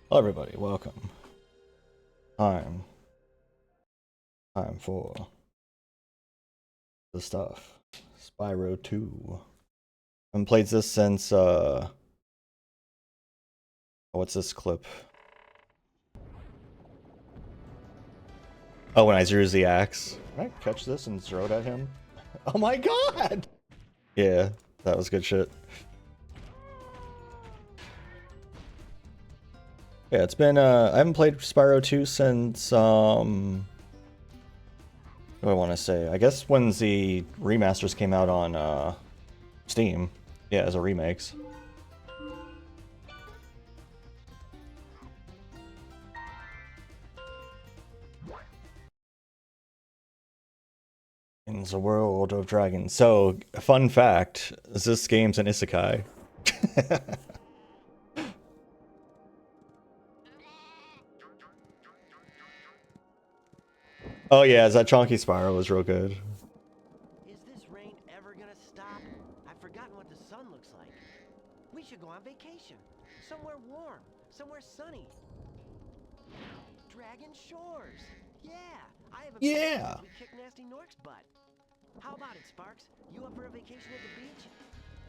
Hello everybody, welcome. Time for the stuff. Spyro 2. Haven't played this since what's this clip? Oh, when I drew the axe. Can I catch this and throw it at him? Oh my god! Yeah, that was good shit. Yeah, it's been I haven't played Spyro 2 since what do I want to say? I guess when the remasters came out on Steam. Yeah, as a remakes. In the world of dragons. So, fun fact, this game's an isekai. Oh yeah, that Chonky Spyro was real good. Is this rain ever gonna stop? I've forgotten what the sun looks like. We should go on vacation. Somewhere warm. Somewhere sunny. Dragon Shores. Yeah, I have a Yeah. we kick Nasty Nork's butt. How about it, Sparks? You up for a vacation at the beach?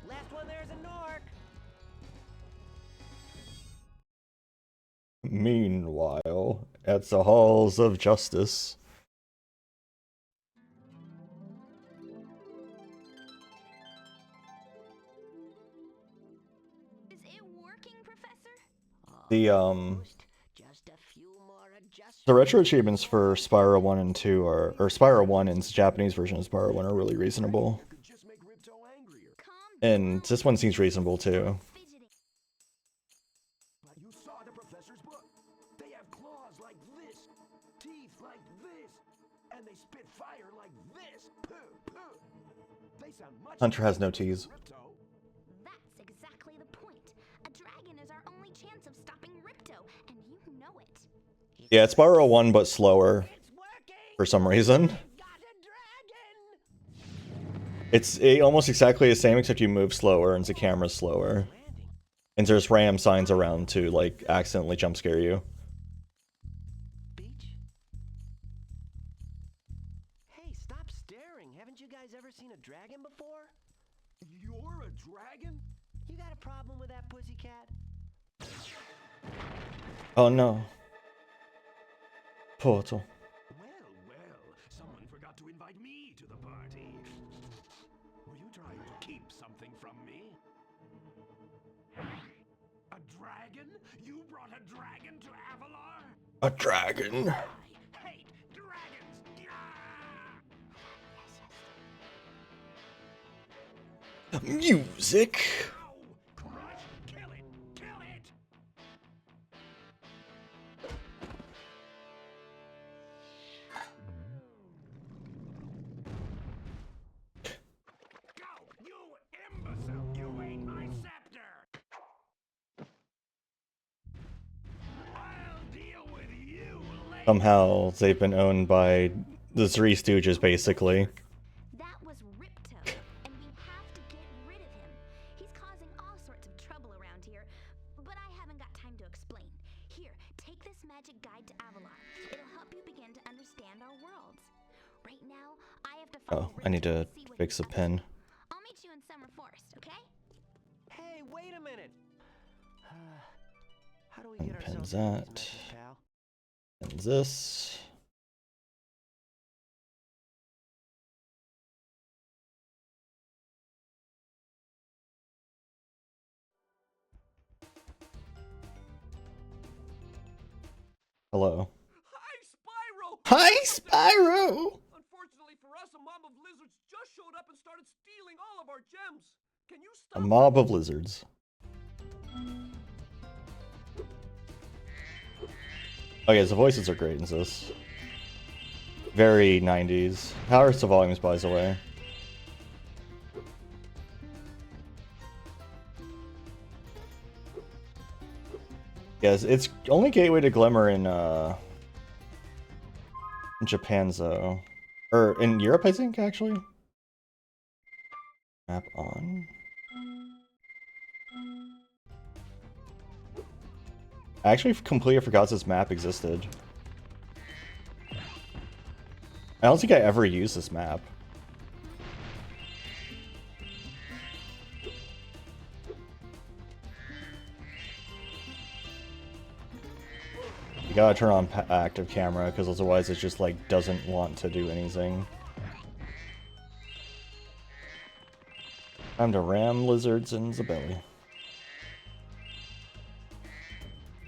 Last one there's a Nork. Meanwhile, at the halls of justice. Is it working, Professor? Just a few more adjustments. The retro achievements for Spyro 1 and 2 are, or Spyro 1 and the Japanese version of Spyro 1 are really reasonable. And this one seems reasonable too. But you saw the professor's book. They have claws like this, teeth like this, and they spit fire like this. Pooh, pooh. They sound much. Hunter has no tease. That's exactly the point. A dragon is our only chance of stopping Ripto, and you know it. Yeah, it's Spyro 1 but slower for some reason. It's almost exactly the same except you move slower and the camera's slower. And there's random signs around to like accidentally jump scare you. Beach? Hey, stop staring. Haven't you guys ever seen a dragon before? You're a dragon? You got a problem with that pussycat? Oh no. Portal. Well, someone forgot to invite me to the party. Were you trying to keep something from me? A dragon? You brought a dragon to Avalar? A dragon. I hate dragons! Music. Ow! Crush! Kill it! Kill it! Go! You imbecile! You ate my scepter! I'll deal with you later! Somehow they've been owned by the Three Stooges, basically. That was Ripto, and we have to get rid of him. He's causing all sorts of trouble around here, but I haven't got time to explain. Here, take this magic guide to Avalar. It'll help you begin to understand our worlds. Right now, I have to Oh, I need to fix a pen. I'll meet you in Summer Forest, okay? Hey, wait a minute. How do we And get pens ourselves out of that. these messes, pal? And this. Hello. Hi, Spyro! Hi, Spyro! Unfortunately for us, a mob of lizards just showed up and started stealing all of our gems. Can you A stop? mob of lizards. Oh yeah, the voices are great in this. Very 90s. How are the volumes, by the way? Yes, it's only Gateway to Glimmer in Japan, though. Or in Europe, I think, actually. Map on. I actually completely forgot this map existed. I don't think I ever used this map. You gotta turn on active camera, because otherwise it just like doesn't want to do anything. Time to ram lizards in the belly.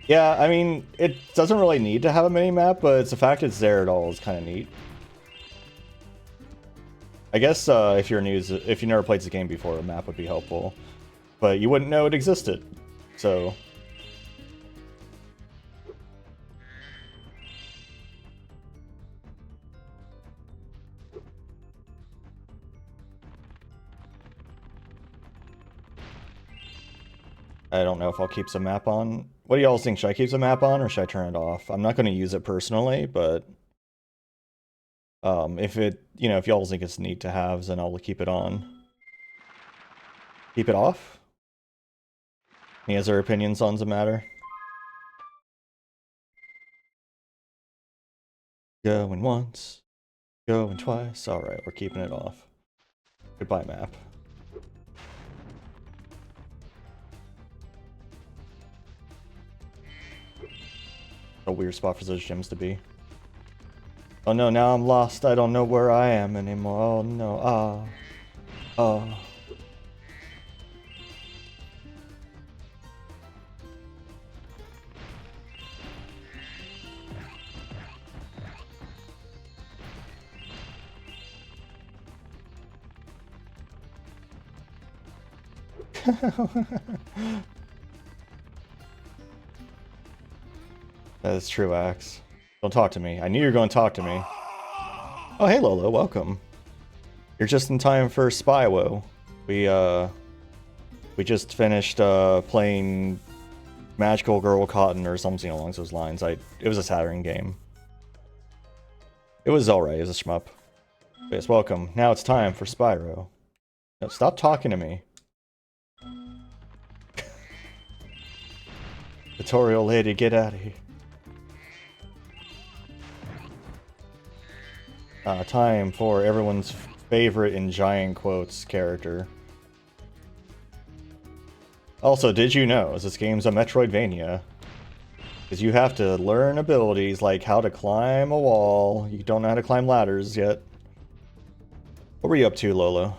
Yeah, I mean, it doesn't really need to have a mini-map, but it's the fact it's there at all is kind of neat. I guess if you're new, if you never played the game before, a map would be helpful. But you wouldn't know it existed, so... I don't know if I'll keep the map on. What do y'all think? Should I keep the map on or should I turn it off? I'm not going to use it personally, but if it, you know, if y'all think it's neat to have, then I'll keep it on. Keep it off? Any other opinions on the matter? Going once, going twice. Alright, we're keeping it off. Goodbye, map. A weird spot for those gems to be. Oh no, now I'm lost. I don't know where I am anymore. Oh no. Oh. That is true, Axe. Don't talk to me. I knew you were going to talk to me. Oh, hey, Lolo. Welcome. You're just in time for Spyro. We just finished playing Magical Girl Cotton or something along those lines. It was a Saturn game. It was alright. It was a shmup. But yes, welcome. Now it's time for Spyro. No, stop talking to me. Tutorial lady, get out of here. Time for everyone's favorite in giant quotes character. Also, did you know this game's a Metroidvania? Because you have to learn abilities like how to climb a wall. You don't know how to climb ladders yet. What were you up to, Lolo?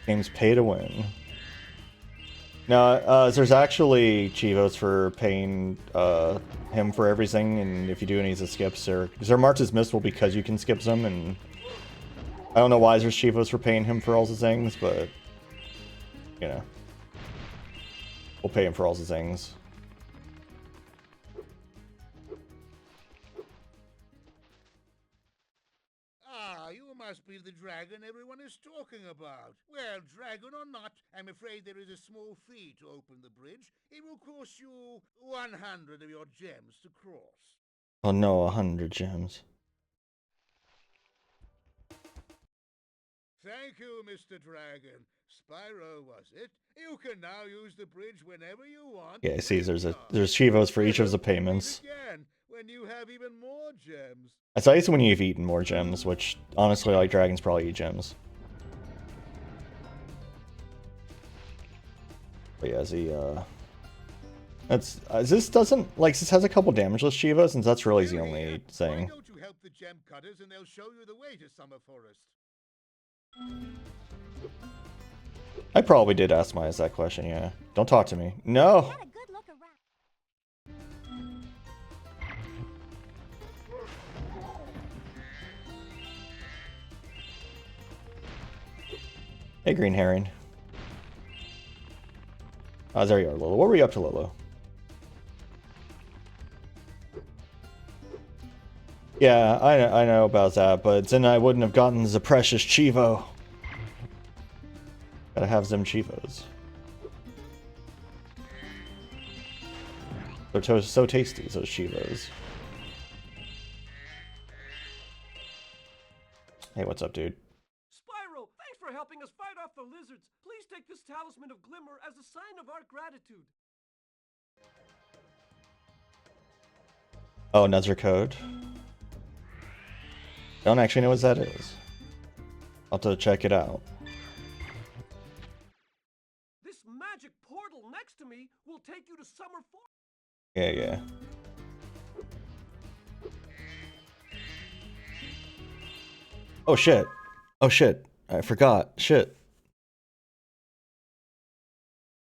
Game's pay to win. No, there's actually Chivos for paying him for everything, and if you do any of the skips, they're marked as missable because you can skip them, and I don't know why there's Chivos for paying him for all the things, but, you know, we'll pay him for all the things. You must be the dragon everyone is talking about. Well, dragon or not, I'm afraid there is a small fee to open the bridge. It will cost you 100 of your gems to cross. Oh no, 100 gems. Thank you, Mr. Dragon. Spyro, was it? You can now use the bridge whenever you want. Yeah, see, there's Chivos for each of the payments. Again, when you have even more gems. That's nice when you've eaten more gems, which, honestly, like, dragons probably eat gems. But yeah, this doesn't, like, this has a couple damageless Chivos, and that's really the only thing. Why don't you help the gem cutters and they'll show you the way to Summer Forest? I probably did ask Myers that question, yeah. Don't talk to me. No! Had a good look around. Hey, Green Herring. Oh, there you are, Lolo. What were you up to, Lolo? Yeah, I know about that, but then I wouldn't have gotten the precious Chivo. Gotta have them Chivos. They're so tasty, those Chivos. Hey, what's up, dude? Spyro, thanks for helping us fight off off the lizards. Please take this talisman of glimmer as a sign of our gratitude. Oh, another code. Don't actually know what that is. I'll have to check it out. This magic portal next to me will take you to Summer Forest. Yeah. Oh shit. Oh shit. I forgot. Shit.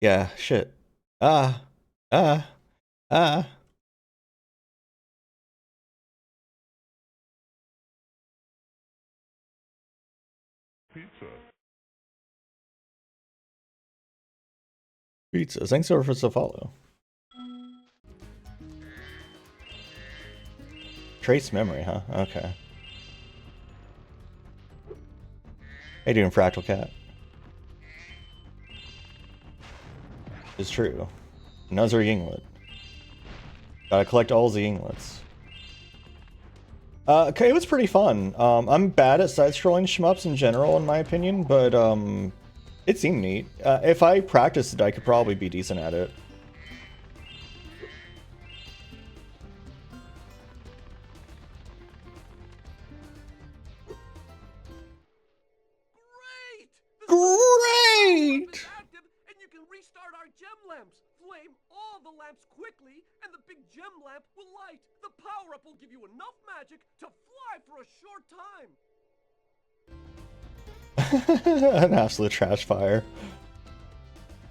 Yeah, shit. Ah. Pizza. Thanks for the follow. Trace memory, huh? Okay. How you doing, Fractal Cat? It's true. Another yinglet. Gotta collect all the yinglets. Okay, it was pretty fun. I'm bad at side-scrolling shmups in general, in my opinion, but it seemed neat. If I practiced it, I could probably be decent at it. Great! Active, and you can restart our gem lamps. Flame all the lamps quickly, and the big gem lamp will light. The power-up will give you enough magic to fly for a short time. An absolute trash fire.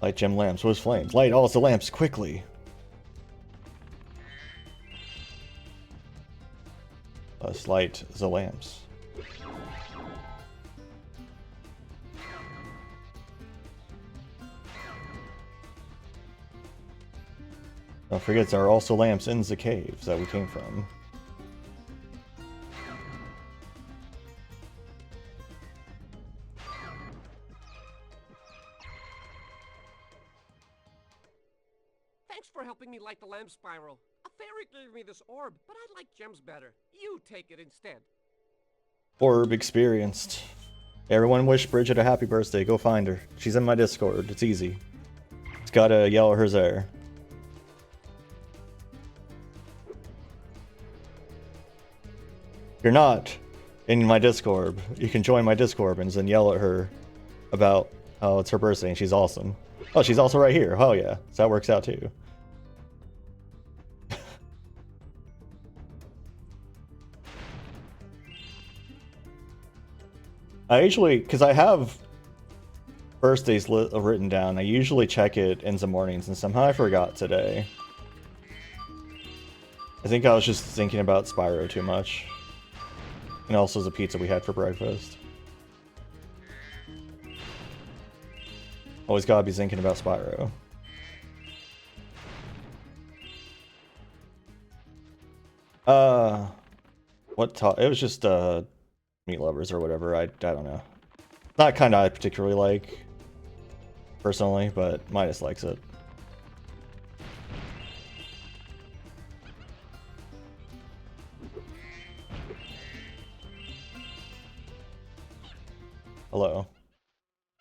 Light gem lamps. What is flames? Light all the lamps quickly. Let's light the lamps. Don't forget there are also lamps in the caves that we came from. Thanks for helping me light the lamp, Spyro. A fairy gave me this orb, but I like gems better. You take it instead. Orb experienced. Everyone wish Bridget a happy birthday. Go find her. She's in my Discord. It's easy. It's gotta yell at her there. If you're not in my Discord, you can join my Discord and then yell at her about how it's her birthday and she's awesome. Oh, she's also right here. Oh yeah, so that works out too. I usually, because I have birthdays written down, I usually check it in the mornings, and somehow I forgot today. I think I was just thinking about Spyro too much. And also the pizza we had for breakfast. Always gotta be thinking about Spyro. It was just, meat lovers or whatever, I don't know. Not kind I particularly like, personally, but Midas likes it. Hello.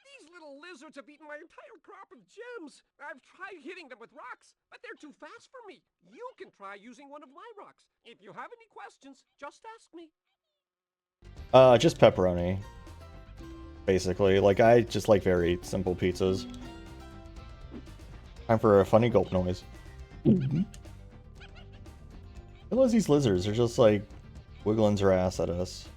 These little lizards have eaten my entire crop of gems. I've tried hitting them with rocks, but they're too fast for me. You can try using one of my rocks. If you have any questions, just ask me. Just pepperoni. Basically. Like, I just like very simple pizzas. Time for a funny gulp noise. I love these lizards. They're just like wiggling their ass at us.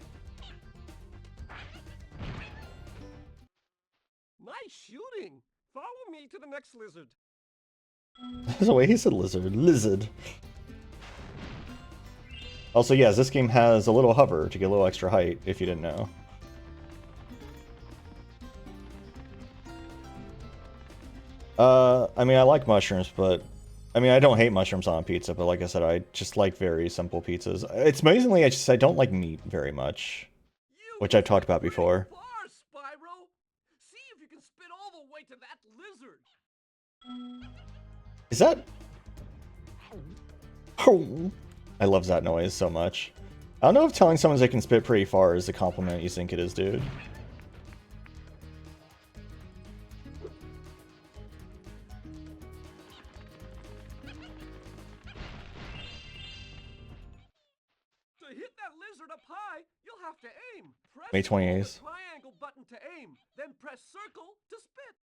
Nice shooting. Follow me to the next lizard. That's the way he said lizard. Lizard. Also, yes, this game has a little hover to get a little extra height, if you didn't know. I mean, I like mushrooms, but... I mean, I don't hate mushrooms on pizza, but like I said, I just like very simple pizzas. It's amazingly, I don't like meat very much. Which I've talked about before. Far, Spyro. See if you can spit all the way to that lizard. Is that... I love that noise so much. I don't know if telling someone they can spit pretty far is the compliment you think it is, dude. up high, you'll have to aim. Press May hold the 28th. triangle button to aim, then press circle to spit.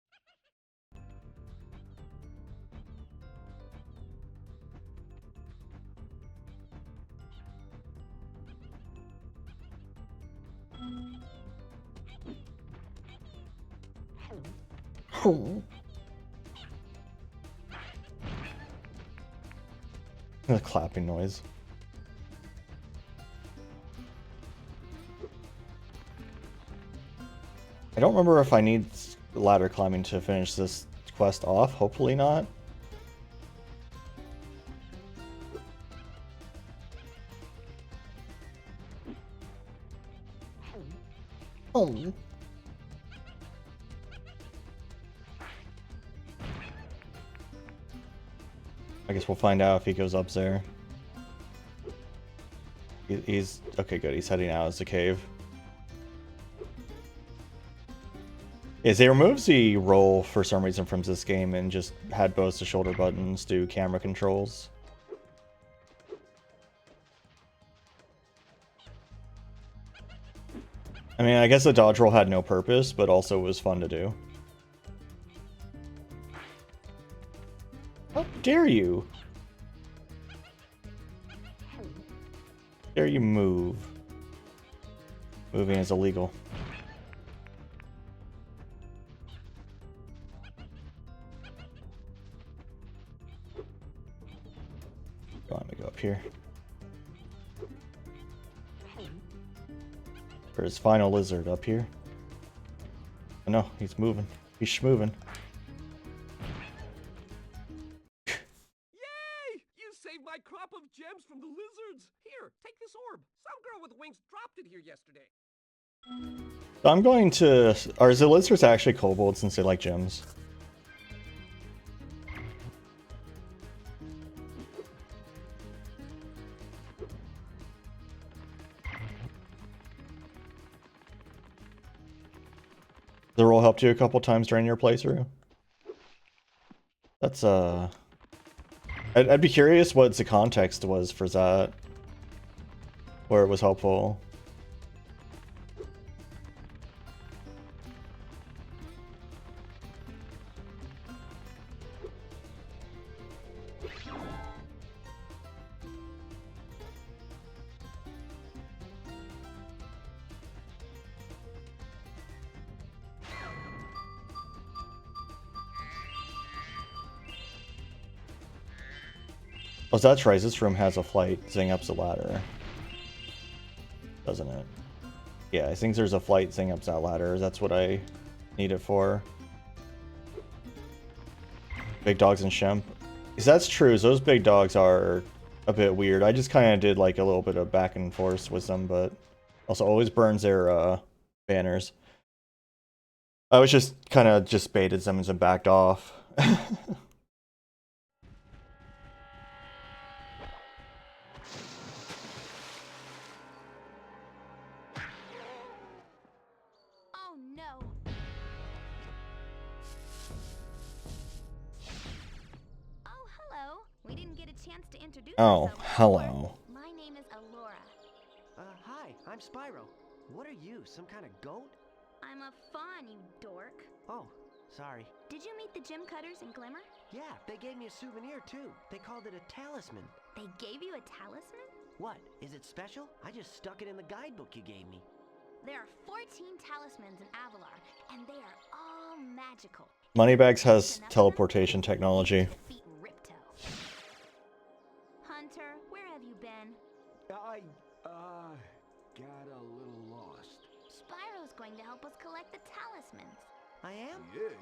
The clapping noise. I don't remember if I need ladder climbing to finish this quest off. Hopefully not. Oh. I guess we'll find out if he goes up there. He's okay, good. He's heading out as the cave. Is they removed the roll for some reason from this game and just had both the shoulder buttons do camera controls. I mean, I guess the dodge roll had no purpose, but also was fun to do. How dare you? Dare you move? Moving is illegal. Let me go up here. For his final lizard up here. Oh, no, he's moving. He's schmoving. Yay! You saved my crop of gems from the lizards. Here, take this orb. Some girl with wings dropped it here yesterday. So I'm going to... Are the lizards actually kobolds since they like gems? The roll helped you a couple times during your playthrough? That's, I'd be curious what the context was for that. Where it was helpful. Oh, that's right. This room has a flight thing up the ladder. Doesn't it? Yeah, I think there's a flight thing up that ladder. That's what I need it for. Big dogs and Shemp. Because that's true. Those big dogs are a bit weird. I just kind of did like a little bit of back and forth with them, but also always burns their banners. I was just kind of just baited them and backed off. Oh no. Oh, hello. We didn't get a chance to introduce Oh, ourselves hello. before. My name is Alora. Hi, I'm Spyro. What are you, some kind of goat? I'm a fawn, you dork. Oh, sorry. Did you meet the gym cutters in Glimmer? Yeah, they gave me a souvenir too. They called it a talisman. They gave you a talisman? What? Is it special? I just stuck it in the guidebook you gave me. There are 14 talismans in Avalar, and they are all magical. Moneybags has teleportation technology. Defeat Ripto. Hunter, where have you been? I got a little lost. Spyro's going to help us collect the talismans. I am? Yes.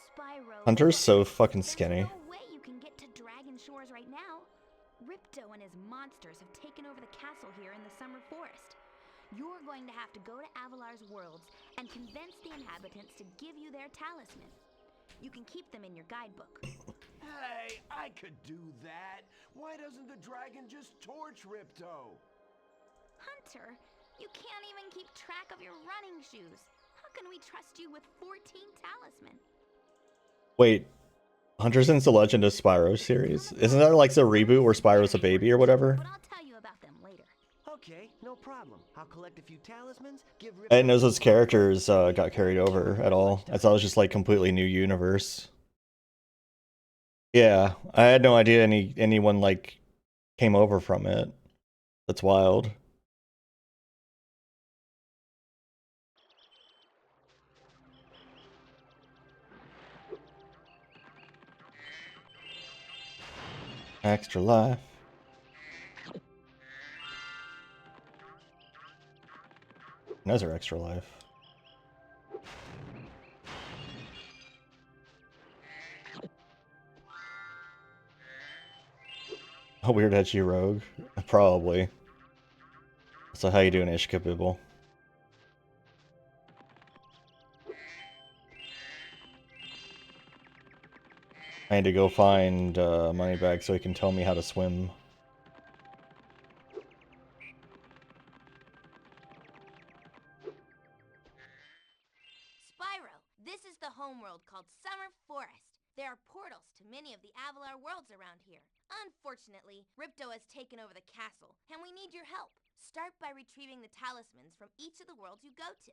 Spyro. Hunter's so look, fucking there's skinny. no way you can get to Dragon Shores right now. Ripto and his monsters have taken over the castle here in the Summer Forest. You're going to have to go to Avalar's worlds and convince the inhabitants to give you their talisman. You can keep them in your guidebook. Hey, I could do that. Why doesn't the dragon just torch Ripto? Hunter, you can't even keep track of your running shoes. How can we trust you with 14 talisman? Wait, Hunter's in the Legend of Spyro series? Isn't that like the reboot where Spyro's a baby or whatever? But I'll tell you about them later. Okay, no problem. I'll collect a few talismans, give I didn't know those characters got carried over at all. I thought it was just like completely new universe. Yeah, I had no idea anyone like came over from it. That's wild. Extra life. Another extra life. A weird edgy rogue? Probably. So how you doing, Ishka Bibble? I need to go find Moneybag so he can tell me how to swim. Spyro, this is the homeworld called Summer Forest. There are portals to many of the Avalar worlds around here. Unfortunately, Ripto has taken over the castle, and we need your help. Start by retrieving the talismans from each of the worlds you go to.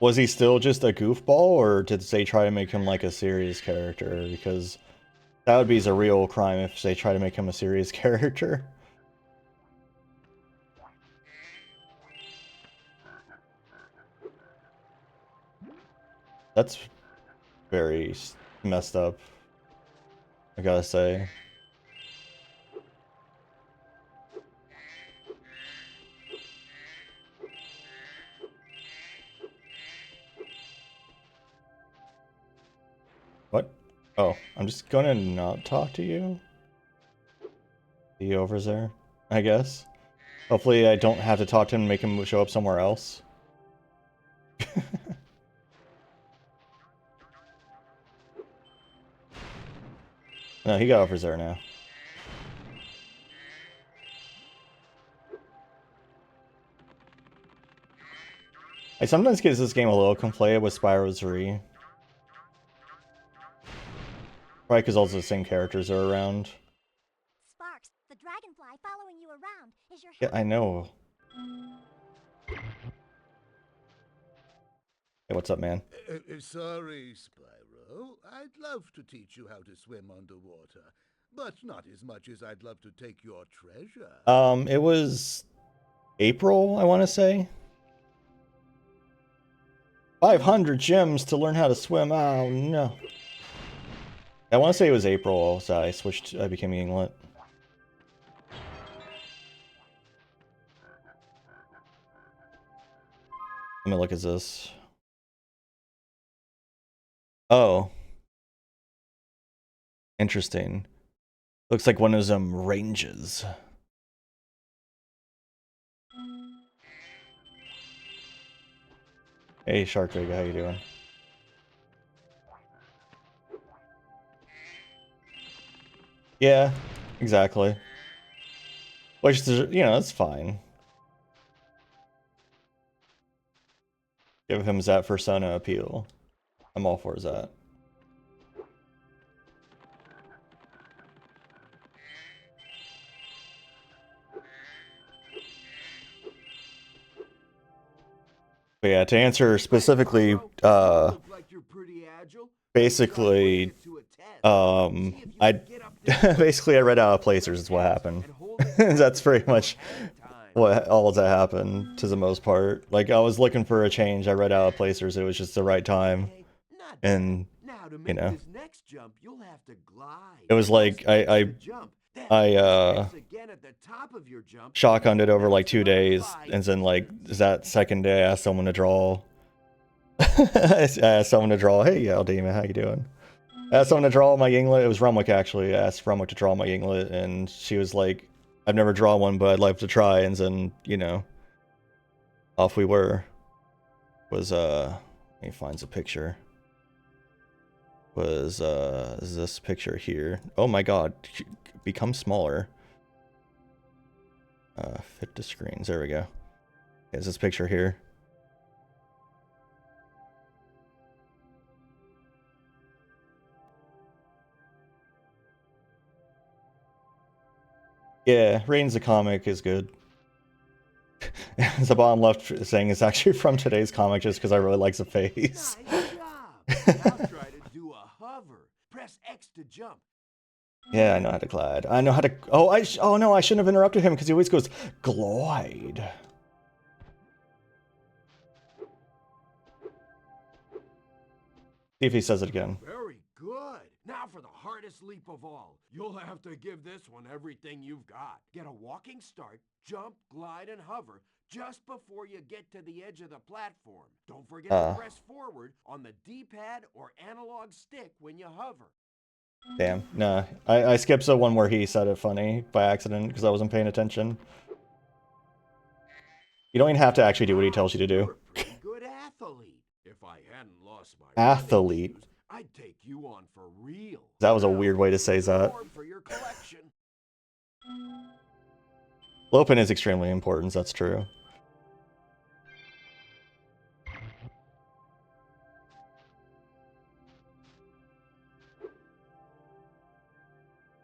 Was he still just a goofball, or did they try to make him like a serious character? Because that would be a real crime if they try to make him a serious character. That's very messed up, I gotta say. What? Oh, I'm just gonna not talk to you? See you over there, I guess. Hopefully I don't have to talk to him and make him show up somewhere else. No, he got over there now. I sometimes get this game a little conflated with Spyro 3. Probably because all the same characters are around. Sparks, the dragonfly following you around is your Yeah, I know. Hey, what's up, man? Sorry, Spyro. I'd love to teach you how to swim underwater, but not as much as I'd love to take your treasure. It was April, I want to say. 500 gems to learn how to swim. Oh, no. I want to say it was April, so I became England. Let me look at this. Oh. Interesting. Looks like one of them ranges. Hey, Shark Rig, how you doing? Yeah, exactly. Which, you know, that's fine. Give him that persona appeal. I'm all for that. But yeah, to answer specifically, basically, I basically I read out of placers is what happened. That's pretty much what all that happened to the most part. Like, I was looking for a change, I read out of placers, it was just the right time. And, you know, it was like, I shotgunned it over like 2 days, and then like that second day I asked someone to draw. I asked someone to draw, hey Aldemon, how you doing? I asked someone to draw my Yinglet. It was Rumwick actually. I asked Rumwick to draw my Yinglet, and she was like, I've never drawn one, but I'd like to try. And then, you know, off we were. Was let me find the picture. Was this picture here? Oh my god, become smaller. Fit to screens. There we go. Is this picture here? Yeah, Reigns the comic is good. The bottom left saying it's actually from today's comic just because I really like the face. Nice job. Now try to do a hover. Press X to jump. Yeah, I know how to glide. I know how to. Oh no, I shouldn't have interrupted him because he always goes glide. See if he says it again. Very good. Now for the hardest leap of all. You'll have to give this one everything you've got. Get a walking start, jump, glide, and hover just before you get to the edge of the platform. Don't forget to press forward on the D-pad or analog stick when you hover. Damn, nah. I skipped the one where he said it funny by accident because I wasn't paying attention. You don't even have to actually do what he tells you to do. You're a pretty good athlete. If I hadn't lost my Athlete. shoes, I'd take you on for real. That was a weird way to say that. For your collection. Lopin is extremely important, that's true.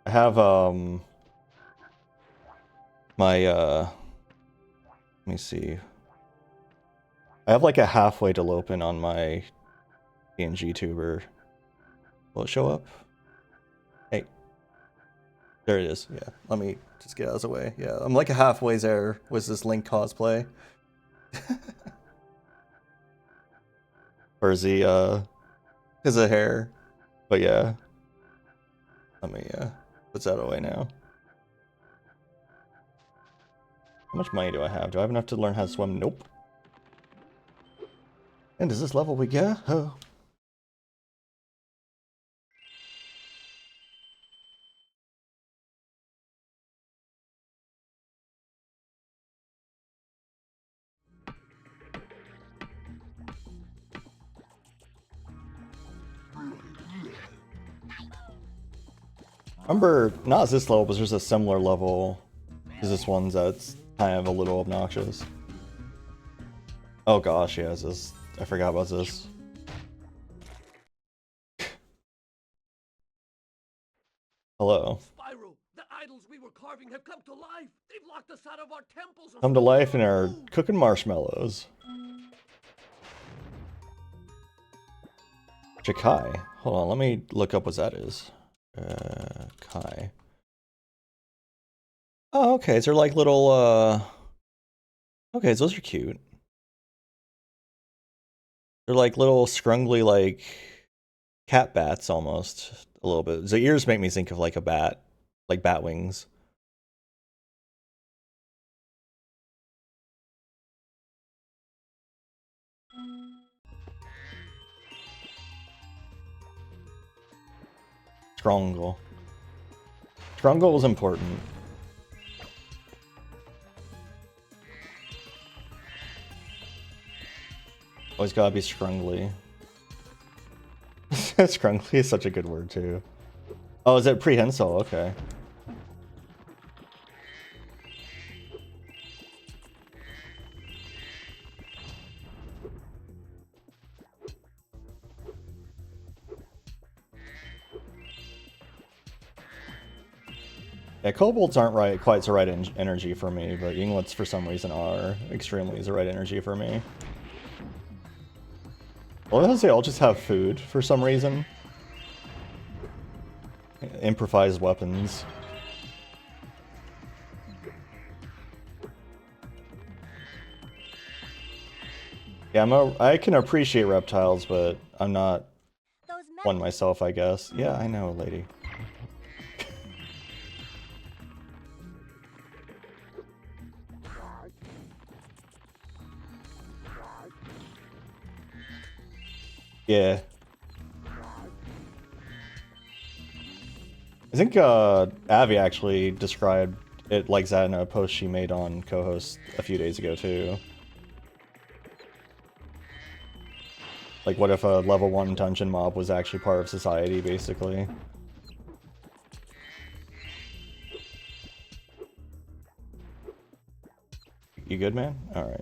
I have, my, let me see. I have like a halfway to Lopin on my PNG tuber. Will it show up? Hey. There it is, yeah. Let me just get out of the way. Yeah, I'm like a halfway there with this Link cosplay. Or is he, his hair. But yeah. Let me, put that away now. How much money do I have? Do I have enough to learn how to swim? Nope. And is this level we go? Oh. Remember, not this level, but there's a similar level to this one that's kind of a little obnoxious. Oh gosh, yeah, this. I forgot about this. Hello. Spyro, the idols we were carving have come to life. They've locked us out of our temples. Come to life and are cooking marshmallows. Chikai. Hold on, let me look up what that is. Kai. Oh, okay, so they're like little, okay, so those are cute. They're like little scrungly, like, cat bats almost, a little bit. The ears make me think of like a bat, like bat wings. Stronggle. Stronggle is important. Always gotta be scrungly. Scrungly is such a good word too. Oh, is it prehensile? Okay. Yeah, kobolds aren't quite the right energy for me, but yinglets for some reason are extremely the right energy for me. Well, they all just have food for some reason. Improvised weapons. Yeah, I can appreciate reptiles, but I'm not one myself, I guess. Yeah, I know, lady. Yeah. I think Abby actually described it like that in a post she made on co-host a few days ago too. Like what if a level 1 dungeon mob was actually part of society, basically. You good, man? Alright.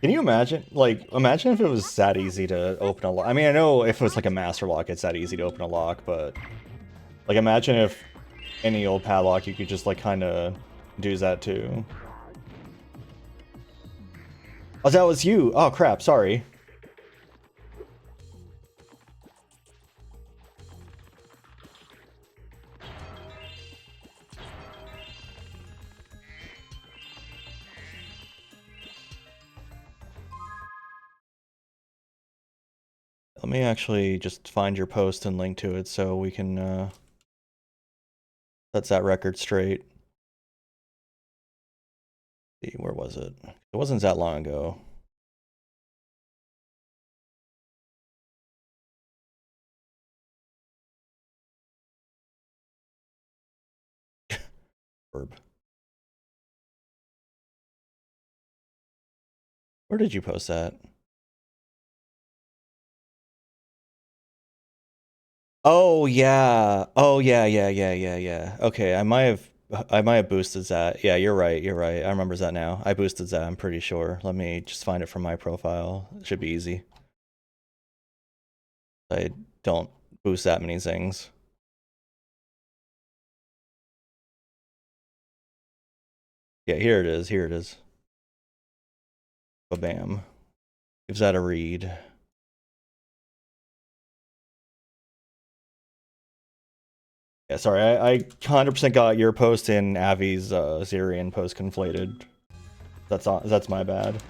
Can you imagine, like, imagine if it was that easy to open a lock. I mean, I know if it was like a master lock, it's that easy to open a lock, but like, imagine if any old padlock you could just like kind of do that too. Oh, that was you. Oh crap, sorry. Let me actually just find your post and link to it so we can set that record straight. See, where was it? It wasn't that long ago. Verb. Where did you post that? Oh yeah. Oh yeah. Okay, I might have boosted that. Yeah, you're right. I remember that now. I boosted that, I'm pretty sure. Let me just find it from my profile. It should be easy. I don't boost that many things. Yeah, here it is. Ba-bam. Gives that a read. Yeah, sorry, I 100% got your post and Avi's Zirian post conflated. That's my bad.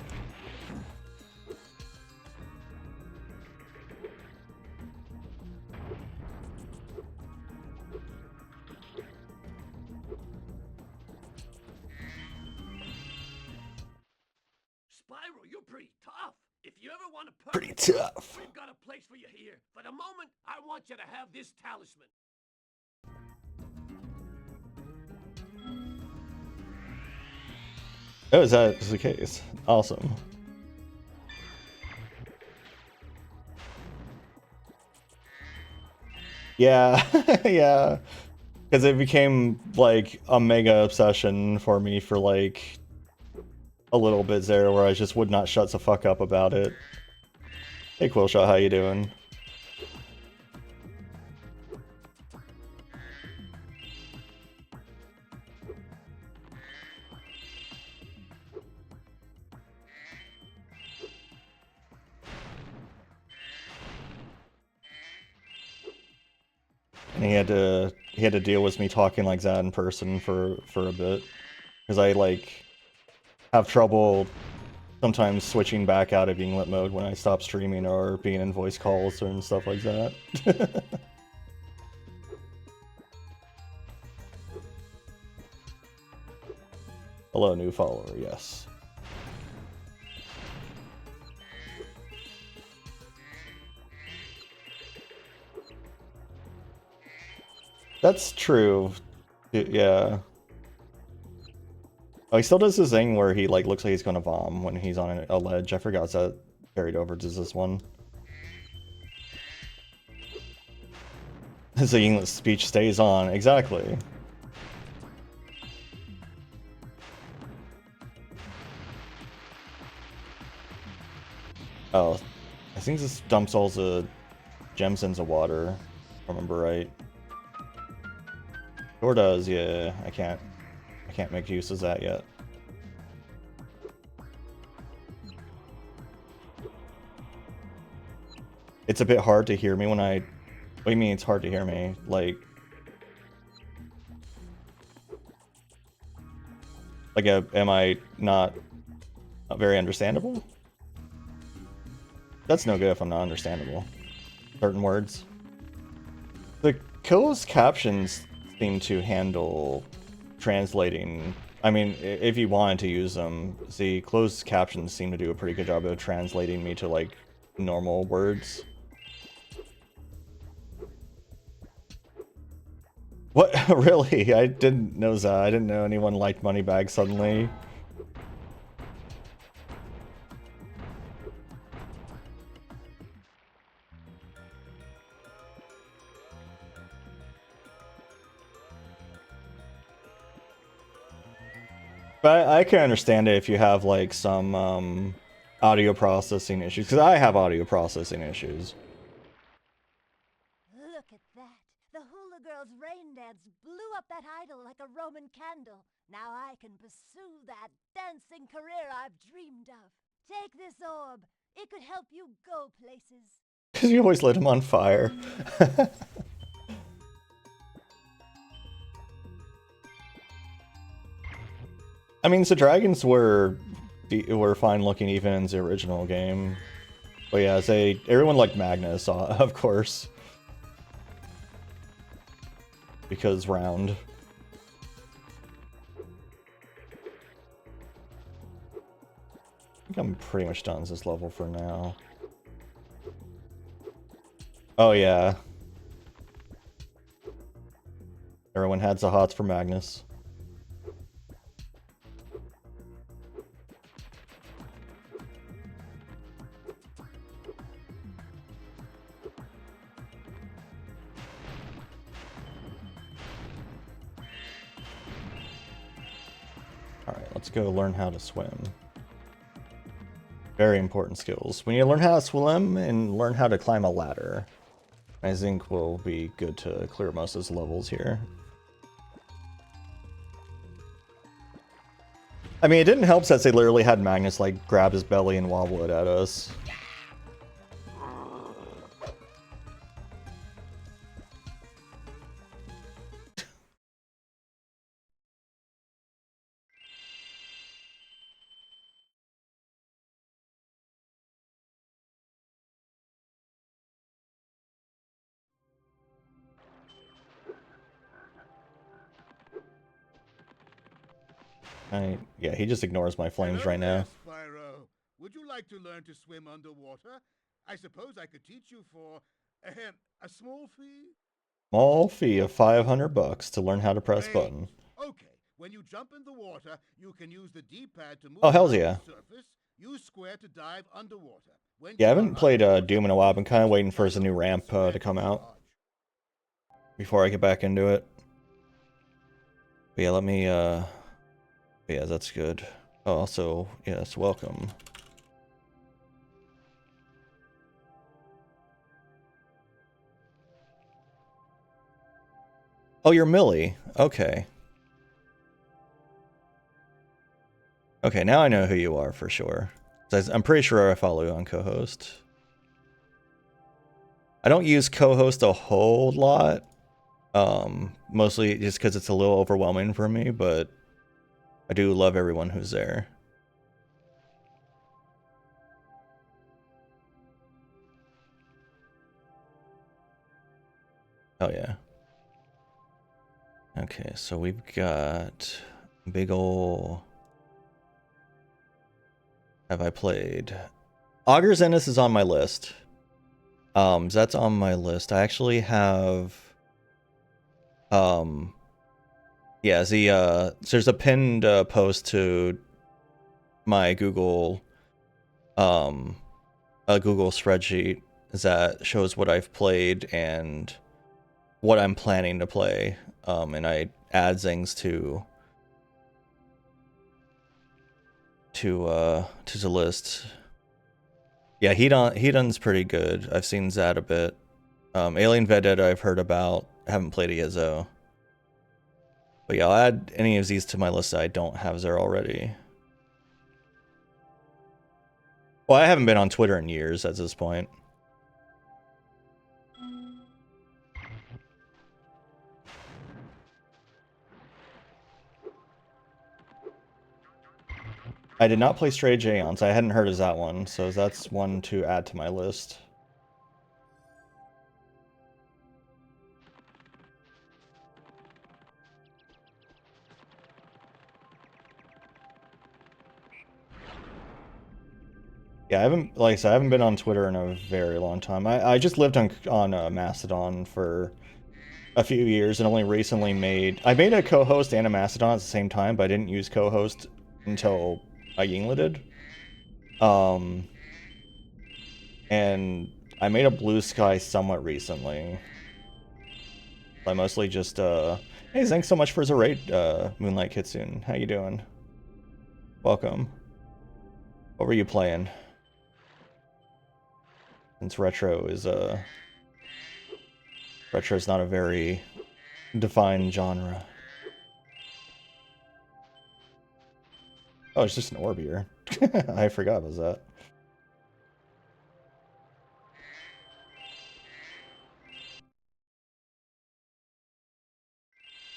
Spyro, you're pretty tough. If you ever want a Pretty perfect tough. we've got a place for you here. For the moment, I want you to have this talisman. Oh, is that the case? Awesome. Yeah, yeah. Because it became like a mega obsession for me for like a little bit there, where I just would not shut the fuck up about it. Hey, Quillshot, how you doing? And he had to deal with me talking like that in person for a bit, because I like have trouble sometimes switching back out of being lit mode when I stop streaming or being in voice calls and stuff like that. Hello, new follower, yes. That's true. Yeah. Oh, he still does this thing where he like looks like he's gonna bomb when he's on a ledge. I forgot that carried over to this one. His English speech stays on, exactly. Oh, I think this dumps all the gems into water, if I remember right. Sure does, yeah. I can't make use of that yet. It's a bit hard to hear me when I... What do you mean it's hard to hear me? Like, am I not very understandable? That's no good if I'm not understandable. Certain words. The closed captions seem to handle translating. I mean, if you wanted to use them, the closed captions seem to do a pretty good job of translating me to, like, normal words. What? Really? I didn't know that. I didn't know anyone liked Moneybag suddenly. But I can understand it if you have like some audio processing issues, because I have audio processing issues. Look at that. The hula girl's rain dance blew up that idol like a Roman candle. Now I can pursue that dancing career I've dreamed of. Take this orb. It could help you go places. Because you always lit him on fire. I mean, the dragons were fine looking even in the original game. But yeah, everyone liked Magnus, of course. Because round. I think I'm pretty much done with this level for now. Oh yeah. Everyone had the hots for Magnus. Alright, let's go learn how to swim. Very important skills. We need to learn how to swim and learn how to climb a ladder. I think we'll be good to clear most of these levels here. I mean, it didn't help since they literally had Magnus like grab his belly and wobble it at us. Yeah, he just ignores my flames right now. Spyro, would you like to learn to swim underwater? I suppose I could teach you for a small fee. Small fee of $500 to learn how to press button. Okay, when you jump in the water, you can use the D-pad to move Oh, hells around yeah. the surface. Use square to dive underwater. When Yeah, I you haven't are played underwater, Doom in a while. I've been kind of waiting for his new ramp square to come out charge. before I get back into it. But yeah, let me, yeah, that's good. Oh, also, yes, welcome. Oh, you're Millie. Okay. Okay, now I know who you are for sure. I'm pretty sure I follow you on co-host. I don't use co-host a whole lot. Mostly just because it's a little overwhelming for me, but I do love everyone who's there. Oh yeah. Okay, so we've got big ol'... Have I played? Augur's Ennis is on my list. That's on my list. I actually have... Yeah, there's a pinned post to my Google... a Google spreadsheet that shows what I've played and what I'm planning to play. And I add things to the list. Yeah, Hedon's pretty good. I've seen that a bit. Alien Vendetta I've heard about. I haven't played it yet though. But yeah, I'll add any of these to my list that I don't have there already. Well, I haven't been on Twitter in years at this point. I did not play Stray Aeons. I hadn't heard of that one, so that's one to add to my list. Yeah, like I said, I haven't been on Twitter in a very long time. I just lived on Mastodon for a few years and only recently I made a co-host and a Mastodon at the same time, but I didn't use co-host until Yingla did. And I made a Blue Sky somewhat recently. I mostly just, hey, thanks so much for the raid, Moonlight Kitsune. How you doing? Welcome. What were you playing? Since retro's not a very defined genre. Oh, it's just an orb here. I forgot about that.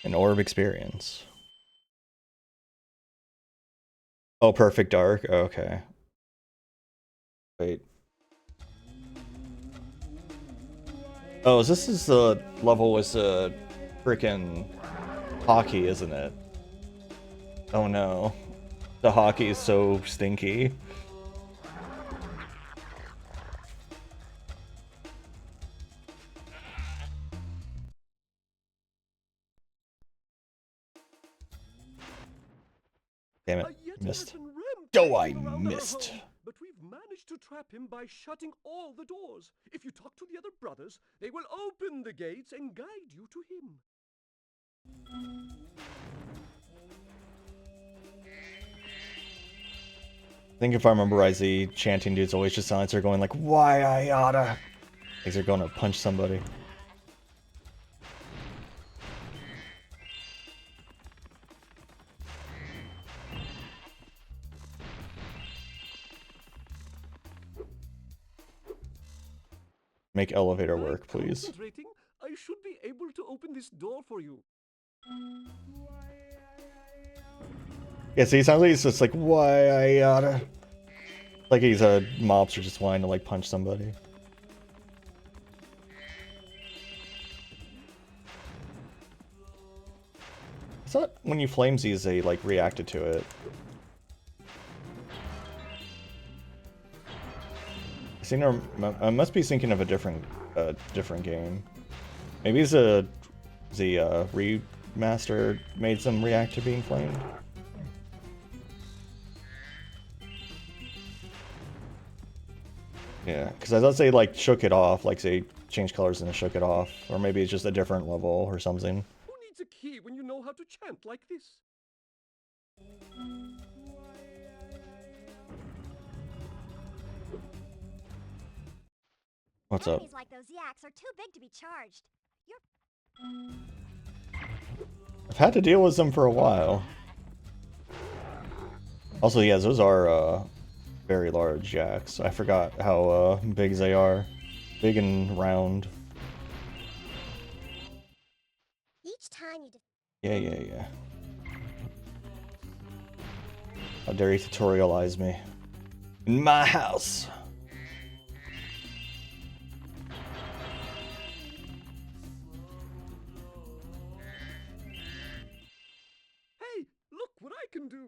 An orb experience. Oh, perfect dark. Okay. Wait. Oh, this is the level with the freaking hockey, isn't it? Oh no. The hockey is so stinky. Damn it, missed. Oh, I missed. But we've managed to trap him by shutting all the doors. If you talk to the other brothers, they will open the gates and guide you to him. I think if I remember right, the chanting dudes always just sound like they're going like, why I oughta. Like they're going to punch somebody. Make elevator work, please. Concentrating, I should be able to open this door for you. Yeah, see, it sounds like he's just like, why I oughta. Like he's a mobster just wanting to like punch somebody. I thought when you flame these, they like reacted to it. I must be thinking of a different game. Maybe the remaster made them react to being flamed. Yeah, because I thought they like shook it off, like they changed colors and shook it off, or maybe it's just a different level or something. Who needs a key when you know how to chant like this? What's up? Enemies like those yaks are too big to be charged. I've had to deal with them for a while. Also, yeah, those are very large yaks. I forgot how big they are. Big and round. Each time you Yeah. How dare you tutorialize me? In my house! Hey, look what I can do!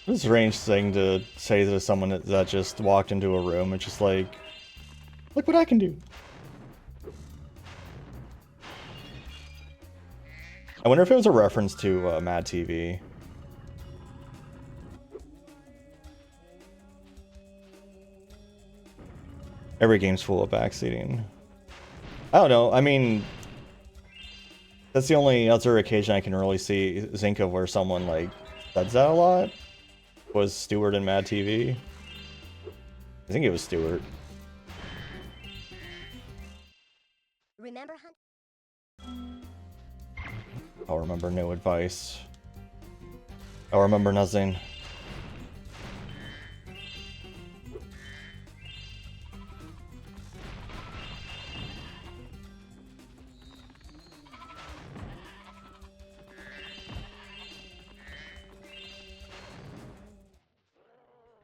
It's a strange thing to say to someone that just walked into a room. It's just like, look what I can do. I wonder if it was a reference to Mad TV. Every game's full of backseating. I don't know. I mean, that's the only other occasion I can really think of where someone like says that a lot. Was Stewart in Mad TV? I think it was Stewart. remember, Hunt? I'll remember no advice. I'll remember nothing.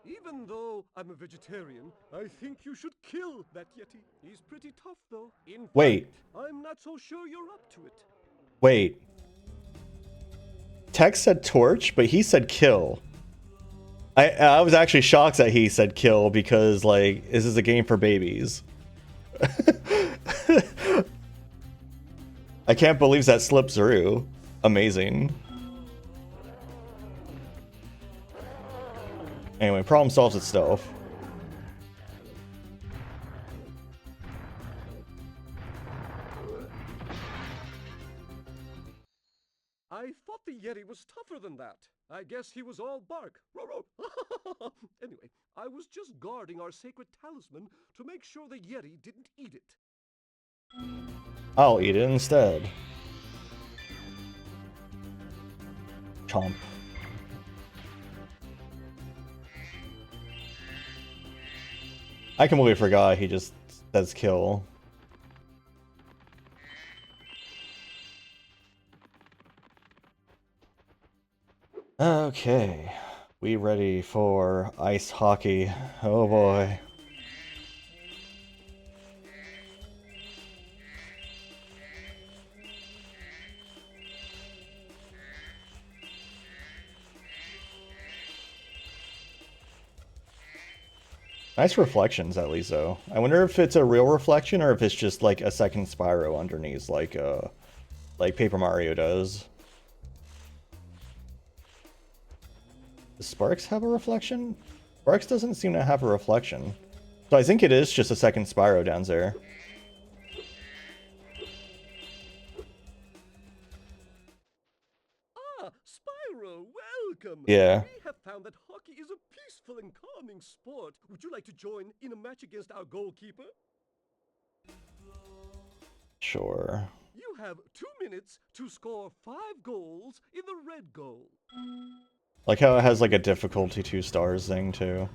Even though I'm a vegetarian, I think you should kill that Yeti. He's pretty tough, though. In Wait. fact, I'm not so sure you're up to it. Wait. Tex said torch, but he said kill. I was actually shocked that he said kill because, like, this is a game for babies. I can't believe that slipped through. Amazing. Anyway, problem solves itself. I thought the Yeti was tougher than that. I guess he was all bark. Anyway, I was just guarding our sacred talisman to make sure the Yeti didn't eat it. I'll eat it instead. Chomp. I completely forgot he just says kill. Okay, we ready for ice hockey. Oh boy. Nice reflections, at least, though. I wonder if it's a real reflection or if it's just like a second Spyro underneath, like Paper Mario does. Does Sparks have a reflection? Sparks doesn't seem to have a reflection. So I think it is just a second Spyro down there. Ah, Spyro, welcome! Yeah. We have found that hockey is a peaceful and calming sport. Would you like to join in a match against our goalkeeper? Sure. You have 2 minutes to score 5 goals in the red goal. Like how it has like a difficulty 2 stars thing too.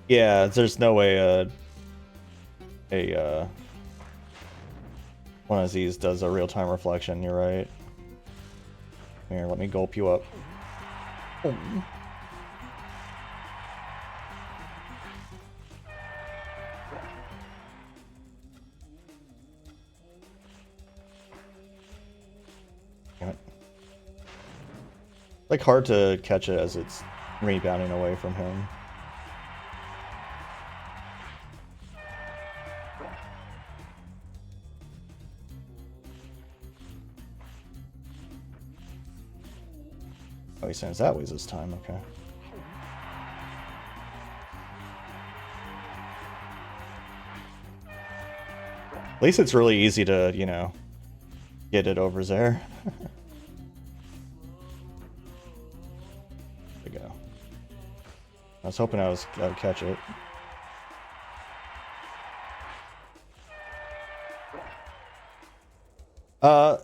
Yeah, there's no way one of these does a real-time reflection, you're right. Here, let me gulp you up. Oh. Damn it. Like hard to catch it as it's rebounding away from him. Oh, he sends that way this time, okay. At least it's really easy to, you know, get it over there. There we go. I was hoping I would catch it.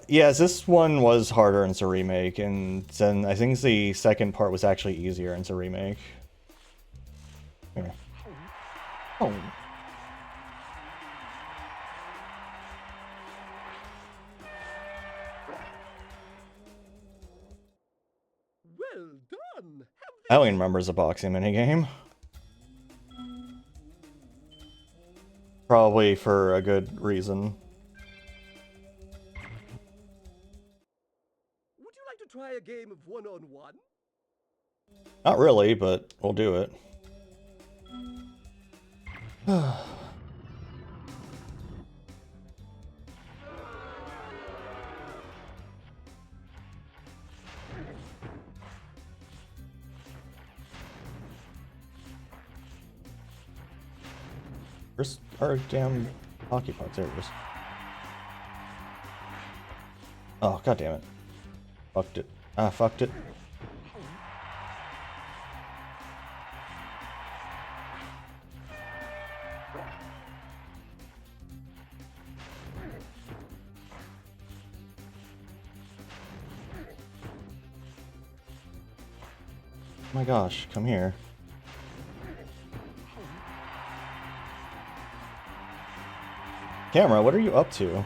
Yeah, this one was harder in the remake, and then I think the second part was actually easier in the remake. Here. Oh. Well done! I don't even remember as a boxing minigame. Probably for a good reason. Would you like to try a game of one-on-one? Not really, but we'll do it. Where's our damn hockey puck? There it is. Oh, god damn it. Fucked it. Ah, fucked it. Oh my gosh, come here. Camera, what are you up to?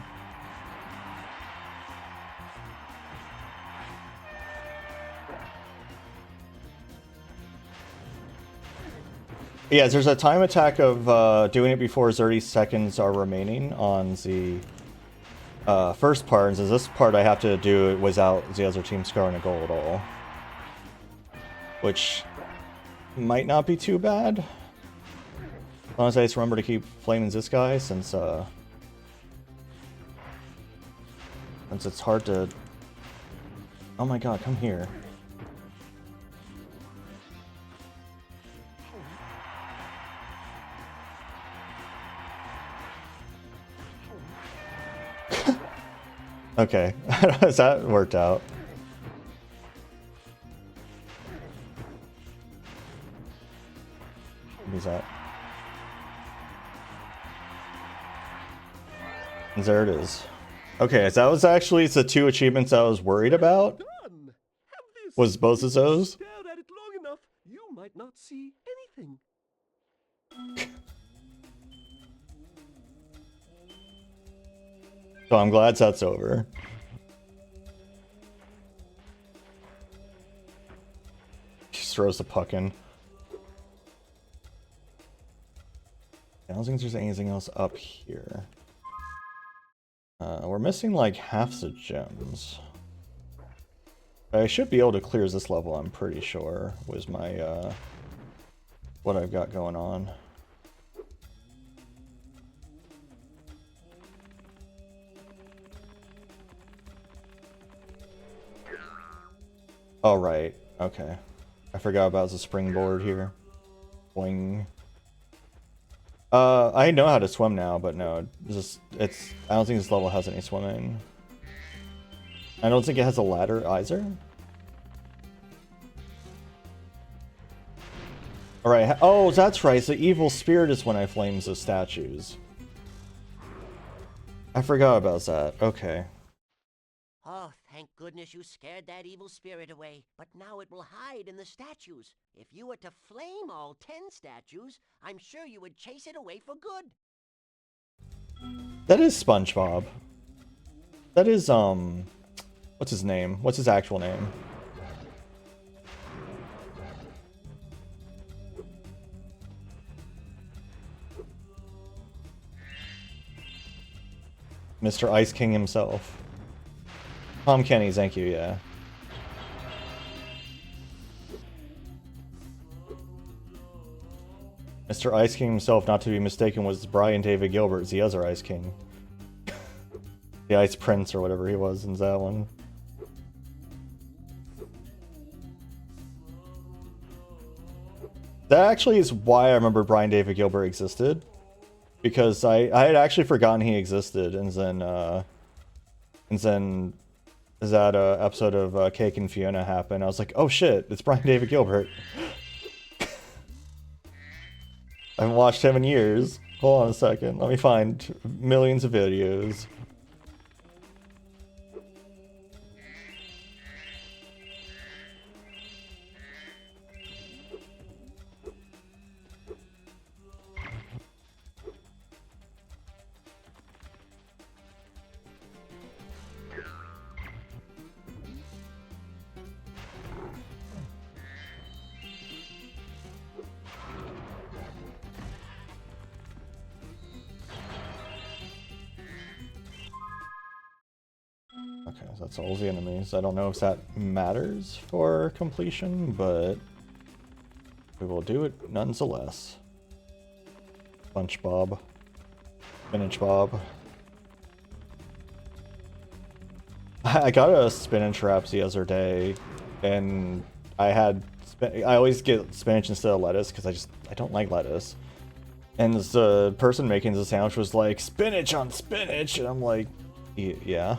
Yeah, there's a time attack of doing it before 30 seconds are remaining on the first part, and so this part I have to do it without the other team scoring a goal at all. Which might not be too bad. As long as I just remember to keep flaming this guy, since it's hard to... Oh my god, come here. Okay, that worked out. What is that? There it is. Okay, so that was actually the 2 achievements I was worried about. Done. Have this. Was both of those? Stare at it long enough, you might not see anything. So I'm glad that's over. Just throws the puck in. I don't think there's anything else up here. We're missing like half the gems. I should be able to clear this level, I'm pretty sure, was my, what I've got going on. Oh, right. Okay. I forgot about the springboard here. Boing. I know how to swim now, but no, I don't think this level has any swimming. I don't think it has a ladder either. Alright, oh, that's right, the evil spirit is when I flames the statues. I forgot about that, okay. Oh, thank goodness you scared that evil spirit away. But now it will hide in the statues. If you were to flame all 10 statues, I'm sure you would chase it away for good. That is SpongeBob. That is, what's his name? What's his actual name? Mr. Ice King himself. Tom Kenny, thank you, yeah. Mr. Ice King himself, not to be mistaken, was Brian David Gilbert, the other Ice King. The Ice Prince, or whatever he was in that one. That actually is why I remember Brian David Gilbert existed. Because I had actually forgotten he existed, and then that episode of Cake and Fiona happened. I was like, oh shit, it's Brian David Gilbert. I haven't watched him in years. Hold on a second, let me find millions of videos. Okay, so that's all the enemies. I don't know if that matters for completion, but we will do it nonetheless. SpongeBob. Spinach Bob. I got a spinach wrap the other day, and I always get spinach instead of lettuce because I don't like lettuce. And the person making the sandwich was like, spinach on spinach, and I'm like, yeah.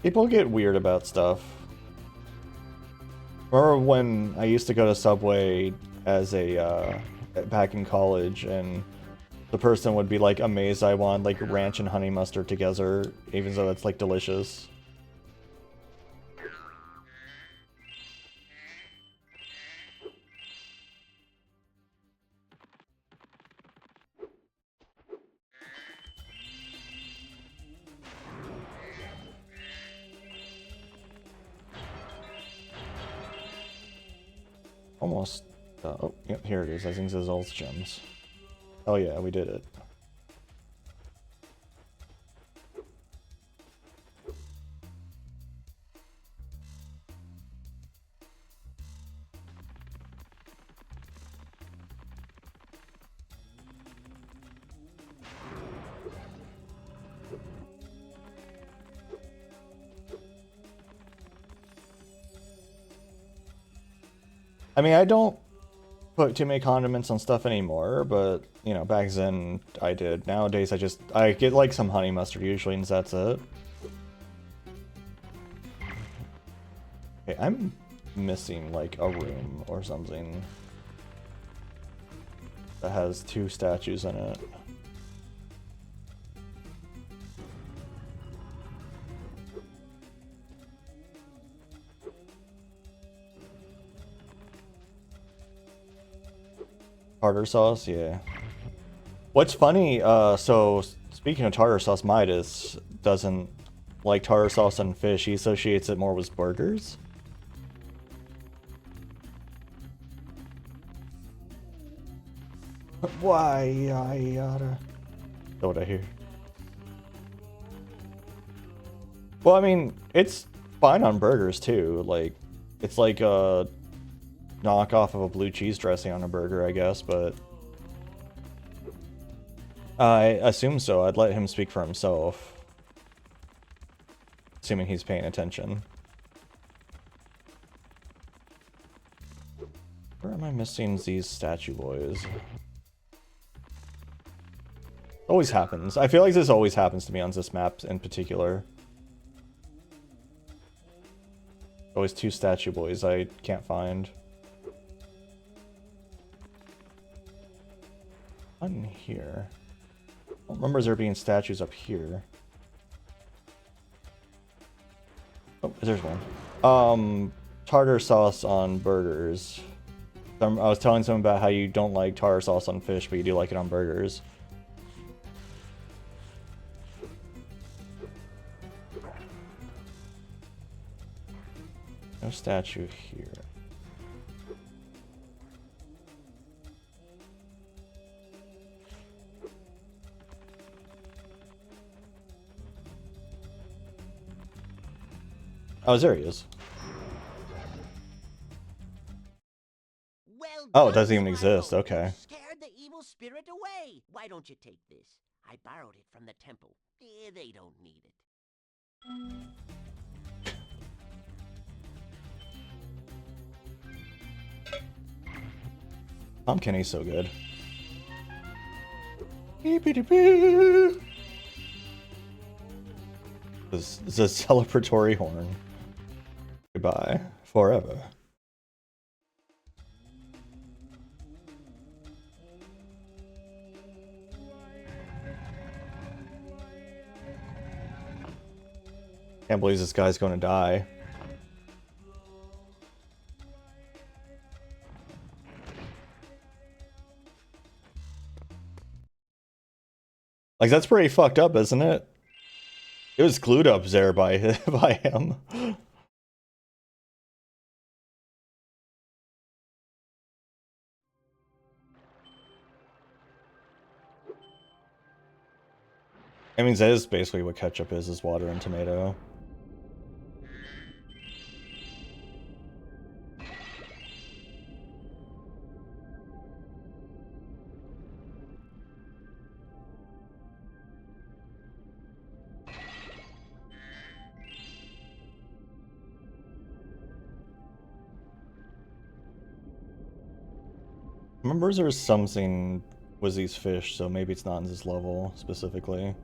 People get weird about stuff. Remember when I used to go to Subway as back in college, and the person would be like amazed I want like ranch and honey mustard together, even though it's like delicious. Almost. Oh, yep, here it is. I think this is all gems. Oh yeah, we did it. I mean, I don't put too many condiments on stuff anymore, but, you know, back then I did. Nowadays I get like some honey mustard usually, and that's it. Okay, I'm missing like a room or something that has 2 statues in it. Tartar sauce, yeah. What's funny, so speaking of tartar sauce, Midas doesn't like tartar sauce on fish. He associates it more with burgers. Why, yada. What I hear. Well, I mean, it's fine on burgers too. Like, it's like a knockoff of a blue cheese dressing on a burger, I guess, but I assume so. I'd let him speak for himself, assuming he's paying attention. Where am I missing these statue boys? Always happens. I feel like this always happens to me on this map in particular. Always 2 statue boys I can't find. On here. I don't remember there being statues up here. Oh, there's one. Tartar sauce on burgers. I was telling someone about how you don't like tartar sauce on fish, but you do like it on burgers. No statue here. Oh, there he is. Well Oh, it done, doesn't even exist. Spyro. Okay. You scared the evil spirit away. Why don't you take this? I borrowed it from the temple. They don't need it. Tom Kenny's so good. This is a celebratory horn. Goodbye forever. Can't believe this guy's gonna die. Like, that's pretty fucked up, isn't it? It was glued up there by by him. I mean, that is basically what ketchup is water and tomato. Remember there's something with these fish, so maybe it's not in this level specifically.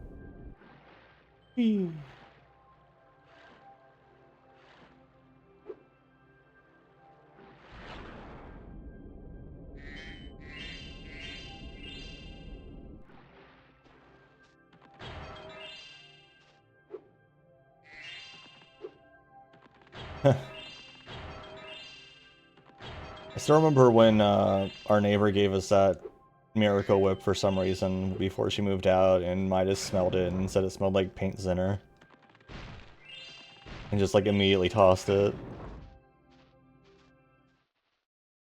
I still remember when our neighbor gave us that Miracle Whip for some reason before she moved out, and Midas smelled it and said it smelled like paint thinner. And just like immediately tossed it.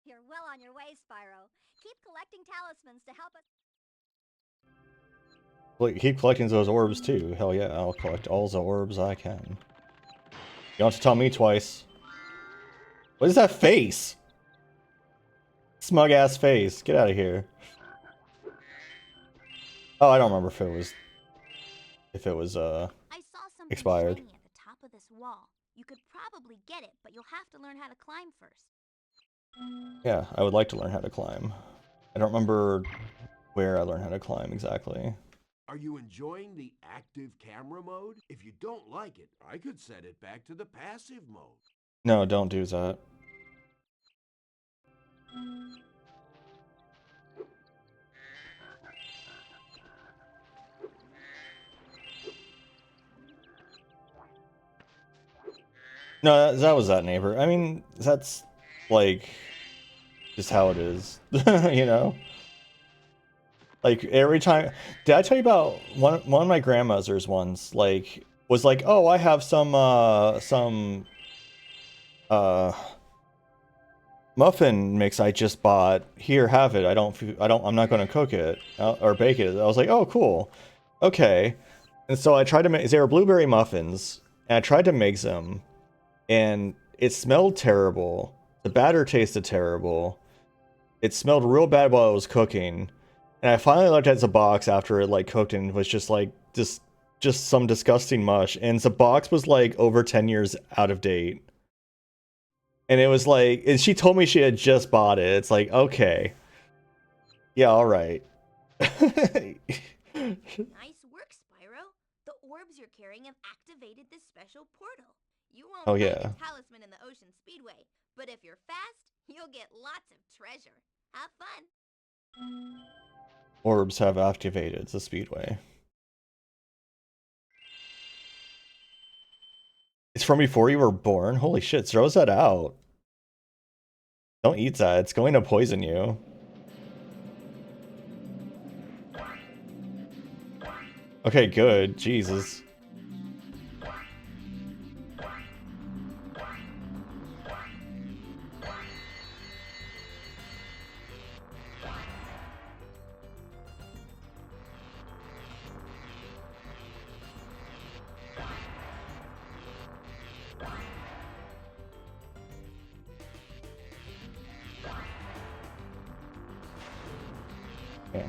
You're well on your way, Spyro. Keep collecting talismans to help us. Like, keep collecting those orbs too. Hell yeah, I'll collect all the orbs I can. You don't have to tell me twice. What is that face? Smug ass face. Get out of here. Oh, I don't remember if it was I saw something expired. shiny at the top of this wall. You could probably get it, but you'll have to learn how to climb first. Yeah, I would like to learn how to climb. I don't remember where I learned how to climb exactly. Are you enjoying the active camera mode? If you don't like it, I could set it back to the passive mode. No, don't do that. No, that was that neighbor. I mean, that's like just how it is, you know? Like every time, did I tell you about one of my grandmothers once, like, was like, oh, I have some muffin mix I just bought. Here, have it. I'm not going to cook it or bake it. I was like, oh, cool. Okay. And so I tried to make, they were blueberry muffins, and I tried to make them, and it smelled terrible. The batter tasted terrible. It smelled real bad while I was cooking. And I finally looked at the box after it like cooked and was just like, just some disgusting mush. And the box was like over 10 years out of date. And it was like, and she told me she had just bought it. It's like, okay. Yeah, all right. Nice work, Spyro. The orbs you're carrying have activated this special portal. You won't Oh, find yeah. a talisman in the Ocean Speedway, but if you're fast, you'll get lots of treasure. Have fun. Orbs have activated the speedway. It's from before you were born? Holy shit, throws that out. Don't eat that, it's going to poison you. Okay, good. Jesus. Okay.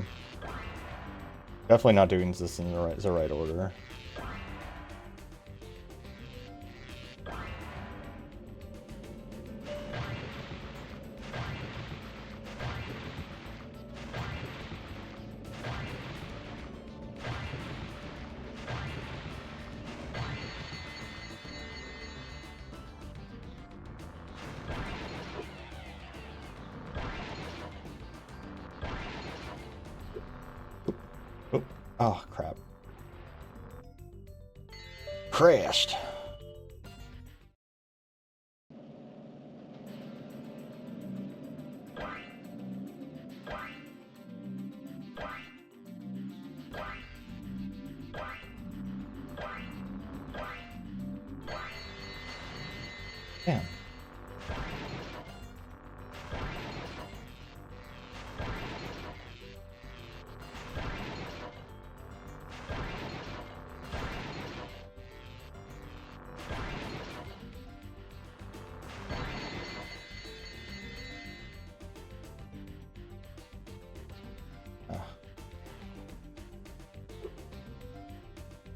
Definitely not doing this in the right order. Oh, crap. Crashed. Damn.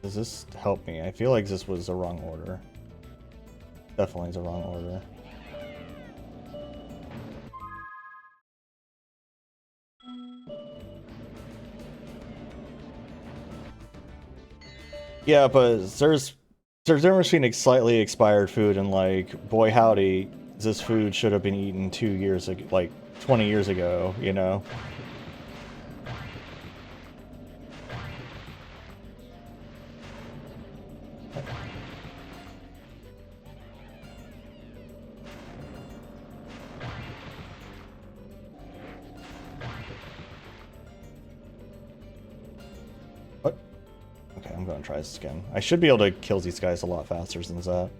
Does this help me? I feel like this was the wrong order. Definitely the wrong order. Yeah, but there's a difference between slightly expired food and like, boy howdy, this food should have been eaten 2 years ago, like 20 years ago, you know? What? Okay, I'm gonna try this again. I should be able to kill these guys a lot faster than that.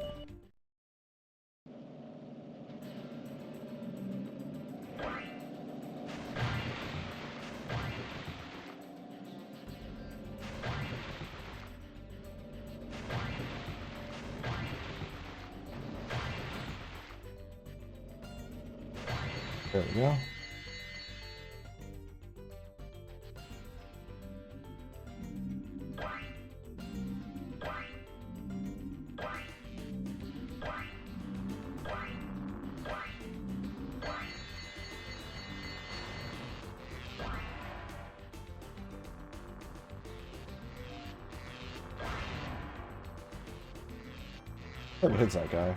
There we go. Who hits that guy?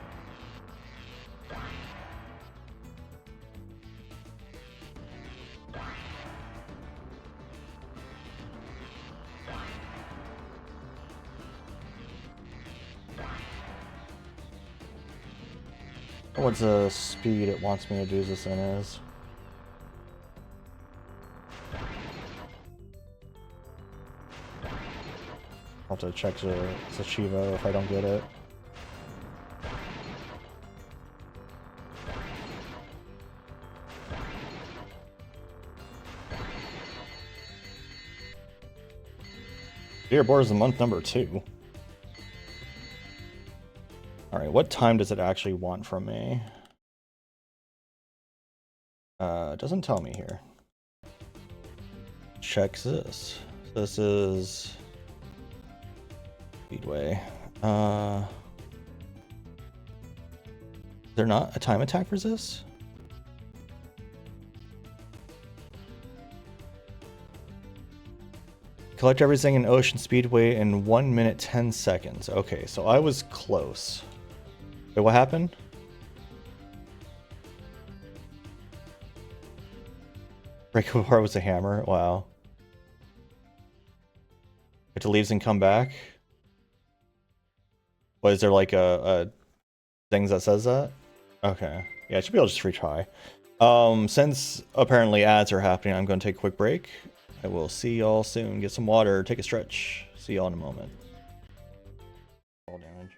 What's the speed it wants me to do this in is? I'll have to check the Chivo if I don't get it. Leaderboard is month number 2. Alright, what time does it actually want from me? It doesn't tell me here. Check this. This is Speedway. Is there not a time attack for this? Collect everything in Ocean Speedway in 1 minute 10 seconds. Okay, so I was close. Wait, what happened? Break apart with a hammer? Wow. It leaves and come back? What, is there like a things that says that? Okay. Yeah, I should be able to just retry. Since apparently ads are happening, I'm going to take a quick break. I will see y'all soon. Get some water, take a stretch. See y'all in a moment. Fall damage.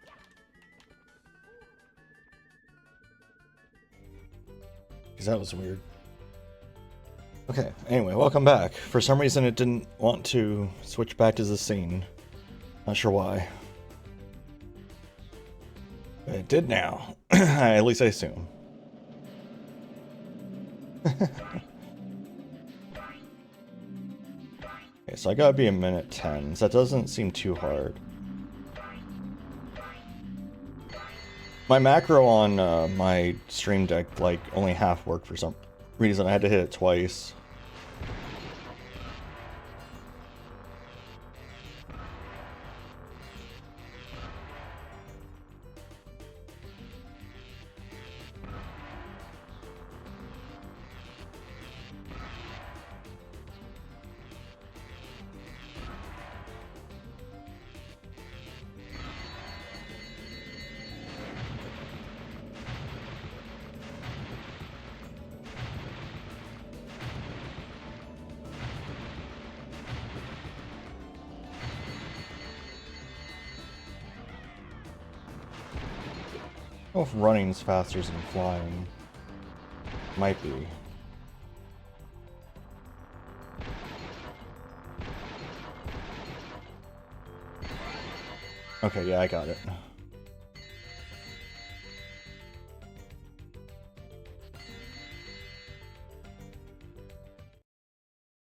Because that was weird. Okay, anyway, welcome back. For some reason it didn't want to switch back to the scene. Not sure why. But it did now. At least I assume. Okay, so I gotta be a minute 10, so that doesn't seem too hard. My macro on my stream deck, like, only half worked for some reason. I had to hit it twice. I don't know if running's faster than flying. Might be. Okay, yeah, I got it.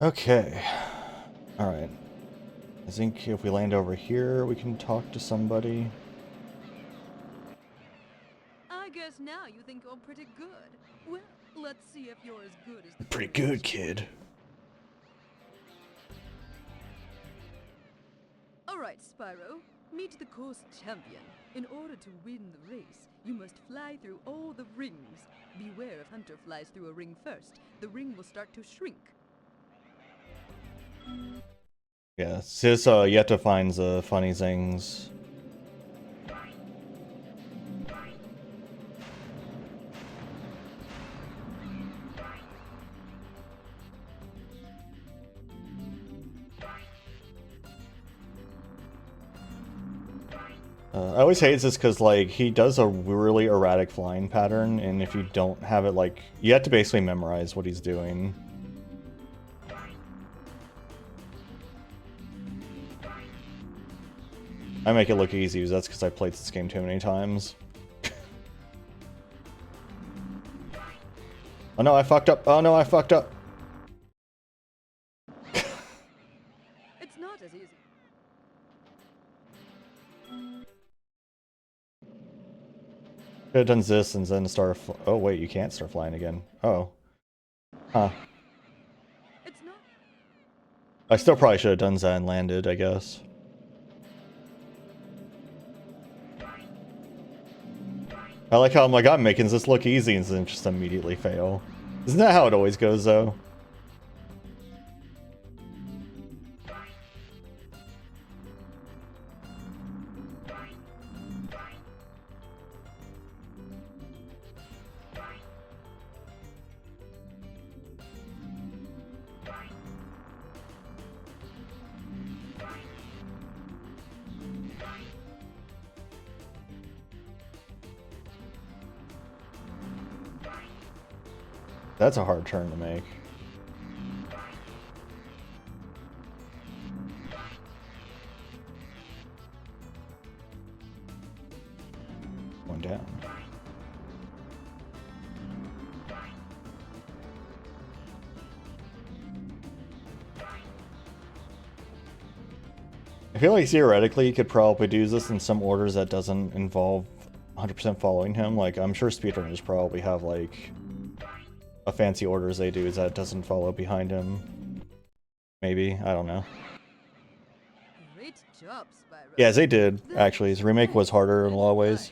Okay. Alright. I think if we land over here, we can talk to somebody. I guess now you think you're pretty good. Well, let's see if you're as good as the Pretty good, kid. Alright, Spyro. Meet the course champion. In order to win the race, you must fly through all the rings. Beware if Hunter flies through a ring first. The ring will start to shrink. Yeah, sis, you have to find the funny things. I always hate this because, like, he does a really erratic flying pattern, and if you don't have it, like, you have to basically memorize what he's doing. I make it look easy, that's because I played this game too many times. Oh no, I fucked up! Oh no, I fucked up! It's not as easy. Could have done this and then start. Oh wait, you can't start flying again. Oh, huh. It's not. I still probably should have done that and landed, I guess. I like how I'm like, I'm making this look easy and then just immediately fail. Isn't that how it always goes, though? That's a hard turn to make. Going down. I feel like theoretically you could probably do this in some orders that doesn't involve 100% following him. Like, I'm sure speedrunners probably have, like, a fancy orders they do that doesn't follow behind him. Maybe, I don't know. Great job, Spyro. Yeah, they did, actually. His remake was harder in a lot of ways.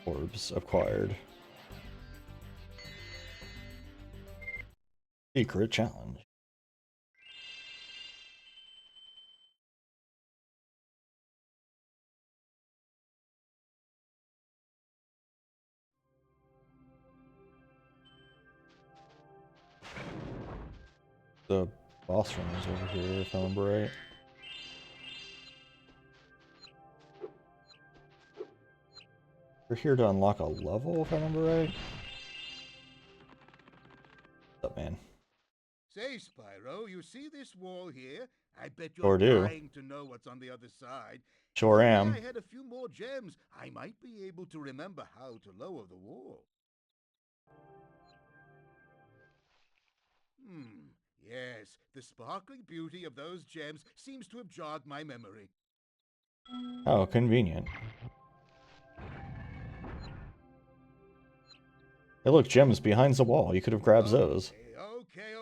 Orbs acquired. Secret challenge. The boss room is over here, if I remember right. We're here to unlock a level, if I remember right. What's up, man? Say, Spyro, you see this wall here? I bet Sure you're do. dying to know what's on the other side. Sure If am. I had a few more gems, I might be able to remember how to lower the wall. Yes, the sparkling beauty of those gems seems to have jogged my memory. Oh, convenient. Hey, look, gems behind the wall. You could have grabbed those.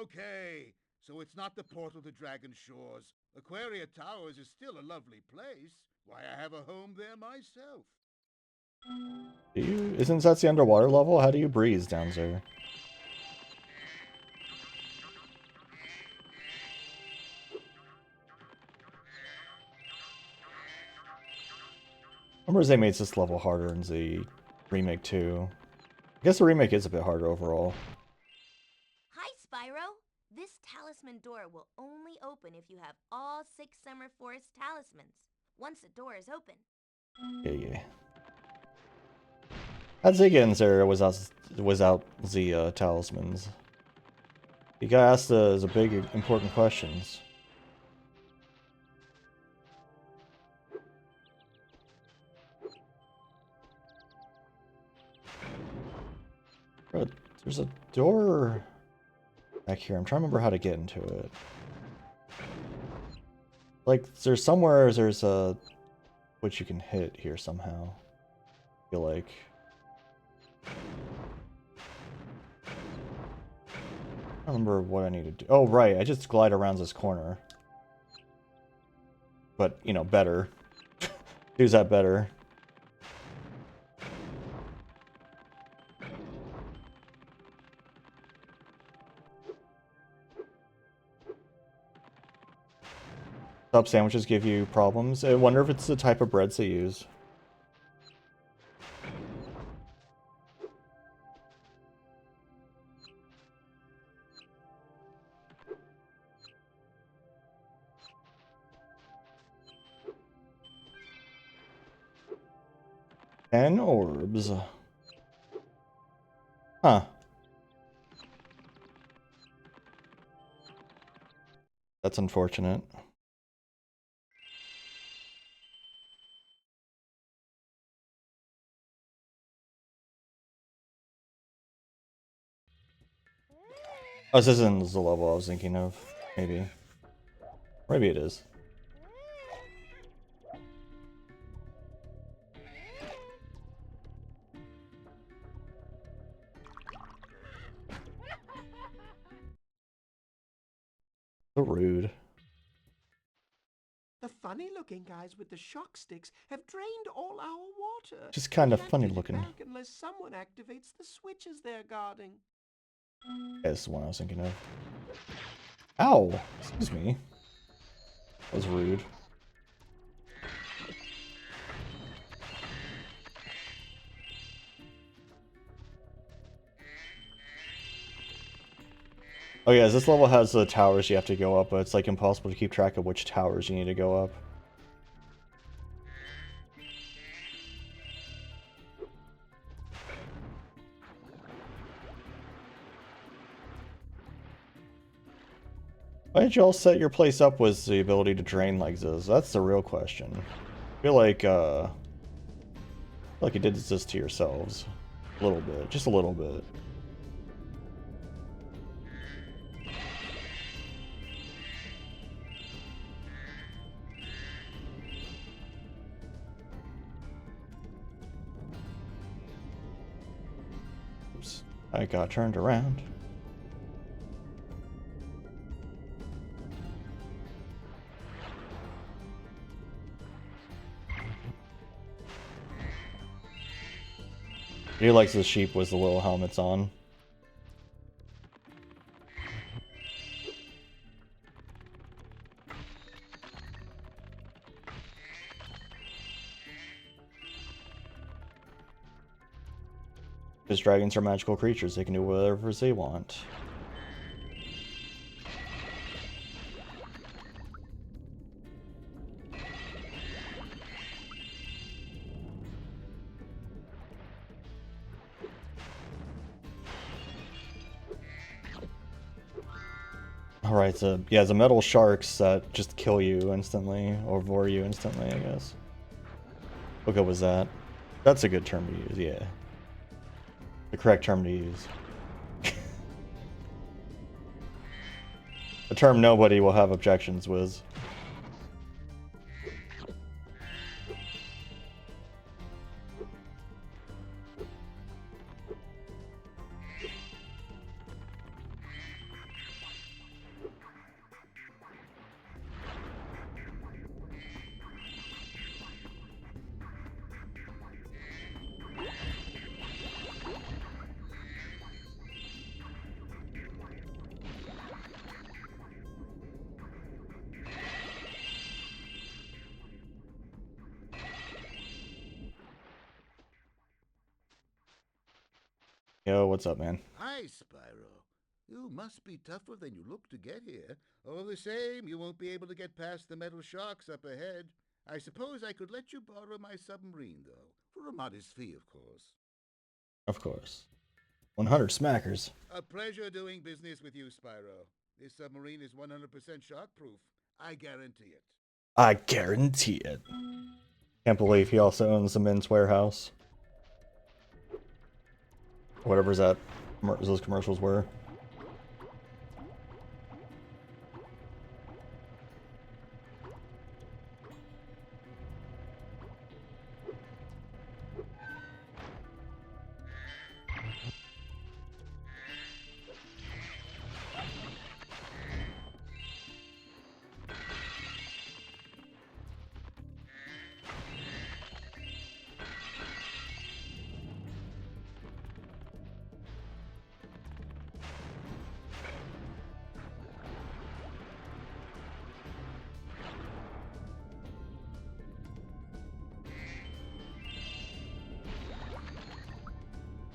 Okay. So it's not the portal to Dragon Shores. Aquaria Towers is still a lovely place. Why, I have a home there myself. Do you? Isn't that the underwater level? How do you breathe down there? Remember they made this level harder in the remake too. I guess the remake is a bit harder overall. Hi, Spyro. This talisman door will only open if you have all 6 Summer Forest talismans. Once the door is open. Yeah. How'd they get in there without the talismans? You gotta ask the big important questions. Bro, there's a door back here. I'm trying to remember how to get into it. Like, there's somewhere there's a which you can hit here somehow. I feel like. I don't remember what I need to do. Oh, right. I just glide around this corner. But, you know, better. Do that better. Sub sandwiches give you problems. I wonder if it's the type of breads they use. And orbs. Huh. That's unfortunate. Oh, this isn't the level I was thinking of. Maybe. Maybe it is. So rude. funny-looking guys with the shock sticks have drained all our water. Just kind of We can't funny get it looking. back unless someone activates the switches they're guarding. Yeah, this is the one I was thinking of. Ow! Excuse me. That was rude. Oh yeah, this level has the towers you have to go up, but it's like impossible to keep track of which towers you need to go up. Why did y'all set your place up with the ability to drain like this? That's the real question. I feel like you did this to yourselves. A little bit. Just a little bit. Oops. I got turned around. He likes the sheep with the little helmets on. Because dragons are magical creatures, they can do whatever they want. Alright, so yeah, the metal sharks that just kill you instantly, or vor you instantly, I guess. What good was that? That's a good term to use, yeah. The correct term to use. A term nobody will have objections with. Yo, what's up, man? Hi, Spyro. You must be tougher than you look to get here. All the same, you won't be able to get past the metal sharks up ahead. I suppose I could let you borrow my submarine, though. For a modest fee, of course. Of course. 100 smackers. A pleasure doing business with you, Spyro. This submarine is 100% shockproof. I guarantee it. I guarantee it. Can't believe he also owns the men's warehouse. Whatever those commercials were.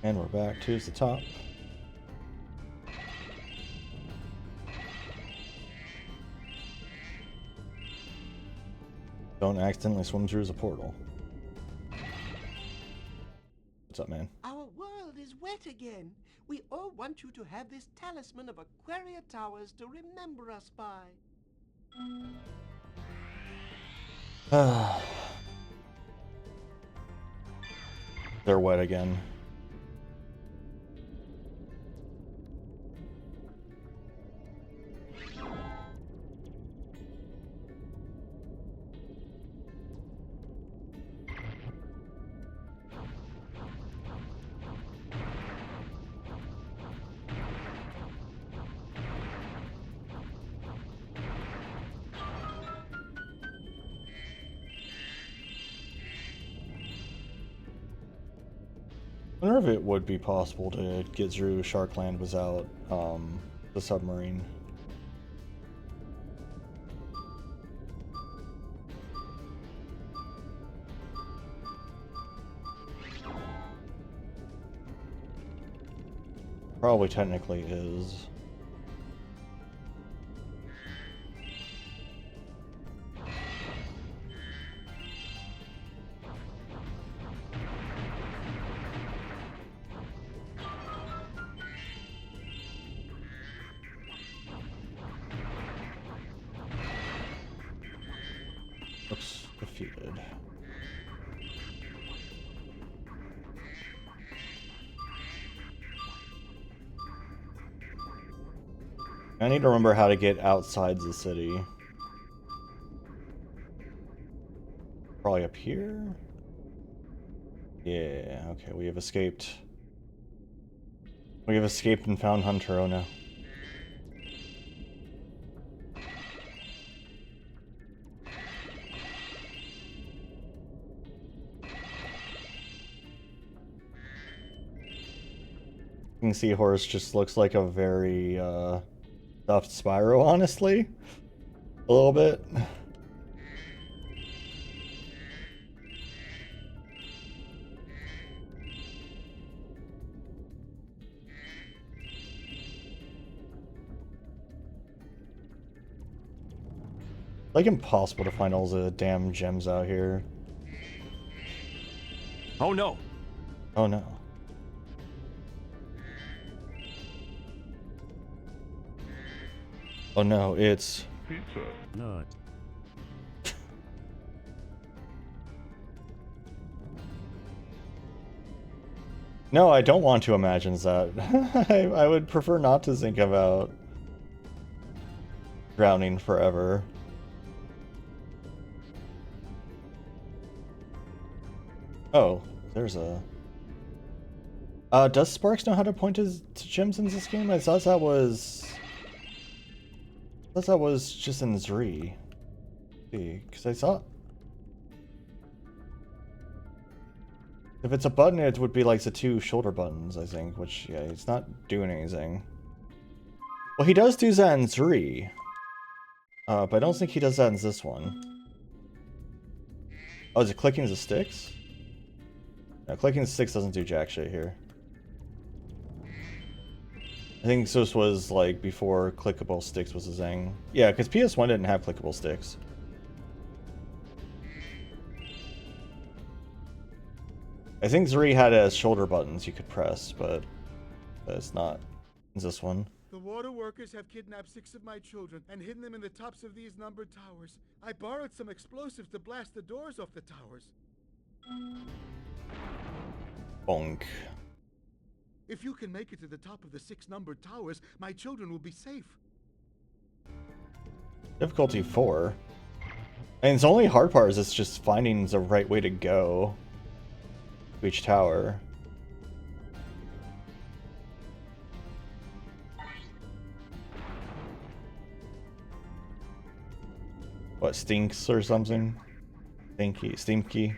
And we're back to the top. Don't accidentally swim through the portal. What's up, man? Our world is wet again. We all want you to have this talisman of Aquaria Towers to remember us by. They're wet again. I wonder if it would be possible to get through Sharkland without the submarine. Probably technically is. Oops, defeated. I need to remember how to get outside the city. Probably up here? Yeah, okay, we have escaped. We have escaped and found Hunter, oh no. King Seahorse just looks like a very, stuffed Spyro, honestly. A little bit. Like impossible to find all the damn gems out here. Oh no! Oh no. Oh no, it's Pizza. Not. No, I don't want to imagine that. I would prefer not to think about drowning forever. Oh, there's a... does Sparks know how to point to gems in this game? I thought that was... just in Zri. See, because I thought... If it's a button, it would be like the two shoulder buttons, I think, which, yeah, he's not doing anything. Well, he does do that in Zri. But I don't think he does that in this one. Oh, is it clicking the sticks? No, clicking the sticks doesn't do jack shit here. I think this was, like, before clickable sticks was a thing. Yeah, because PS1 didn't have clickable sticks. I think Zri had as shoulder buttons you could press, but it's not this one. The water workers have kidnapped 6 of my children and hidden them in the tops of these numbered towers. I borrowed some explosives to blast the doors off the towers. Bonk. If you can make it to the top of the 6 numbered towers, my children will be safe. Difficulty 4. And the only hard part is it's just finding the right way to go to each tower. What, stinks or something? Stinky.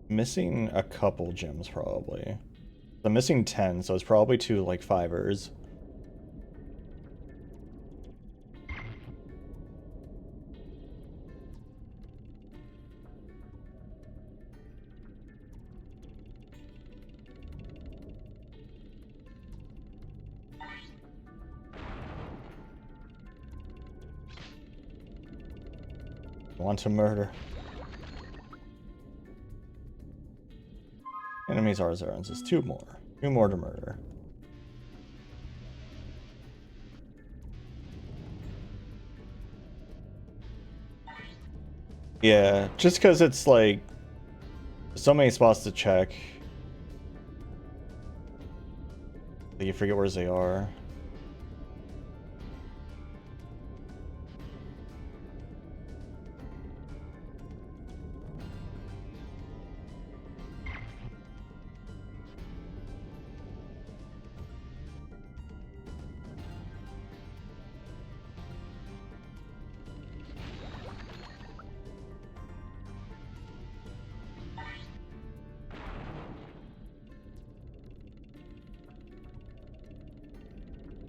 Missing a couple gems, probably. I'm missing 10, so it's probably 2, like, 5ers. Want to murder. Enemies are Zarans. There's 2 more. 2 more to murder. Yeah, just because it's like so many spots to check that you forget where they are.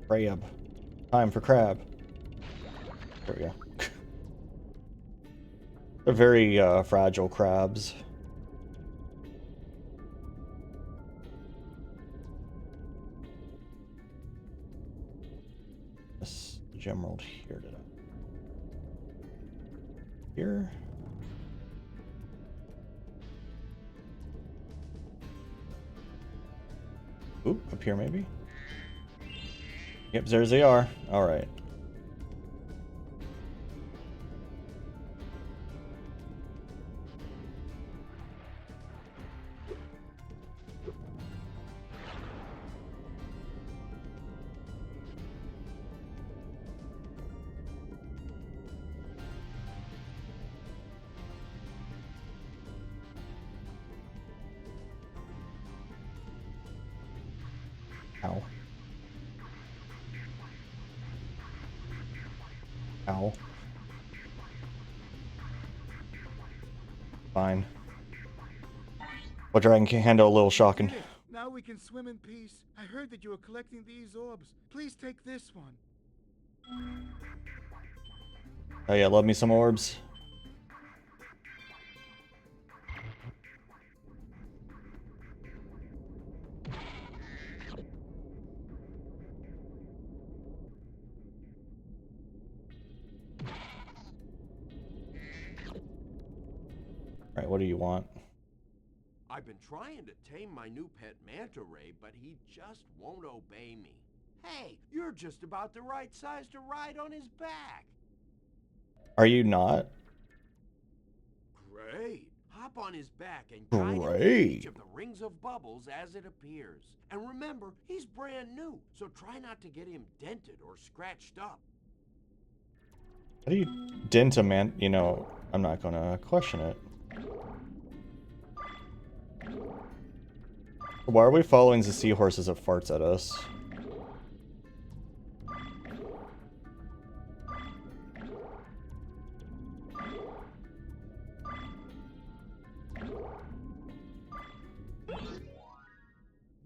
Crab. Time for crab. There we go. They're very fragile crabs. This gem rolled here, did I? Here? Oop, up here maybe? Yep, there they are. Alright. Ow. Ow. Fine. What dragon can handle a little shocking? Now we can swim in peace. I heard that you were collecting these orbs. Please take this one. Oh yeah, love me some orbs. Alright, what do you want? I've been trying to tame my new pet manta ray, but he just won't obey me. Hey, you're just about the right size to ride on his back. Are you not? Great. Hop on his back and guide him through each of the rings of bubbles as it appears. And remember, he's brand new, so try not to get him dented or scratched up. How do you dent a man? You know, I'm not gonna question it. Why are we following the seahorse as it farts at us?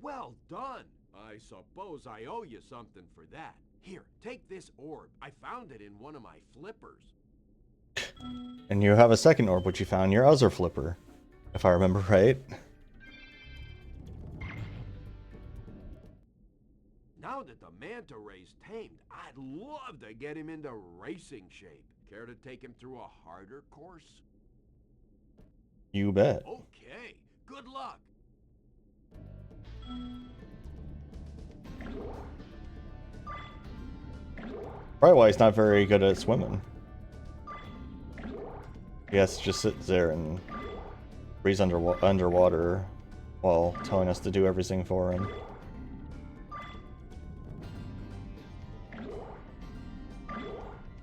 Well done. I suppose I owe you something for that. Here, take this orb. I found it in one of my flippers. And you have a second orb which you found in your other flipper, if I remember right. Now that the manta ray's tamed, I'd love to get him into racing shape. Care to take him through a harder course? You bet. Okay, good luck. Probably why he's not very good at swimming. He has to just sit there and breathe underwater while telling us to do everything for him.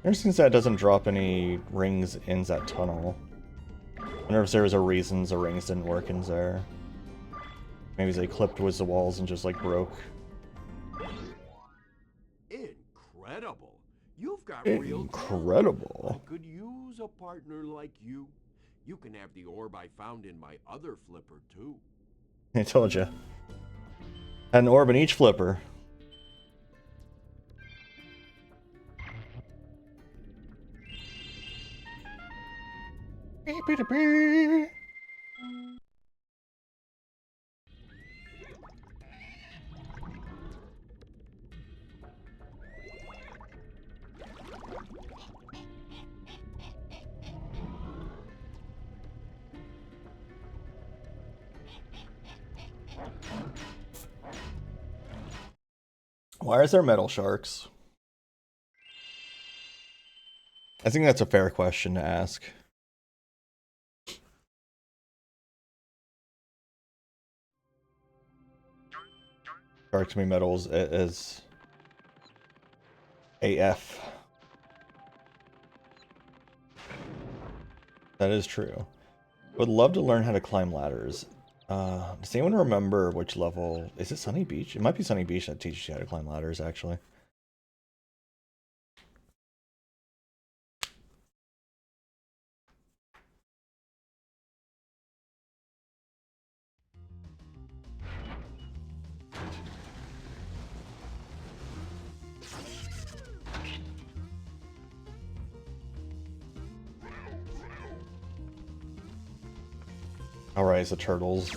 Interesting that it doesn't drop any rings in that tunnel. I wonder if there was a reason the rings didn't work in there. Maybe they clipped with the walls and just like broke. Incredible. You've got real Incredible. talent. I could use a partner like you. You can have the orb I found in my other flipper too. I told you. Had an orb in each flipper. Why is there metal sharks? I think that's a fair question to ask. Sharks can be metals as AF. That is true. Would love to learn how to climb ladders. Does anyone remember which level? Is it Sunny Beach? It might be Sunny Beach that teaches you how to climb ladders, actually. Alright, it's the turtles.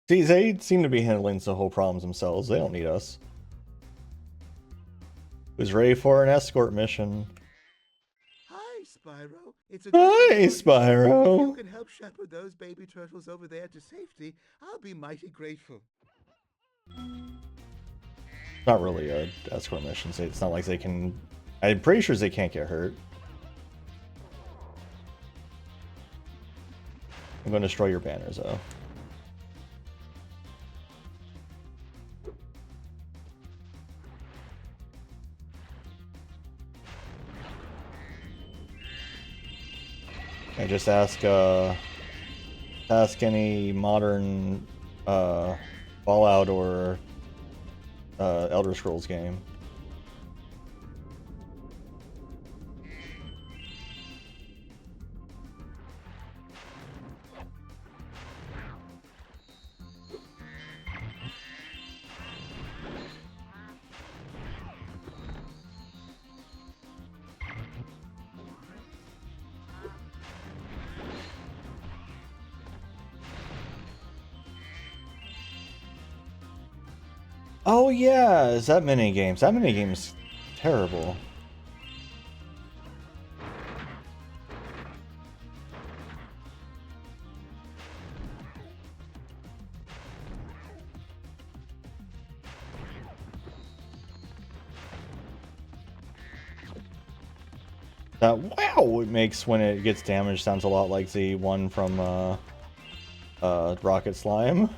See, they seem to be handling the whole problems themselves. They don't need us. Who's ready for an escort mission? Hi, Spyro. It's a Hi, good Spyro. If you can help shepherd those baby turtles over there to safety, I'll be mighty grateful. Not really a escort mission. So it's not like they can. I'm pretty sure they can't get hurt. I'm going to destroy your banners, though. I just ask any modern Fallout or Elder Scrolls game. Oh yeah, is that minigames? That minigame's terrible. That wow it makes when it gets damaged sounds a lot like the one from Rocket Slime.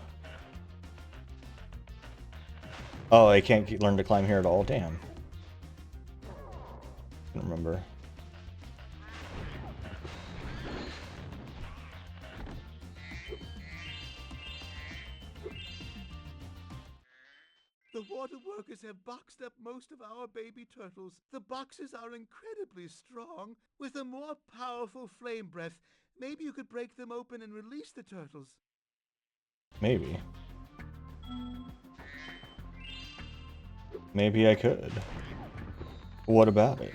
Oh, I can't learn to climb here at all. Damn. I don't remember. The water workers have boxed up most of our baby turtles. The boxes are incredibly strong. With a more powerful flame breath, maybe you could break them open and release the turtles. Maybe. Maybe I could. What about it?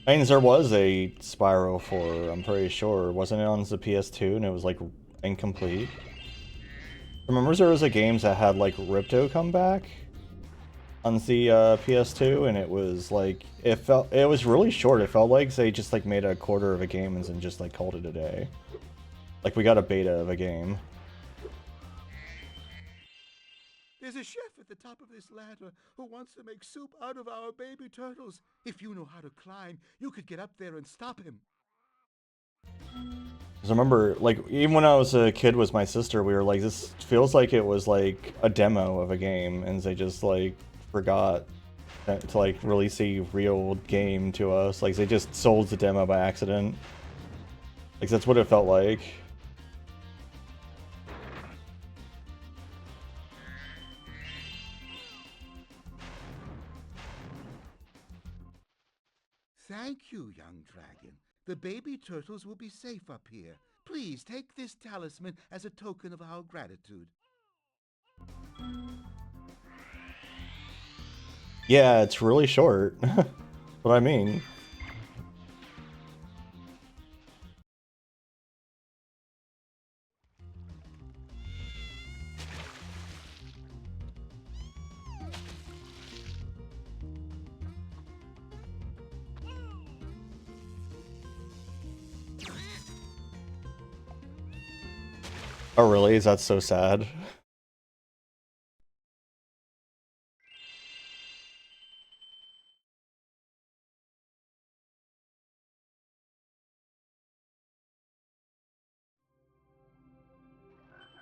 I mean, there was a Spyro 4, I'm pretty sure. Wasn't it on the PS2 and it was like incomplete? Remember there was a games that had like Ripto come back on the PS2 and it was like, it was really short. It felt like they just like made a quarter of a game and then just like called it a day. Like we got a beta of a game. There's a chef at the top of this ladder who wants to make soup out of our baby turtles. If you know how to climb, you could get up there and stop him. Because I remember, like, even when I was a kid with my sister, we were like, this feels like it was like a demo of a game, and they just like forgot to like release a real game to us. Like they just sold the demo by accident. Like that's what it felt like. Thank you, young dragon. The baby turtles will be safe up here. Please take this talisman as a token of our gratitude. Yeah, it's really short. What I mean. Oh really? Is that so sad?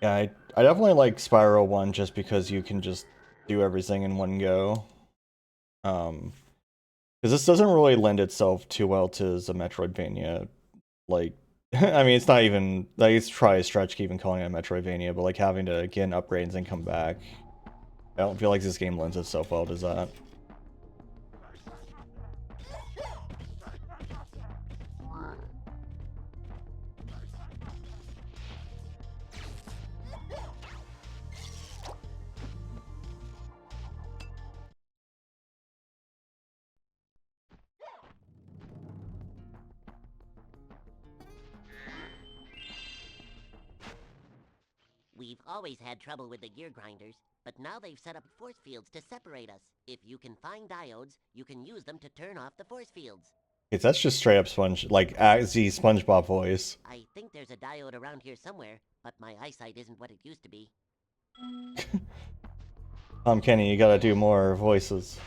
Yeah, I definitely like Spyro 1 just because you can just do everything in one go. Because this doesn't really lend itself too well to the Metroidvania. Like, I mean, it's not even, like, it's try a stretch even calling it a Metroidvania, but like having to get upgrades and come back. I don't feel like this game lends itself well to that. We've always had trouble with the gear grinders, but now they've set up force fields to separate us. If you can find diodes, you can use them to turn off the force fields. That's just straight up Sponge, like, the SpongeBob voice. I think there's a diode around here somewhere, but my eyesight isn't what it used to be. Kenny, you gotta do more voices.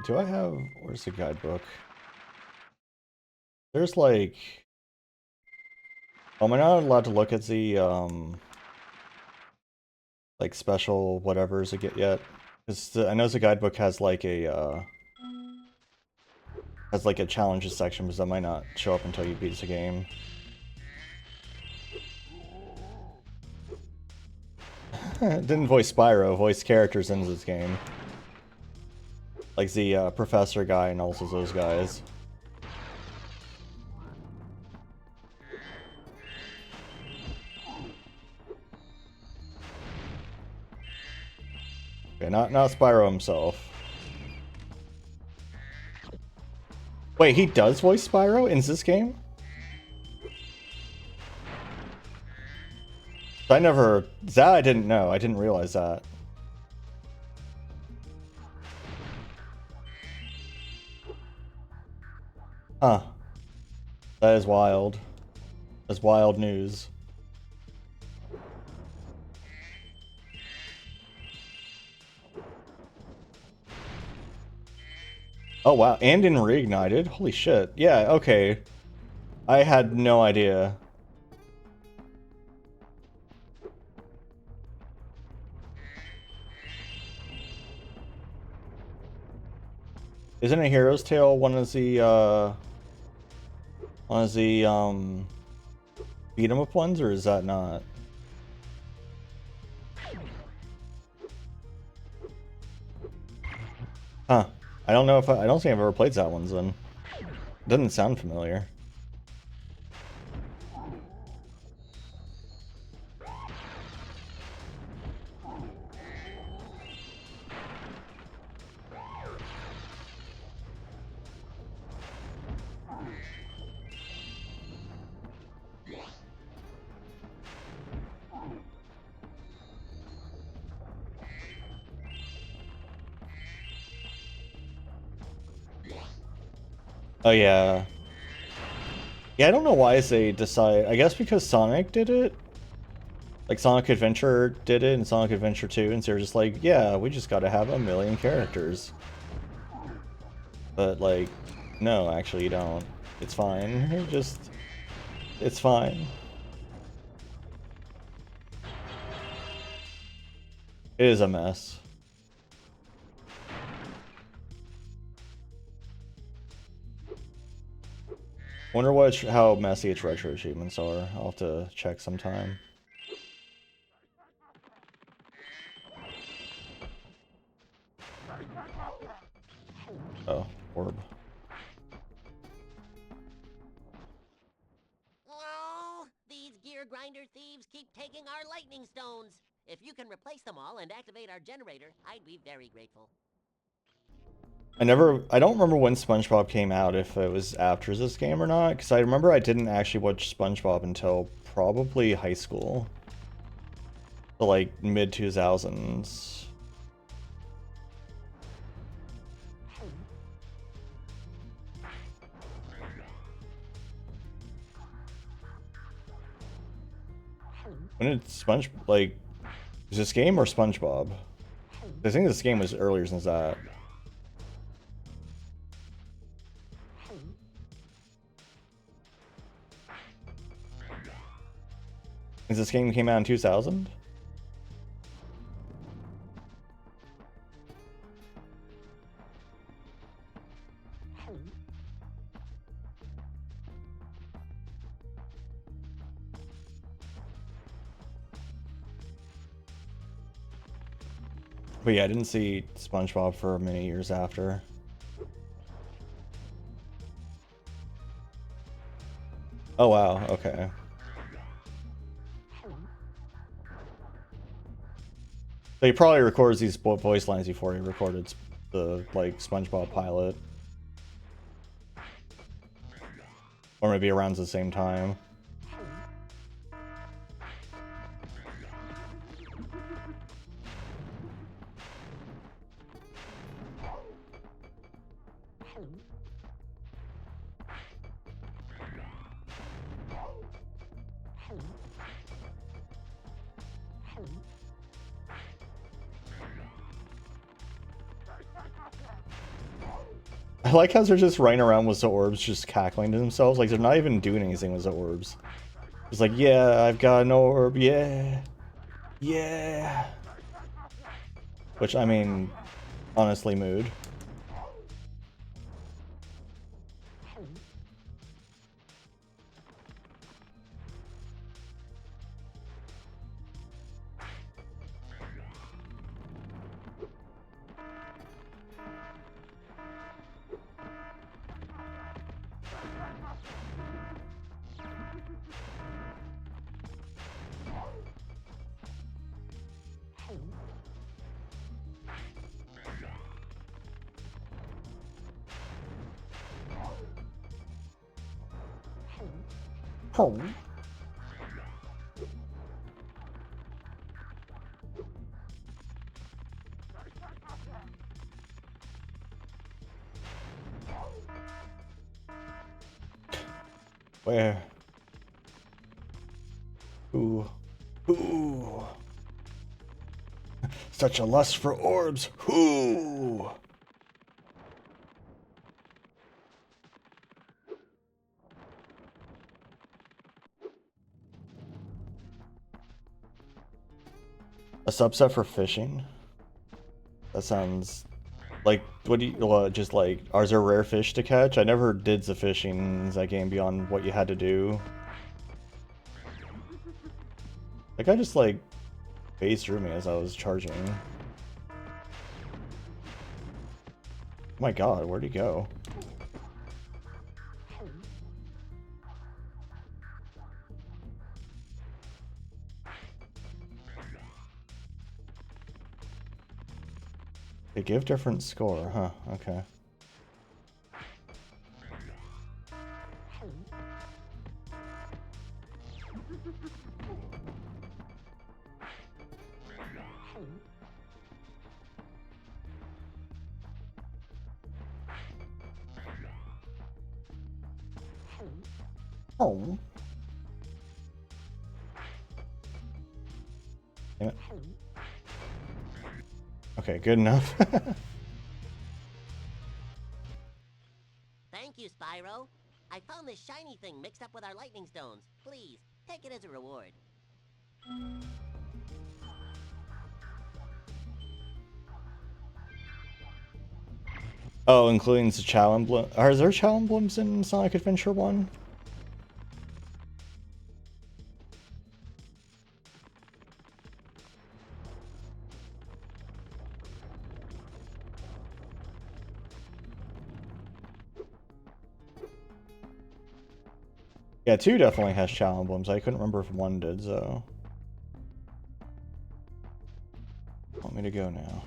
Do I have... Where's the guidebook? There's like... Oh, am I not allowed to look at the, like, special whatevers yet? Because I know the guidebook has like a, challenges section, because that might not show up until you beat the game. Didn't voice Spyro, voiced characters in this game. Like the professor guy and also those guys. Okay, not Spyro himself. Wait, he does voice Spyro in this game? I didn't know. I didn't realize that. Huh. That is wild. That's wild news. Oh wow, and in Reignited? Holy shit. Yeah, okay. I had no idea. Isn't a Hero's Tale one of the beat 'em up ones, or is that not? Huh. I don't know if I don't think I've ever played that one then. Doesn't sound familiar. Oh yeah. Yeah, I don't know why they decide. I guess because Sonic did it. Like Sonic Adventure did it and Sonic Adventure 2, and so they're just like, yeah, we just gotta have 1,000,000 characters. But like, no, actually you don't. It's fine. It's fine. It is a mess. Wonder how messy its retro achievements are. I'll have to check sometime. Oh, orb. Oh, these gear grinder thieves keep taking our lightning stones. If you can replace them all and activate our generator, I'd be very grateful. I don't remember when SpongeBob came out, if it was after this game or not, because I remember I didn't actually watch SpongeBob until probably high school. So like mid-2000s. When did like, is this game or SpongeBob? I think this game was earlier than that. Is this game came out in 2000? But yeah, I didn't see SpongeBob for many years after. Oh wow, okay. So he probably records these voice lines before he recorded the like SpongeBob pilot. Or maybe around the same time. I like how they're just running around with the orbs, just cackling to themselves. Like, they're not even doing anything with the orbs. It's like, yeah, I've got an orb, yeah. Yeah. Which, I mean, honestly, mood. Oh. Where? Ooh. Ooh. Such a lust for orbs. Ooh. A subset for fishing? That sounds like, what do you, just like, are there rare fish to catch? I never did the fishing in that game beyond what you had to do. Like, I just like phased through me as I was charging. Oh my god, where'd he go? They give different score, huh? Okay. Oh. Damn it. Okay, good enough. Thank you, Spyro. I found this shiny thing mixed up with our lightning stones. Please, take it as a reward. Oh, including the Chow Emblem. Are there Chow Emblems in Sonic Adventure 1? Yeah, 2 definitely has Chow Emblems. I couldn't remember if 1 did, so. Want me to go now?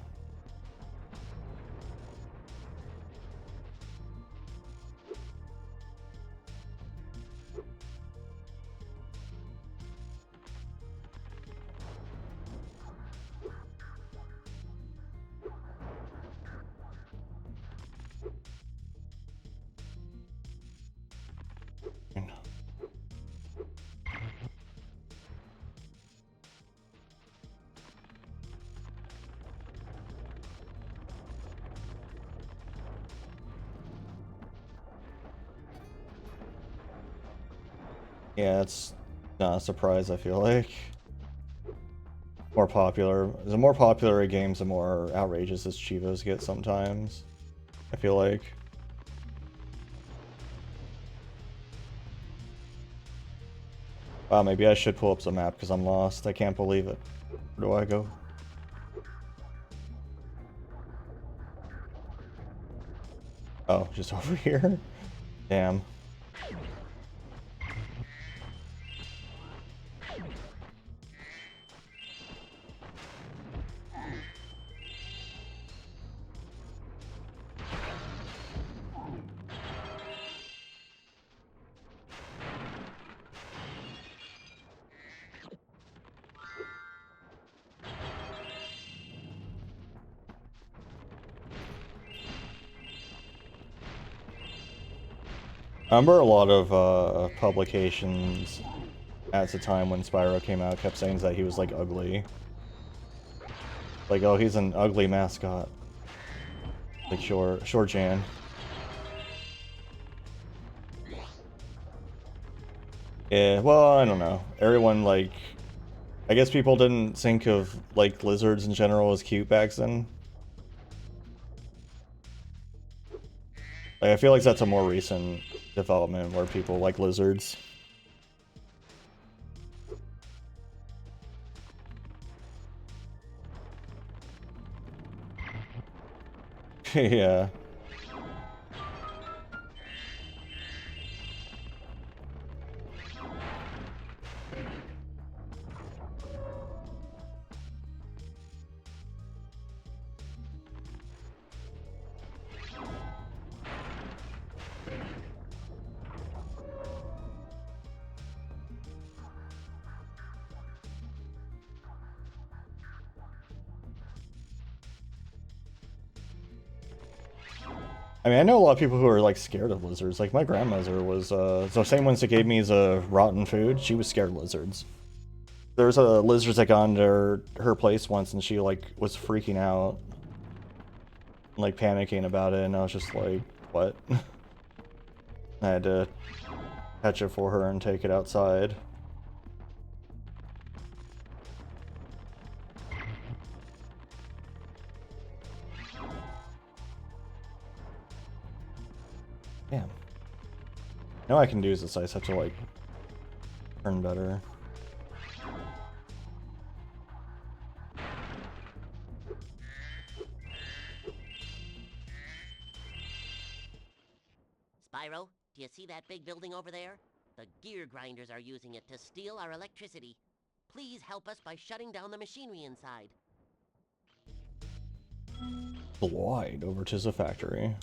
Yeah, it's not a surprise, I feel like. More popular. The more popular a games, the more outrageous its Chivos get sometimes. I feel like. Wow, maybe I should pull up the map because I'm lost. I can't believe it. Where do I go? Oh, just over here? Damn. I remember a lot of publications at the time when Spyro came out kept saying that he was like ugly. Like, oh, he's an ugly mascot. Like, sure Jan. Yeah, well, I don't know. Everyone, like, I guess people didn't think of, like, lizards in general as cute back then. Like, I feel like that's a more recent development where people like lizards. Yeah. I mean, I know a lot of people who are, like, scared of lizards. Like, my grandmother was, the same ones that gave me the rotten food, she was scared of lizards. There was a lizard that got into her place once, and she, like, was freaking out. Like, panicking about it, and I was just like, what? I had to catch it for her and take it outside. Damn. Now I can do is this, I just have to, like, turn better. Spyro, do you see that big building over there? The gear grinders are using it to steal our electricity. Please help us by shutting down the machinery inside. Glide over to the factory.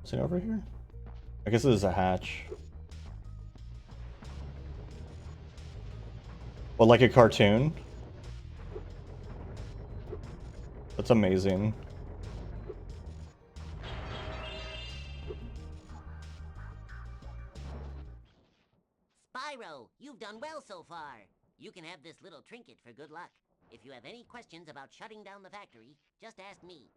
Is it over here? I guess this is a hatch. Well, like a cartoon? That's amazing. Spyro, you've done well so far. You can have this little trinket for good luck. If you have any questions about shutting down the factory, just ask me.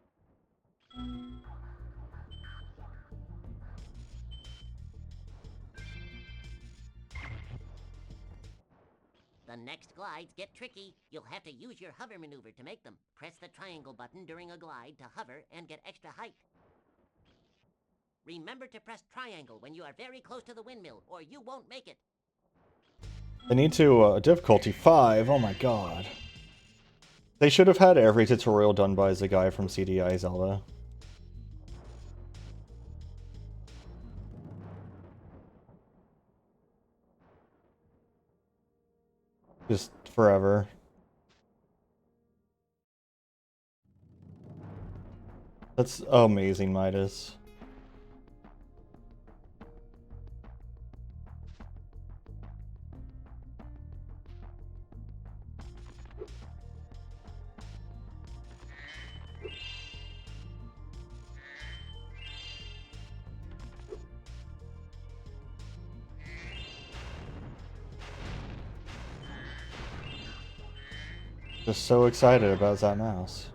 The next glides get tricky. You'll have to use your hover maneuver to make them. Press the triangle button during a glide to hover and get extra height. Remember to press triangle when you are very close to the windmill, or you won't make it. They need to, difficulty 5, oh my god. They should have had every tutorial done by the guy from CDI Zelda. Just forever. That's amazing, Midas. Just so excited about that mouse.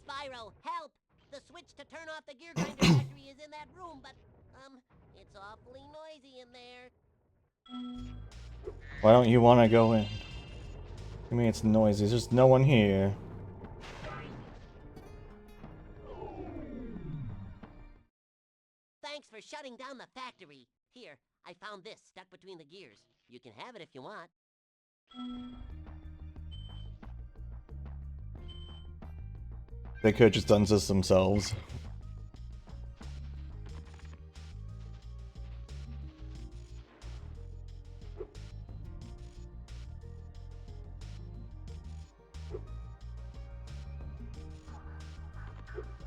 Spyro, help! The switch to turn off the gear grinder factory is in that room, but, it's awfully noisy in there. Why don't you want to go in? I mean, it's noisy. There's no one here. Thanks for shutting down the factory. Here, I found this stuck between the gears. You can have it if you want. They could have just done this themselves.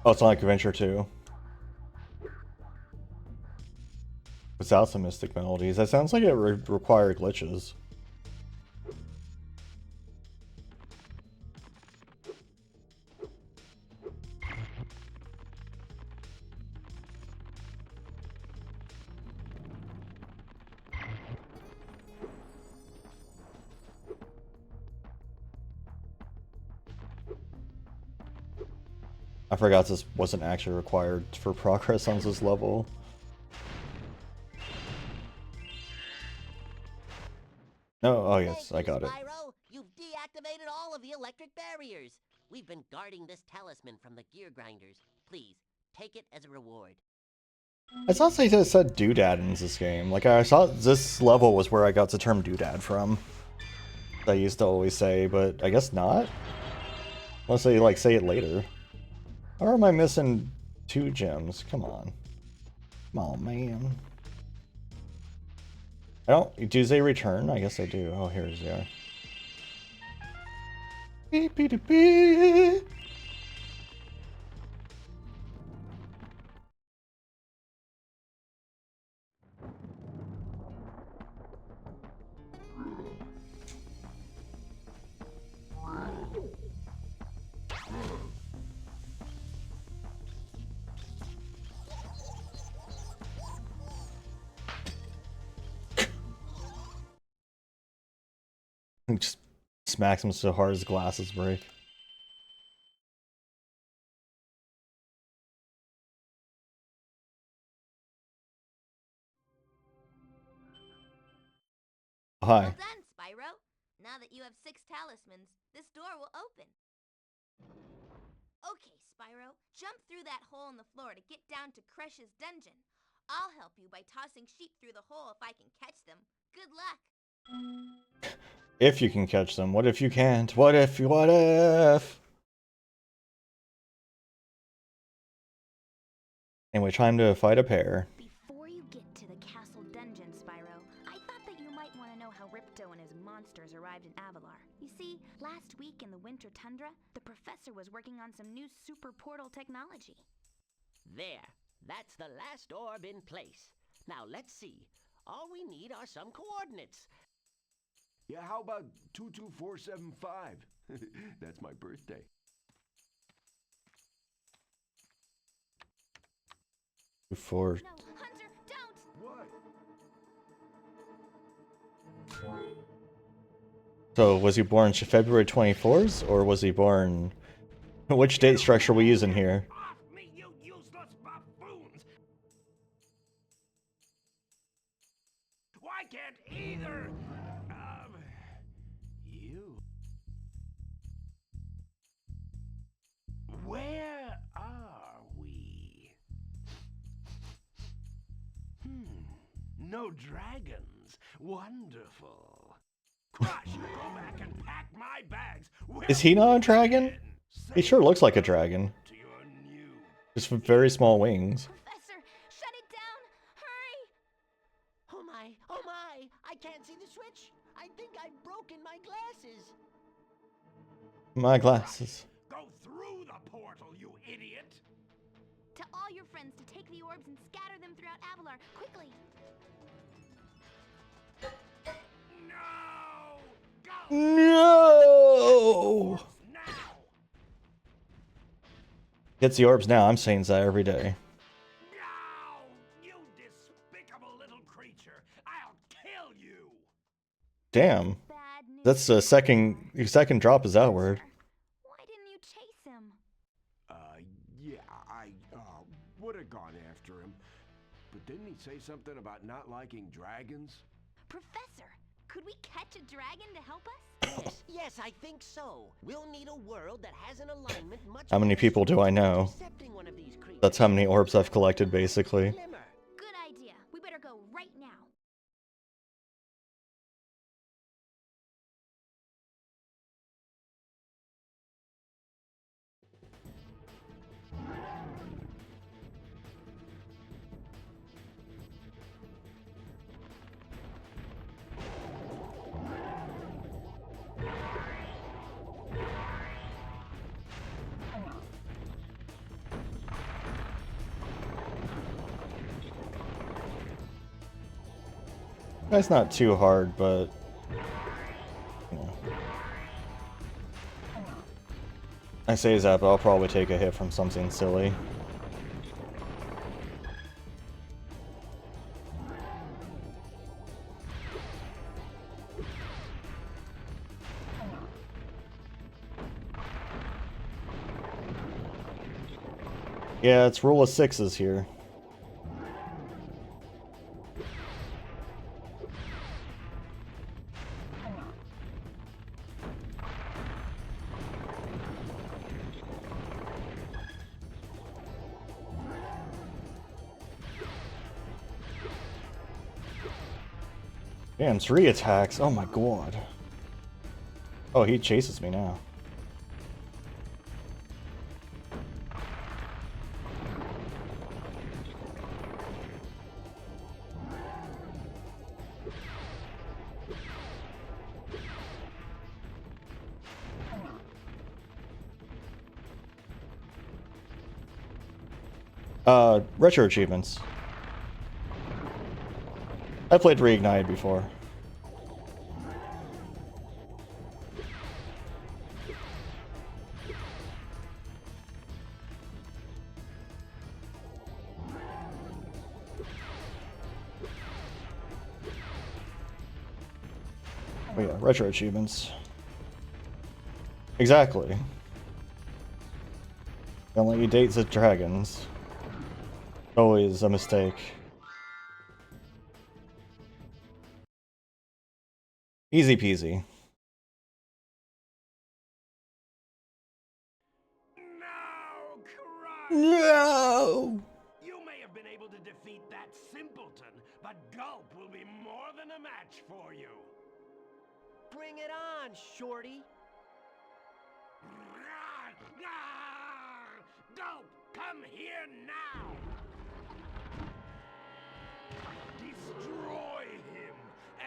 Oh, it's not like Adventure 2. Without some mystic melodies. That sounds like it required glitches. I forgot this wasn't actually required for progress on this level. No, oh yes, I got it. Spyro, you've deactivated all of the electric barriers. We've been guarding this talisman from the gear grinders. Please, take it as a reward. I thought they just said doodad in this game. Like, I thought this level was where I got the term doodad from. I used to always say, but I guess not? Unless they, like, say it later. Or am I missing 2 gems? Come on. Come on, man. I don't... Do they return? I guess they do. Oh, here they are. Beep, beep, beep, beep. Just smacks him so hard his glasses break. Hi. Well done, Spyro. Now that you have 6 talismans, this door will open. Okay, Spyro, jump through that hole in the floor to get down to Crush's dungeon. I'll help you by tossing sheep through the hole if I can catch them. Good luck. If you can catch them. What if you can't? What if? What if? Anyway, time to fight a pair. Before you get to the castle dungeon, Spyro, I thought that you might want to know how Ripto and his monsters arrived in Avalar. You see, last week in the winter tundra, the professor was working on some new super portal technology. There. That's the last orb in place. Now let's see. All we need are some coordinates. Yeah, how about 22475? That's my birthday. For No, Hunter, don't! What? so, was he born February 24th, or was he born? Which date structure are we using here? Off me, you useless buffoons! Why can't either of you? Where are we? No dragons. Wonderful. Crush, go back and pack my bags. Is he not a dragon? He sure looks like a dragon. To your new Just with very small wings. Professor, shut it down! Hurry! Oh my, I can't see the switch. I think I've broken my glasses. My glasses. Go through the portal, you idiot! To all your friends to take the orbs and scatter them throughout Avalar, quickly! No! Go! No! Now! Gets the orbs now. I'm saying that every day. No! You despicable little creature! I'll kill you! Damn. Bad news. That's the second drop is outward. Why didn't you chase him? Yeah, I would have gone after him. But didn't he say something about not liking dragons? Professor, could we catch a dragon to help us? Yes, I think so. We'll need a world that has an alignment much How many better people do I suited to know? intercepting one of these creatures. That's how many orbs I've collected, basically. Glimmer. Good idea. We better go right now. That's not too hard, but you know. I say that, but I'll probably take a hit from something silly. Yeah, it's rule of sixes here. Damn, 3 attacks. Oh my god. Oh, he chases me now. Retro achievements. I played Reignite before. Oh yeah, retro achievements. Exactly. Don't let you date the dragons. Always a mistake. Easy peasy. No, Christ! No! You may have been able to defeat that simpleton, but Gulp will be more than a match for you. Bring it on, Shorty. Gulp, come here now! Destroy him,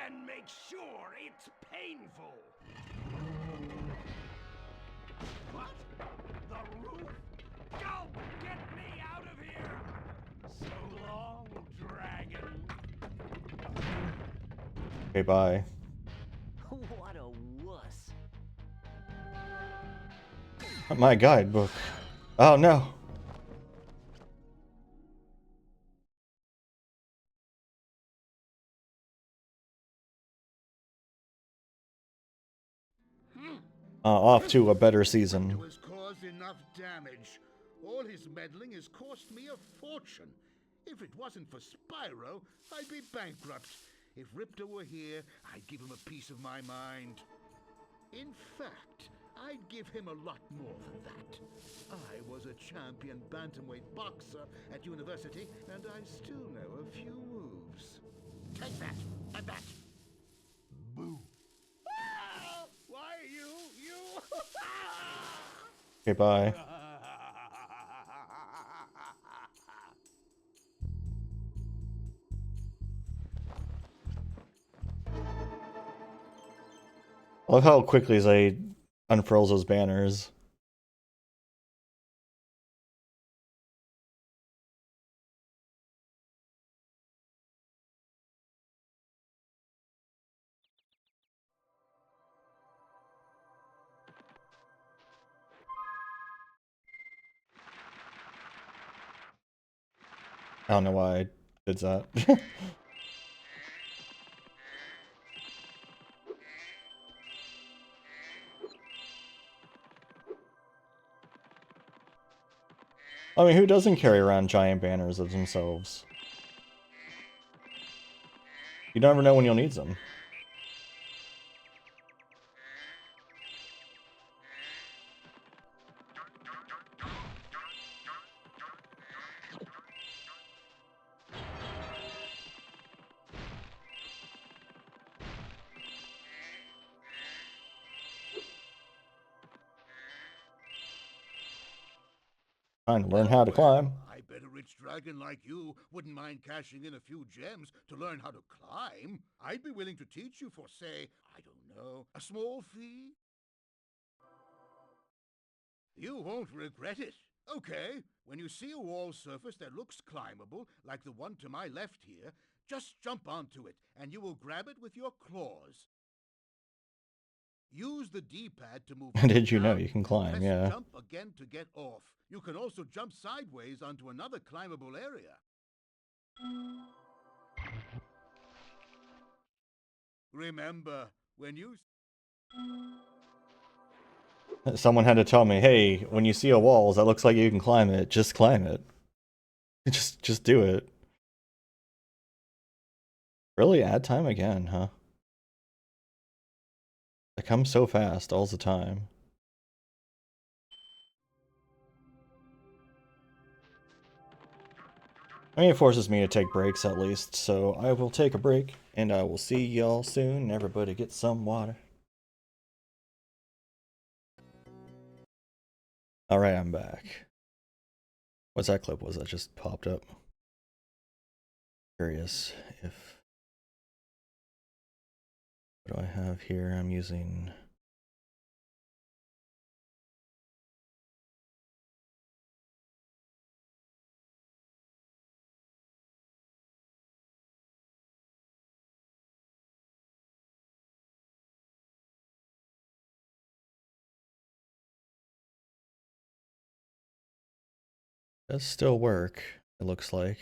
and make sure it's painful! What? The roof? Gulp, get me out of here! So long, dragon. Okay, bye. What a wuss. My guidebook. Oh no. Off to a better season. Spyro has caused enough damage. All his meddling has cost me a fortune. If it wasn't for Spyro, I'd be bankrupt. If Riptor were here, I'd give him a piece of my mind. In fact, I'd give him a lot more than that. I was a champion bantamweight boxer at university, and I still know a few moves. Take that, and that. Boo. Ah! Why you? Okay, bye. I love how quickly they unfurls those banners. I don't know why I did that. I mean, who doesn't carry around giant banners of themselves? You never know when you'll need them. Trying to learn how to climb. I bet a rich dragon like you wouldn't mind cashing in a few gems to learn how to climb. I'd be willing to teach you for, say, I don't know, a small fee. You won't regret it. Okay, when you see a wall surface that looks climbable, like the one to my left here, just jump onto it, and you will grab it with your claws. Use the D-pad to move. Did you know down you can and climb? press Yeah. jump again to get off. You can also jump sideways onto another climbable area. Remember, when you... Someone had to tell me, hey, when you see a wall that looks like you can climb it, just climb it. Just do it. Really? Ad time again, huh? It comes so fast all the time. I mean, it forces me to take breaks at least, so I will take a break, and I will see y'all soon. Everybody get some water. Alright, I'm back. What's that clip? Was that just popped up? Curious if... What do I have here? I'm using... Does still work, it looks like.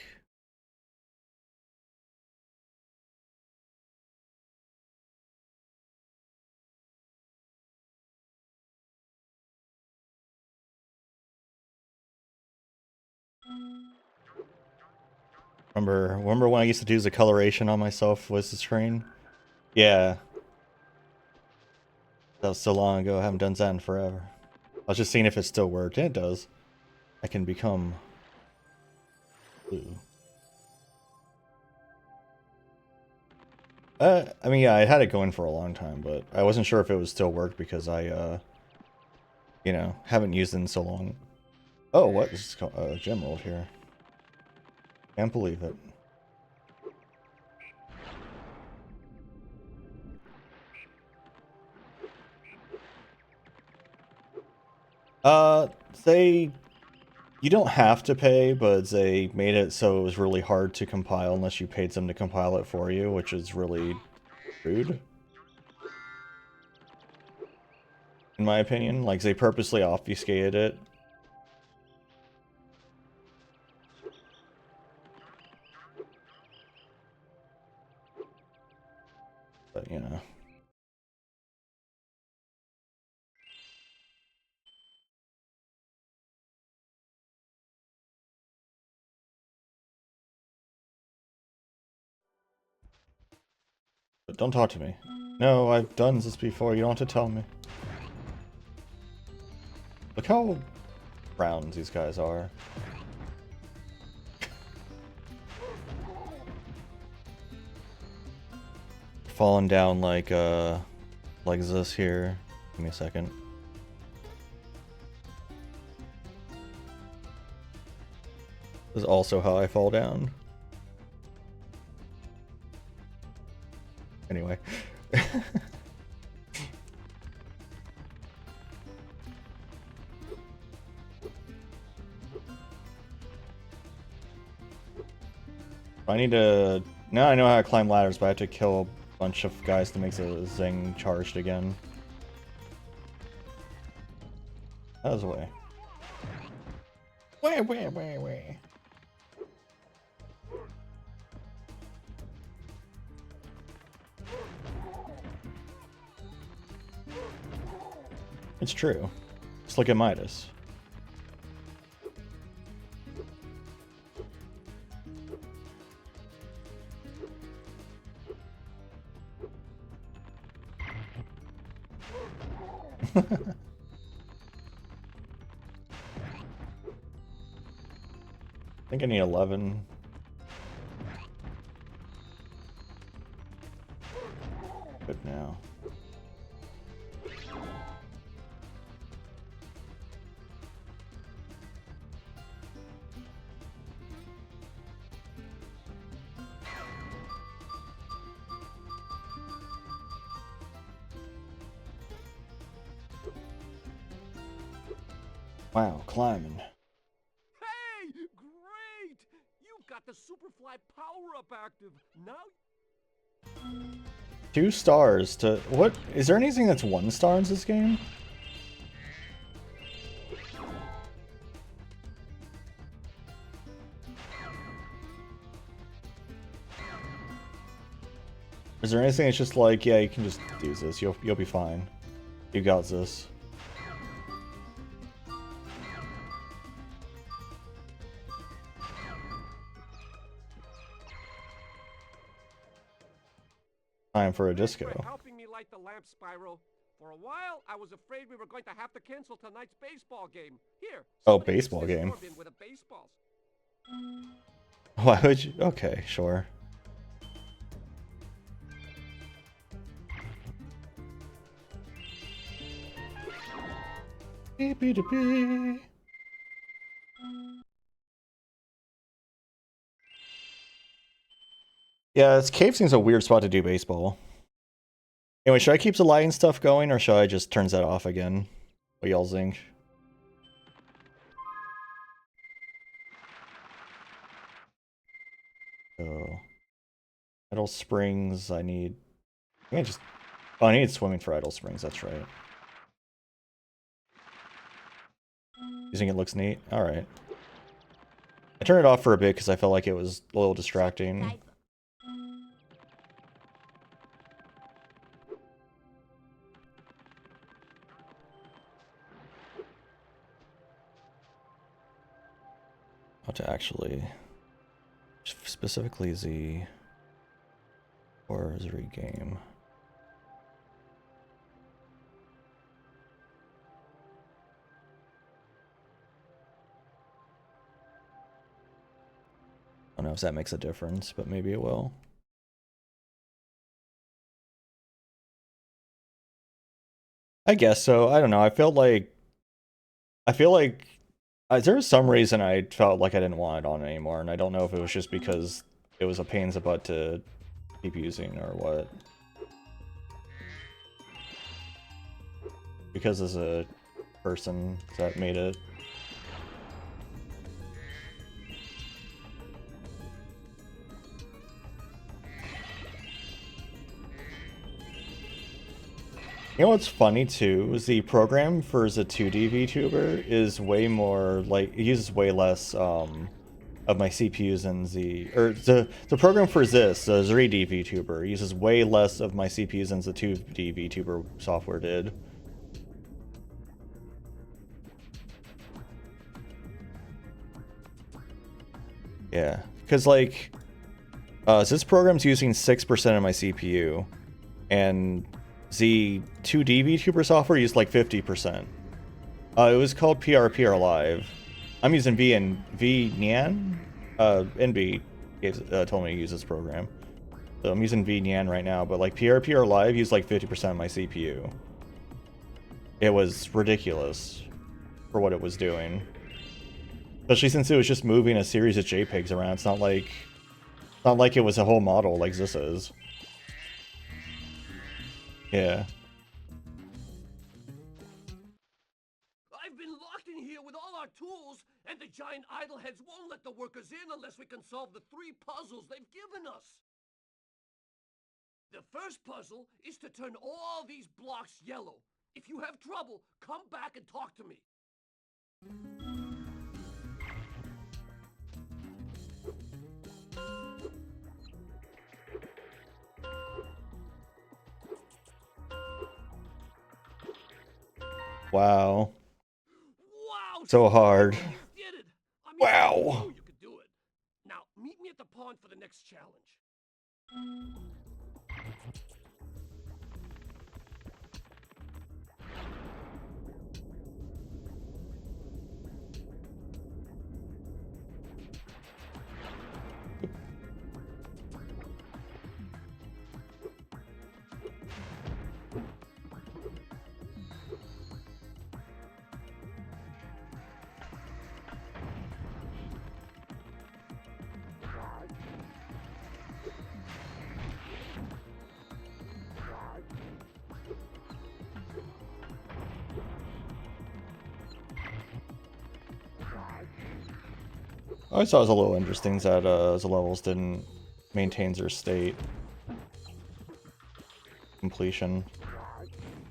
Remember when I used to do the coloration on myself with the screen? Yeah. That was so long ago, I haven't done that in forever. I was just seeing if it still worked, and it does. I can become blue. I mean, yeah, I had it going for a long time, but I wasn't sure if it would still work because I, you know, haven't used it in so long. Oh, what? This is called a gem rolled here. Can't believe it. You don't have to pay, but they made it so it was really hard to compile unless you paid them to compile it for you, which is really rude. In my opinion, like they purposely obfuscated it. But, you know. But don't talk to me. No, I've done this before. You don't have to tell me. Look how brown these guys are. Falling down like this here. Give me a second. This is also how I fall down. Anyway. I need to... Now I know how to climb ladders, but I have to kill a bunch of guys to make the zing charged again. That was a way. Where? It's true. Just look at Midas. I think I need 11. Good now. Wow, climbing. Hey, great! You've got the Superfly power-up active. Now 2 stars to what? Is there anything that's 1 star in this game? Is there anything that's just like, yeah, you can just use this. You'll be fine. You got this. Time for a disco. Thanks for helping me light the lamp, Spyro. For a while, I was afraid we were going to have to cancel tonight's baseball game. Here. Oh, baseball game. With a baseballs. Why would you? Okay, sure. Beep-beep-beep. Yeah, this cave seems a weird spot to do baseball. Anyway, should I keep the lighting stuff going, or should I just turn that off again? What y'all think? So, Idle Springs, I need... I just... Oh, I need swimming for Idle Springs, that's right. You think it looks neat? Alright. I turned it off for a bit because I felt like it was a little distracting. How to actually... Specifically the... Or the game. I don't know if that makes a difference, but maybe it will. I guess so. I don't know. I feel like there was some reason I felt like I didn't want it on anymore, and I don't know if it was just because it was a pain in the butt to keep using or what. Because as a person that made it. You know what's funny too is the program for the 2D VTuber is way more like it uses way less of my CPUs than the program for this the 3D VTuber uses way less of my CPUs than the 2D VTuber software did. Yeah, because like this program's using 6% of my CPU, and the 2D VTuber software used like 50%. It was called PRPR Live. I'm using VNyan. NB told me to use this program. So I'm using VNyan right now, but like PRPR Live used like 50% of my CPU. It was ridiculous for what it was doing. Especially since it was just moving a series of JPEGs around. It's not like it was a whole model like this is. Yeah. I've been locked in here with all our tools, and the giant idleheads won't let the workers in unless we can solve the 3 puzzles they've given us. The first puzzle is to turn all these blocks yellow. If you have trouble, come back and talk to me. Wow. Wow! So Spyro, hard. You did it! I mean, Wow. you knew you could do it. Now, meet me at the pond for the next challenge. I always thought it was a little interesting that the levels didn't maintain their state completion.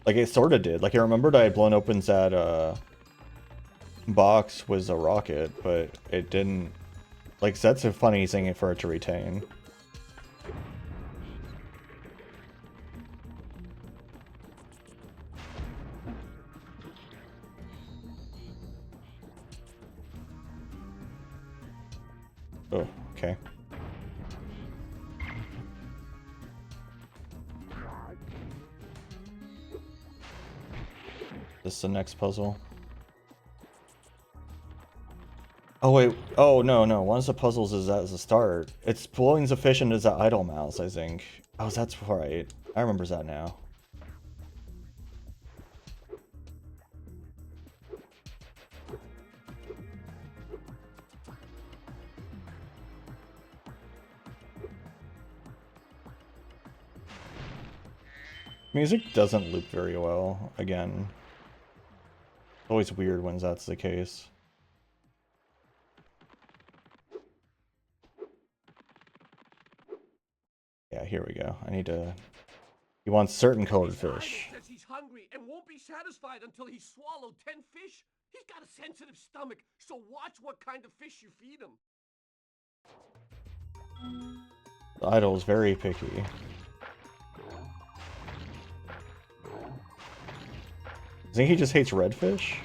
Like it sort of did. Like I remembered I had blown open that box was a rocket, but it didn't. Like that's a funny thing for it to retain. Oh, okay. This is the next puzzle. Oh wait, oh no, one of the puzzles is at the start. It's blowing the fish into the idle mouse, I think. Oh, that's right. I remember that now. Music doesn't loop very well, again. It's always weird when that's the case. Yeah, here we go. I need to... He wants certain colored fish. Spyro says he's hungry and won't be satisfied until he's swallowed 10 fish. He's got a sensitive stomach, so watch what kind of fish you feed him. The idol is very picky. I think he just hates redfish?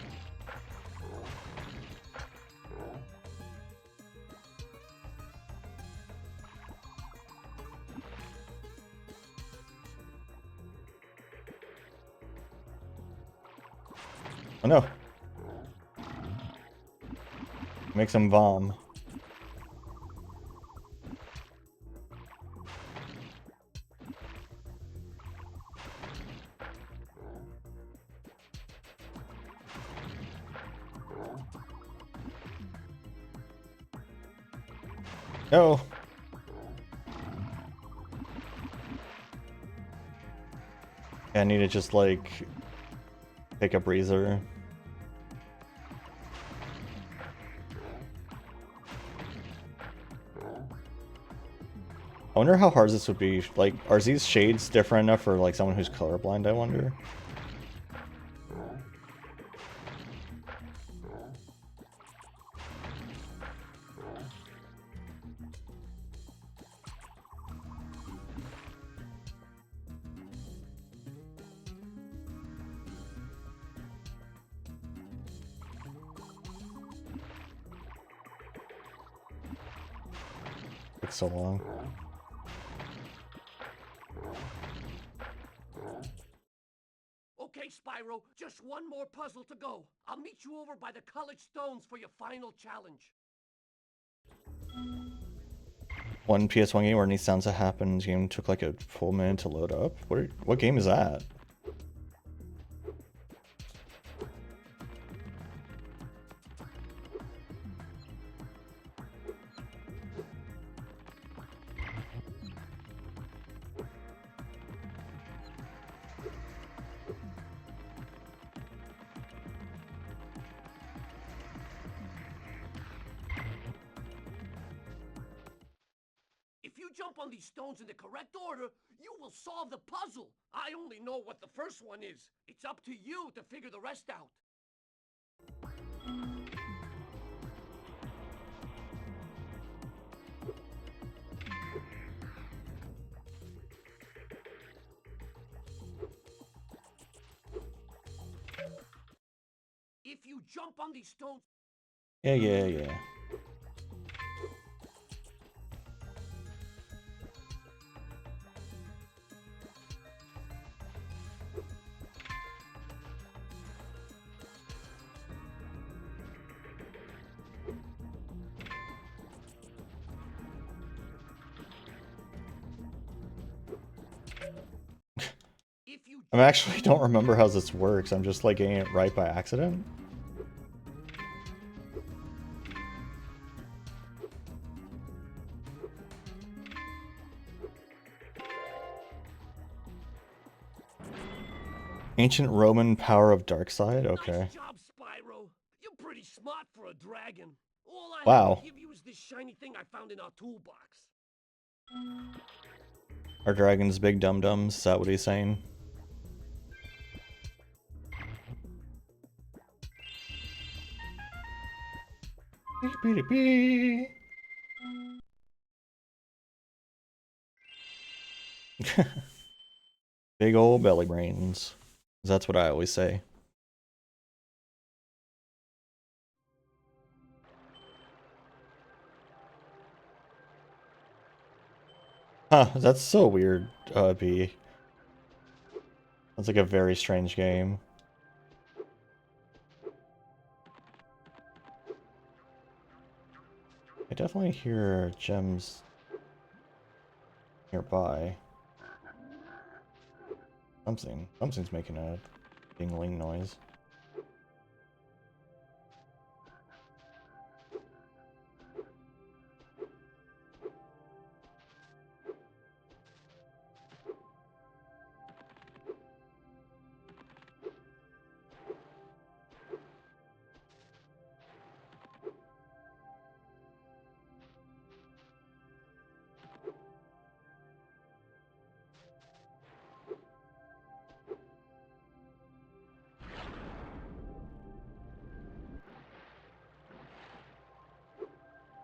Oh no. Makes him vom. No. I need to just like pick a breezer. I wonder how hard this would be. Like, are these shades different enough for like someone who's colorblind, I wonder? Takes so long. Okay, Spyro, just one more puzzle to go. I'll meet you over by the colored stones for your final challenge. One PS1 game where any sounds that happened, the game took like a full minute to load up? What game is that? If you jump on these stones in the correct order, you will solve the puzzle. I only know what the first one is. It's up to you to figure the rest out. you jump on these stones... Yeah. I actually don't remember how this works. I'm just like getting it right by accident. Ancient Roman power of dark side? Okay. Nice job, Spyro. You're pretty smart for a dragon. All I Wow. have to give you is this shiny thing I found in our toolbox. Are dragons big dum-dums? Is that what he's saying? Big old belly brains. That's what I always say. Huh, that's so weird, B. That's like a very strange game. I definitely hear gems nearby. Something's making a dingling noise.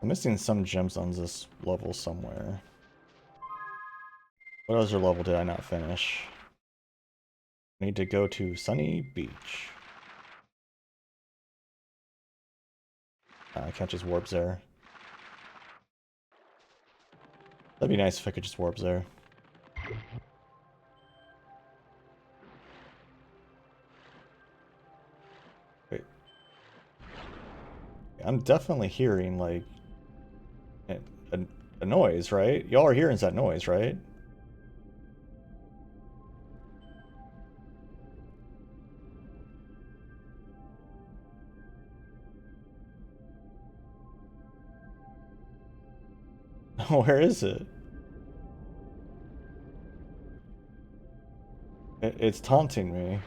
I'm missing some gems on this level somewhere. What other level did I not finish? I need to go to Sunny Beach. I can't just warp there. That'd be nice if I could just warp there. Wait. I'm definitely hearing, like, a noise, right? Y'all are hearing that noise, right? Where is it? It's taunting me.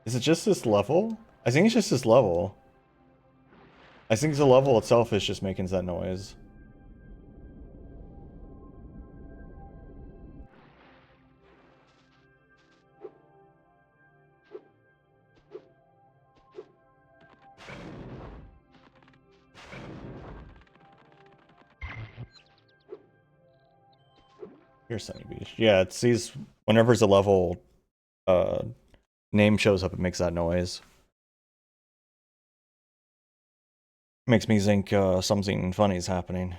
Is it just this level? I think it's just this level. I think the level itself is just making that noise. Here's Sunny Beach. Yeah, it sees whenever the level name shows up, it makes that noise. Makes me think something funny is happening.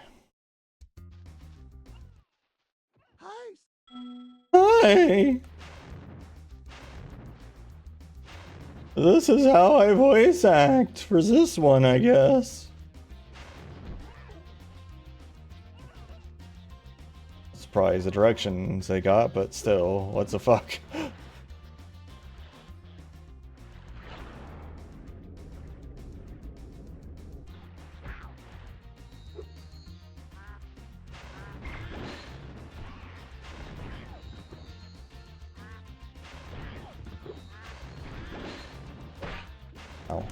Hi! This is how I voice act for this one, I guess. It's probably the directions they got, but still, what the fuck? Ow.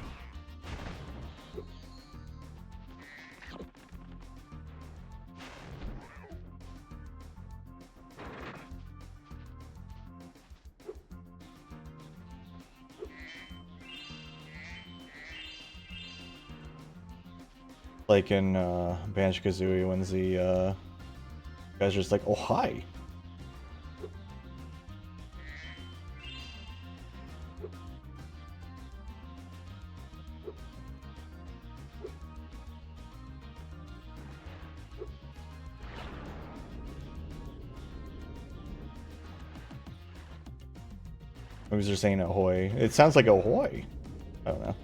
Like in Banjo-Kazooie when the guys are just like, oh hi. Maybe they're saying ahoy. It sounds like ahoy. I don't know.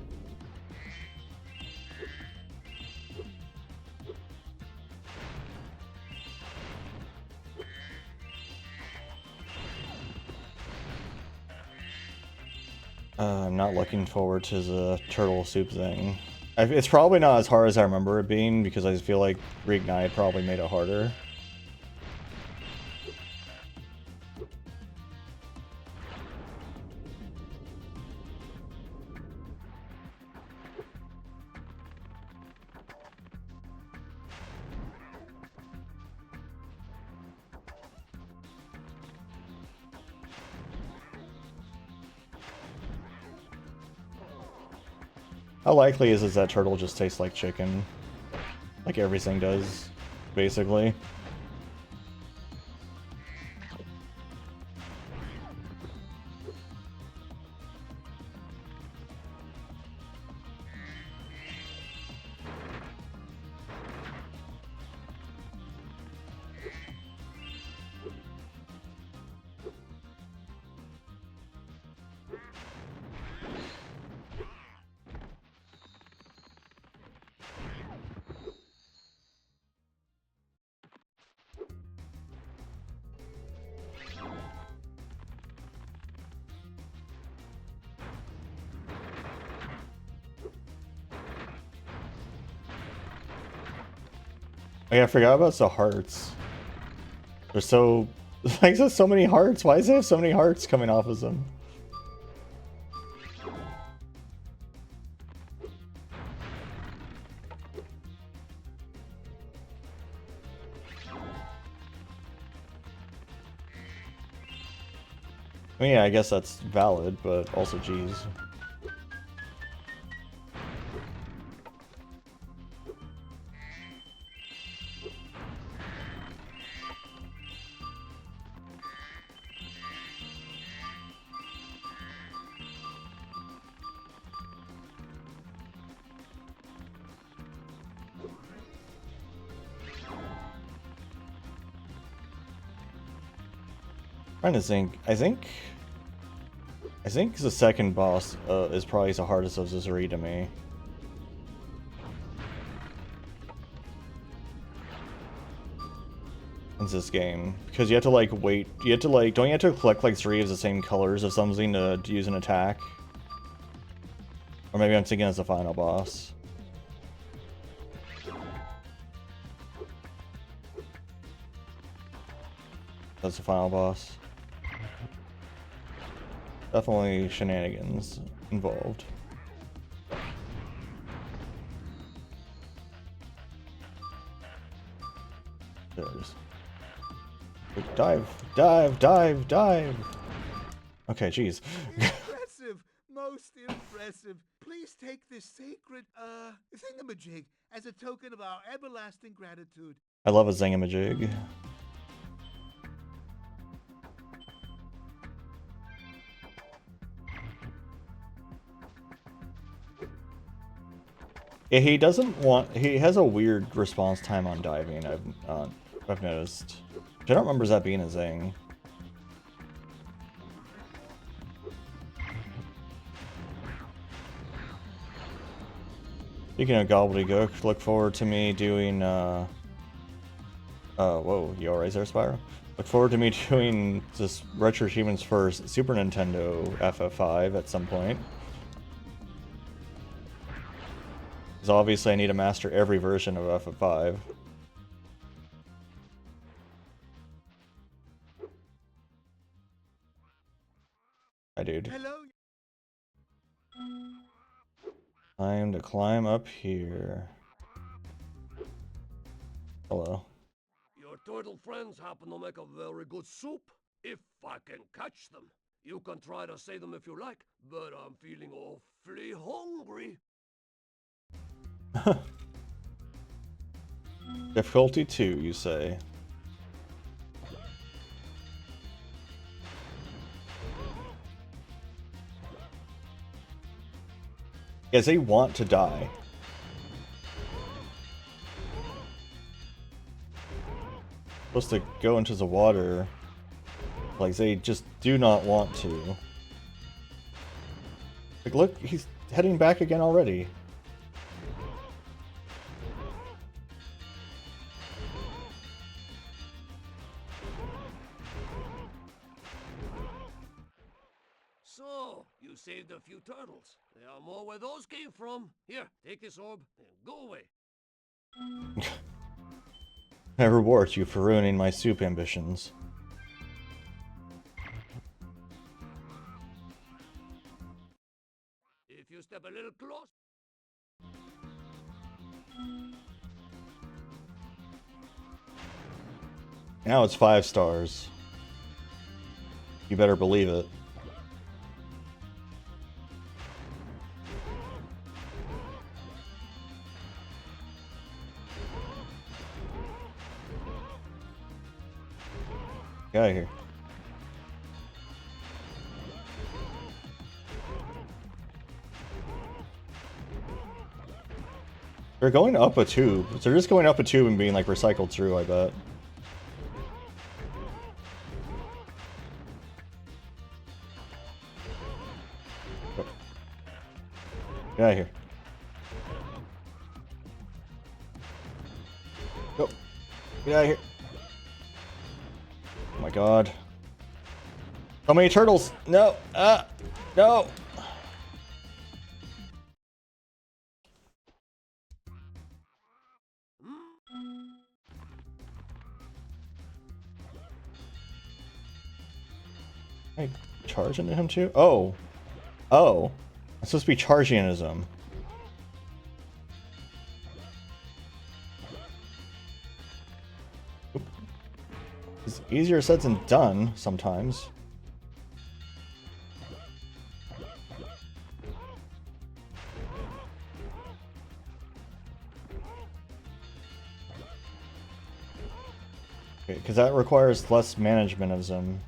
I'm not looking forward to the turtle soup thing. It's probably not as hard as I remember it being, because I feel like Reignite probably made it harder. How likely is it that turtle just tastes like chicken? Like everything does, basically. I forgot about the hearts. They're so... Like, there's so many hearts. Why does it have so many hearts coming off of them? I mean, yeah, I guess that's valid, but also, geez. Trying to think. I think the second boss is probably the hardest of the three to me. In this game, because you have to like wait. You have to like, don't you have to collect like 3 of the same colors of something to use an attack? Or maybe I'm thinking as the final boss. That's the final boss. Definitely shenanigans involved. There's... Dive! Dive! Dive! Dive! Okay, jeez. Impressive! Most impressive. Please take this sacred, thingamajig as a token of our everlasting gratitude. I love a zingamajig. Yeah, he doesn't want... He has a weird response time on diving, I've noticed. I don't remember that being a thing. Speaking of gobbledygook, look forward to me doing, whoa, you alright there, Spyro? Look forward to me doing this RetroAchievements for Super Nintendo FF5 at some point. Because obviously I need to master every version of FF5. Hi, dude. Hello. Time to climb up here. Hello. Your turtle friends happen to make a very good soup, if I can catch them. You can try to say them if you like, but I'm feeling awfully hungry. Difficulty 2, you say? Yes, they want to die. Supposed to go into the water. Like, they just do not want to. Like, look, he's heading back again already. So, you saved a few turtles. There are more where those came from. Here, take this orb and go away. I reward you for ruining my soup ambitions. If you step a little close... Now it's 5 stars. You better believe it. Get out of here. They're going up a tube. So they're just going up a tube and being like recycled through, I bet. Get out of here. Go. Get out of here. Oh my god. So many turtles! No! No! Can I charge into him too? Oh. Oh. I'm supposed to be charging into him. Oop. It's easier said than done sometimes. Okay, because that requires less management of them.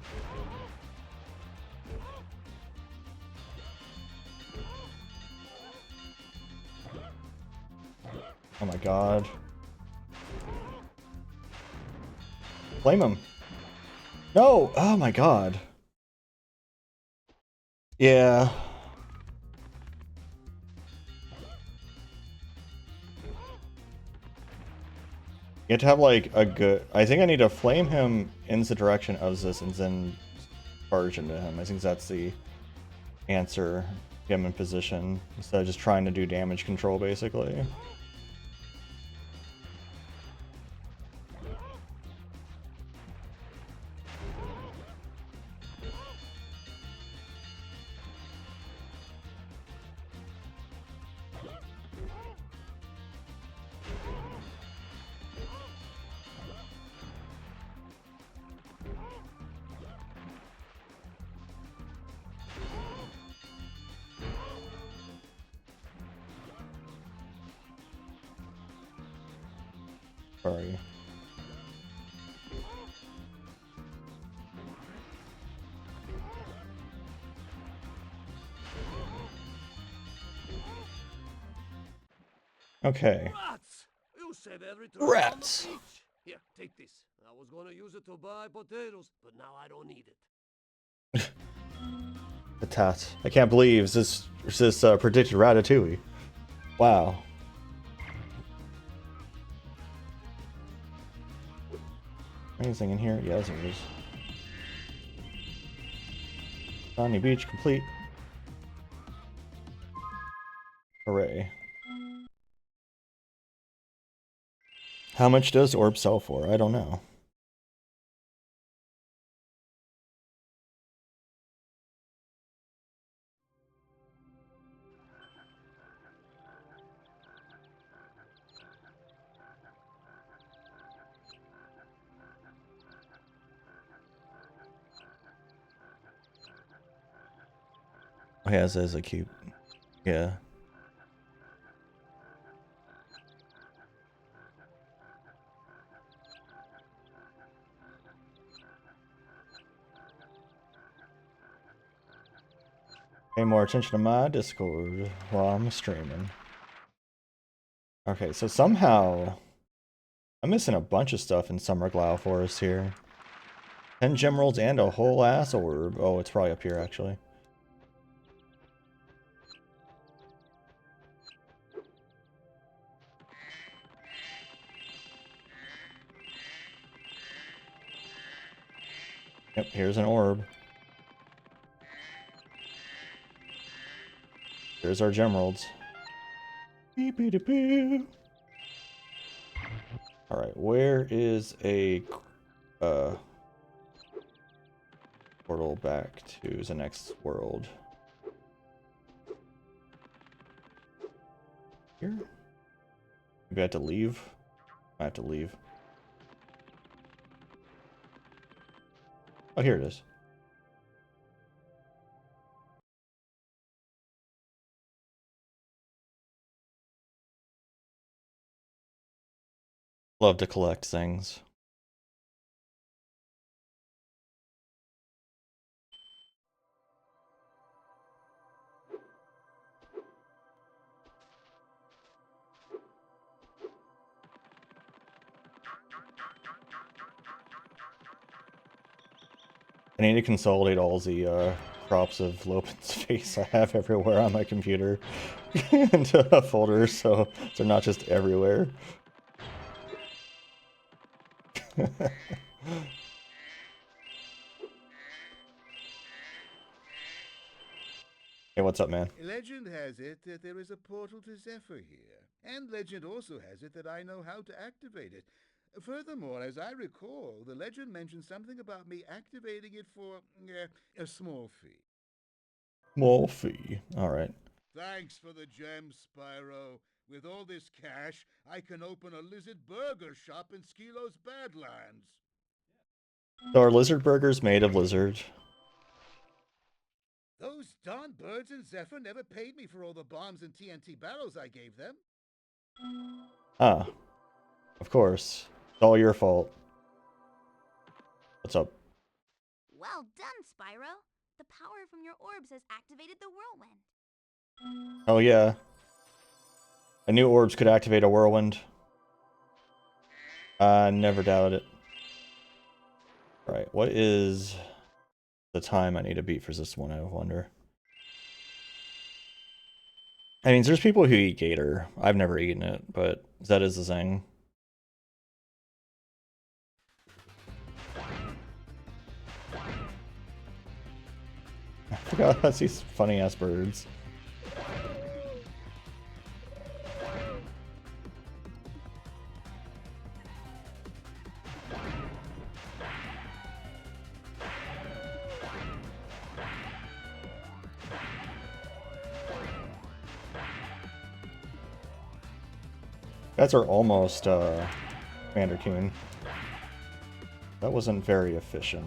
Oh my god. Blame him. No! Oh my god. Yeah. You have to have like a good... I think I need to flame him in the direction of this and then charge into him. I think that's the answer. Get him in position instead of just trying to do damage control basically. Sorry. Okay. Rats! You save every turtle Rats! on the beach. Here, take this. I was gonna use it to buy potatoes, but now I don't need it. The tat. I can't believe this predicted Ratatouille. Wow. Anything in here? Yes, there is. Sunny Beach complete. Hooray. How much does orb sell for? I don't know. Oh, yeah, this is a cute. Yeah. Pay more attention to my Discord while I'm streaming. Okay, so somehow I'm missing a bunch of stuff in Summer Glau Forest here. 10 gemeralds and a whole ass orb. Oh, it's probably up here actually. Yep, here's an orb. Here's our gemeralds. Beep, beep, beep, beep. Alright, where is a portal back to the next world? Here? Maybe I have to leave? I have to leave. Oh, here it is. Love to collect things. I need to consolidate all the crops of Lopen's face I have everywhere on my computer into a folder so they're not just everywhere. Hey, what's up, man? Legend has it that there is a portal to Zephyr here, and legend also has it that I know how to activate it. Furthermore, as I recall, the legend mentioned something about me activating it for a small fee. Small fee. Alright. Thanks for the gems, Spyro. With all this cash, I can open a lizard burger shop in Skilo's Badlands. So are lizard burgers made of lizard? Those darn birds in Zephyr never paid me for all the bombs and TNT barrels I gave them. Ah. Of course. It's all your fault. What's up? Well done, Spyro. The power from your orbs has activated the whirlwind. Oh yeah. I knew orbs could activate a whirlwind. I never doubted it. Right, what is the time I need to beat for this one, I wonder? I mean, there's people who eat gator. I've never eaten it, but that is the thing. I forgot that's these funny ass birds. Guys are almost Commander Coon. That wasn't very efficient.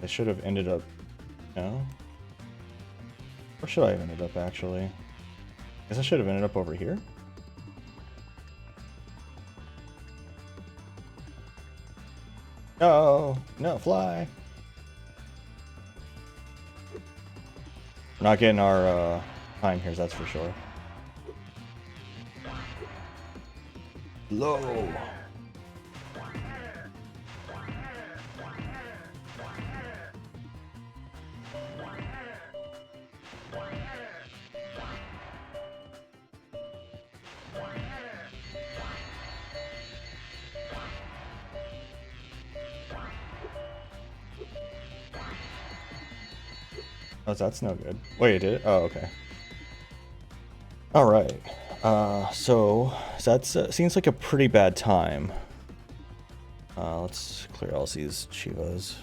I should have ended up... No? Where should I have ended up, actually? I guess I should have ended up over here? No! No, fly! We're not getting our time here, that's for sure. Low! Oh, that's no good. Wait, it did? Oh, okay. Alright. So, that seems like a pretty bad time. Let's clear all these Chivas.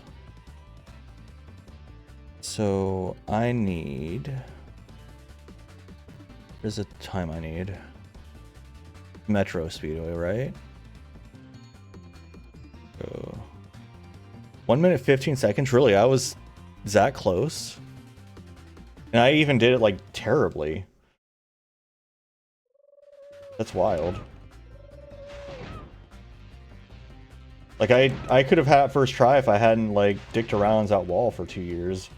So, I need... There's a time I need. Metro Speedway, right? So, 1 minute 15 seconds? Really? I was that close? And I even did it, like, terribly. That's wild. Like, I could have had first try if I hadn't, like, dicked around that wall for 2 years.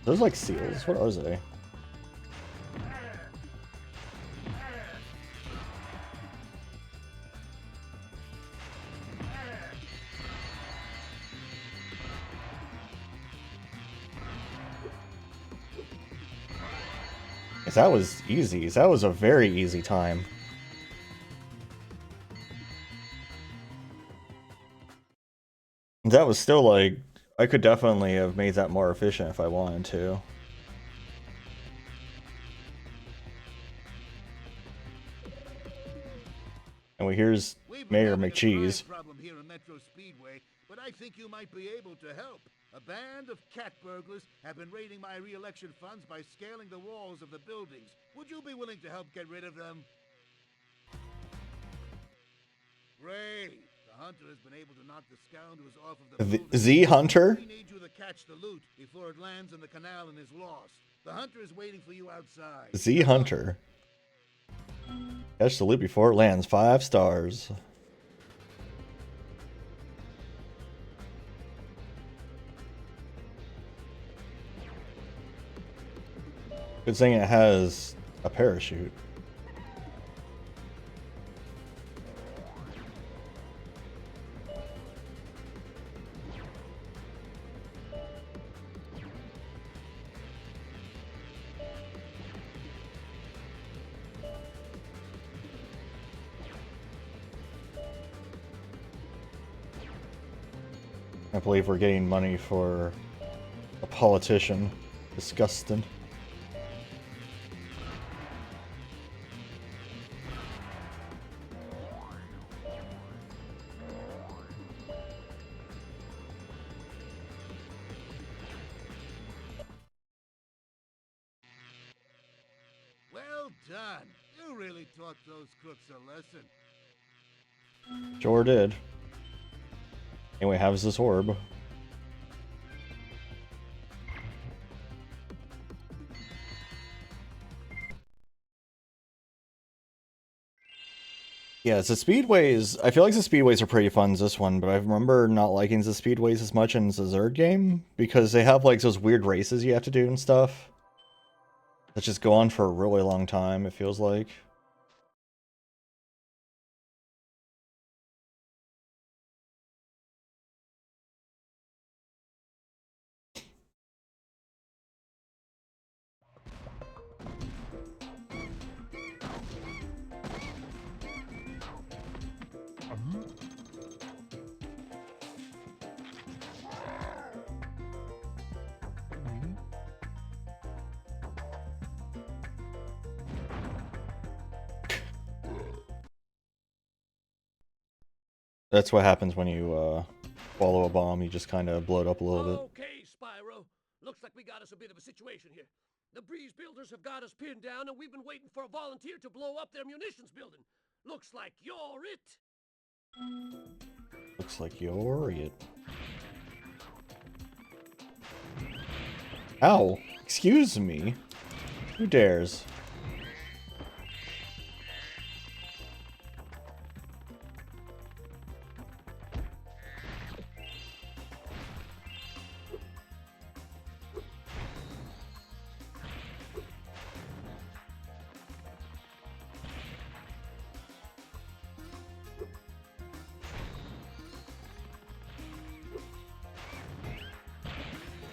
Those like seals. What are they? That was easy. That was a very easy time. That was still like, I could definitely have made that more efficient if I wanted to. And here's Mayor McCheese. Problem here in Metro Speedway, but I think you might be able to help. A band of cat burglars have been raiding my re-election funds by scaling the walls of the buildings. Would you be willing to help get rid of them? Great. The hunter has been able to knock the scoundrels off of the building. Z Hunter? We need you to catch the loot before it lands in the canal and is lost. The hunter is waiting for you outside. Z Hunter. Catch the loot before it lands. 5 stars. Good thing it has a parachute. I believe we're getting money for a politician. Disgusting. Well done. You really taught those crooks a lesson. Sure did. Anyway, how's this orb? Yeah, the speedways. I feel like the speedways are pretty fun this one, but I remember not liking the speedways as much in the Zerd game because they have like those weird races you have to do and stuff that just go on for a really long time, it feels like. That's what happens when you swallow a bomb. You just kind of blow it up a little bit. Okay, Spyro. Looks like we got us a bit of a situation here. The Breeze Builders have got us pinned down, and we've been waiting for a volunteer to blow up their munitions building. Looks like you're it. Looks like you're it. Ow! Excuse me. Who dares?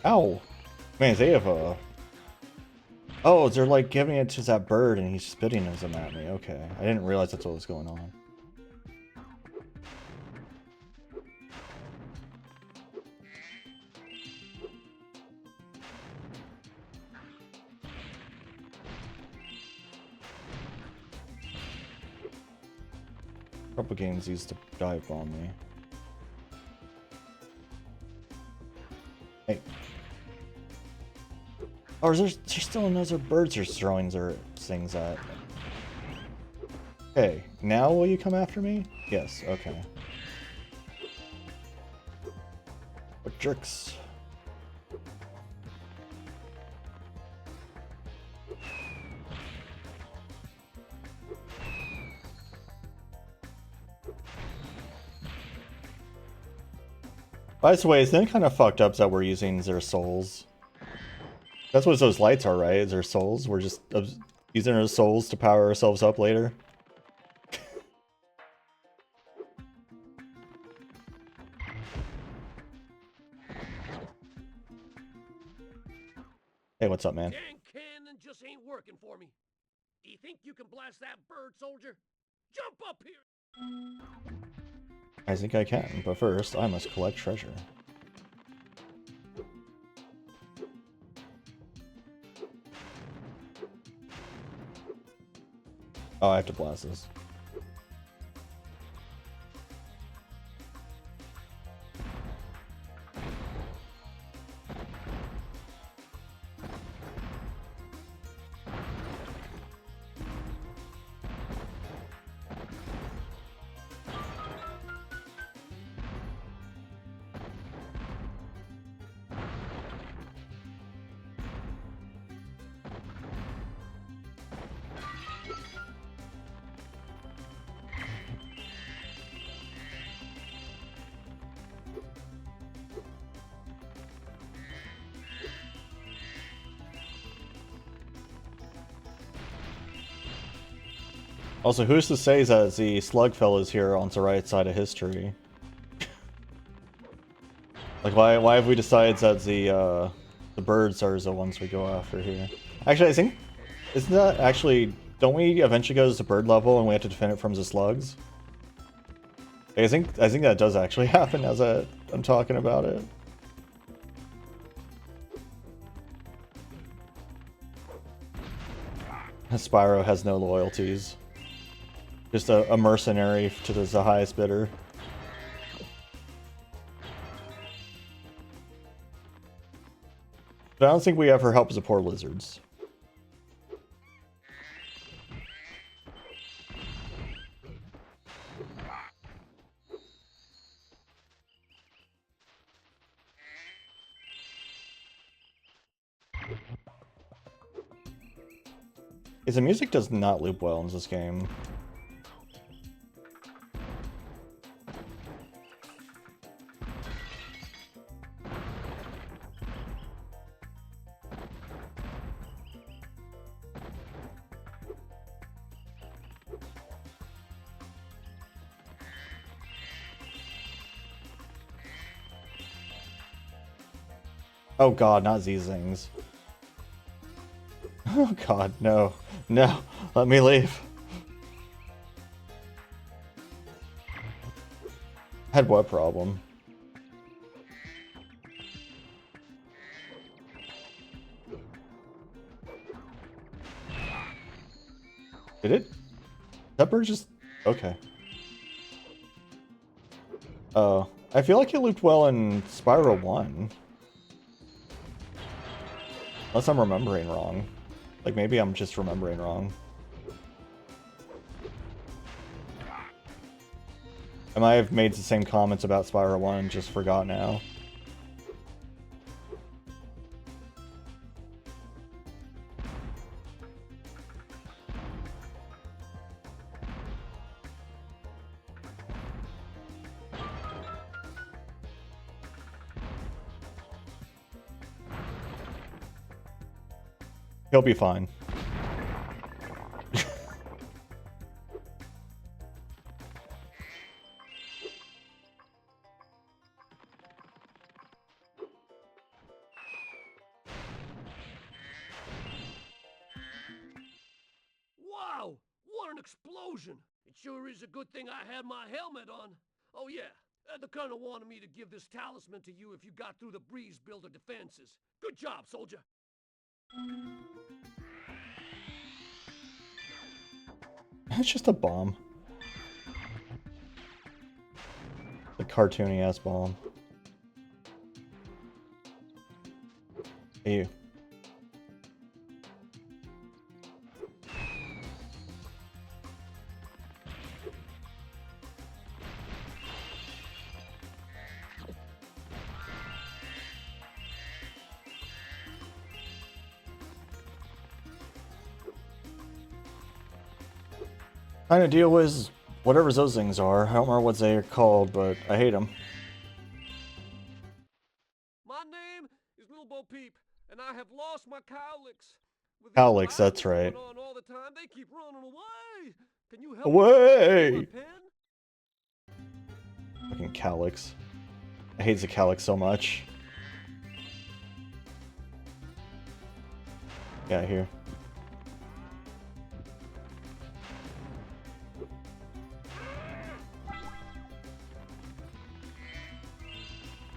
Ow! Man, they have a... Oh, they're like giving it to that bird and he's spitting them at me. Okay. I didn't realize that's what was going on. Couple games used to dive bomb me. Hey. Oh, there's still another birds are throwing their things at. Okay, now will you come after me? Yes, okay. What jerks? By the way, isn't it kind of fucked up that we're using their souls? That's what those lights are, right? Is their souls? We're just using our souls to power ourselves up later. Hey, what's up, man? Dang cannon just ain't working for me. Do you think you can blast that bird, soldier? Jump up here! I think I can, but first, I must collect treasure. Oh, I have to blast this. Also, who's to say that the slug fellas here on the right side of history? Like, why have we decided that the birds are the ones we go after here? Actually, I think, isn't that actually, don't we eventually go to the bird level and we have to defend it from the slugs? I think that does actually happen as I'm talking about it. Spyro has no loyalties. Just a mercenary to the highest bidder. But I don't think we ever help the poor lizards. The music does not loop well in this game. Oh god, not these things. Oh god, no. No, let me leave. Had what problem? Did it? That bird just... Okay. Oh, I feel like it looped well in Spyro 1. Unless I'm remembering wrong. Like, maybe I'm just remembering wrong. I might have made the same comments about Spyro 1 and just forgot now. He'll be fine. Wow! What an explosion! It sure is a good thing I had my helmet on. Oh yeah, the colonel wanted me to give this talisman to you if you got through the breeze builder defenses. Good job, soldier! It's just a bomb. A cartoony ass bomb. Hey, you. Kind of deal with whatever those things are. I don't remember what they're called, but I hate them. Bo Peep, and I have lost my cowlicks. With these Cowlicks, that's violence right. going on all the time, they keep running away. Can you help Away! me with my pen? Fucking Calyx. I hate the Calyx so much. Get out of here.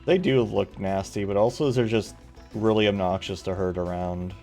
They do look nasty, but also they're just really obnoxious to herd around.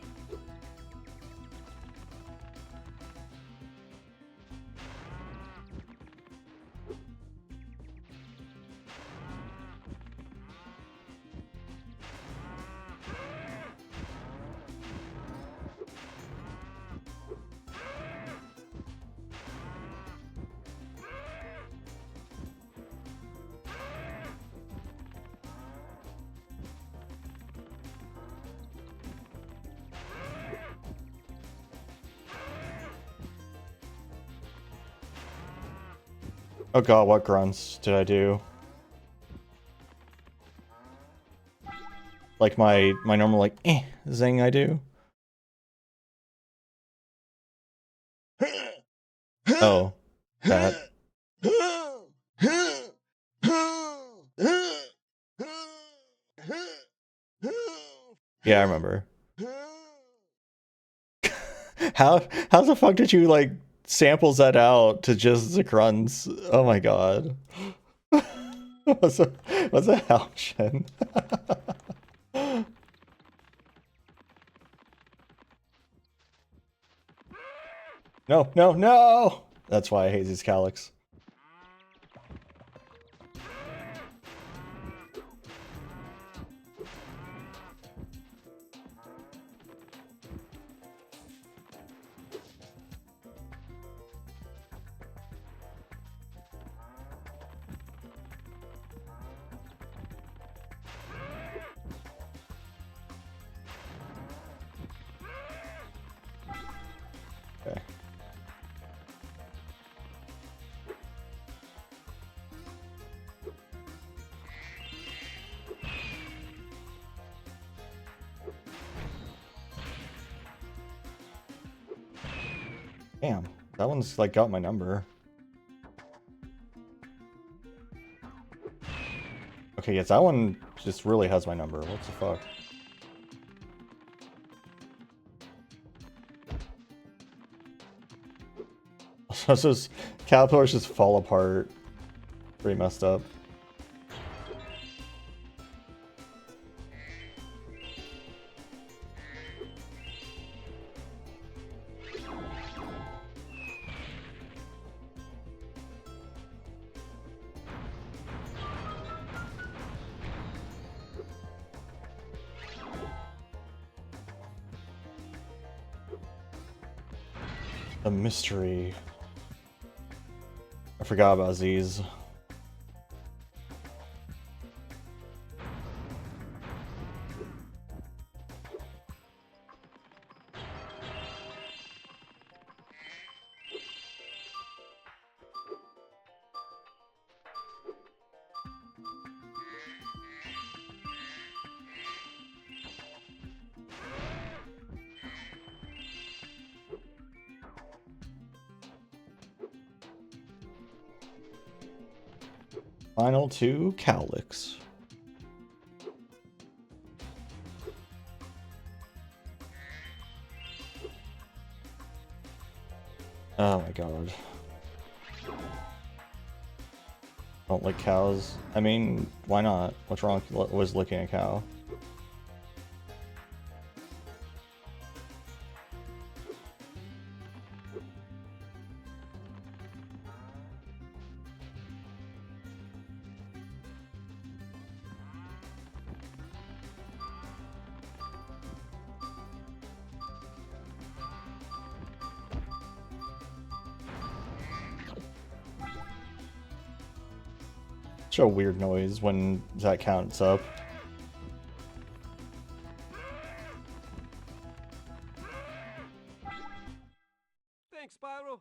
Oh god, what grunts did I do? Like my normal like zing I do? Oh, that. Yeah, I remember. How the fuck did you like samples that out to just the grunts? Oh my god. what's a option? No, no, no! That's why I hate these Calyx. Okay. Damn, that one's like got my number. Okay, yes, that one just really has my number. What the fuck? So those caterpillars just fall apart. Pretty messed up. A mystery. I forgot about these. Final two Cowlicks. Oh my god. Don't like cows. I mean, why not? What's wrong with licking a cow? Such a weird noise when that counts up. Thanks, Spyro.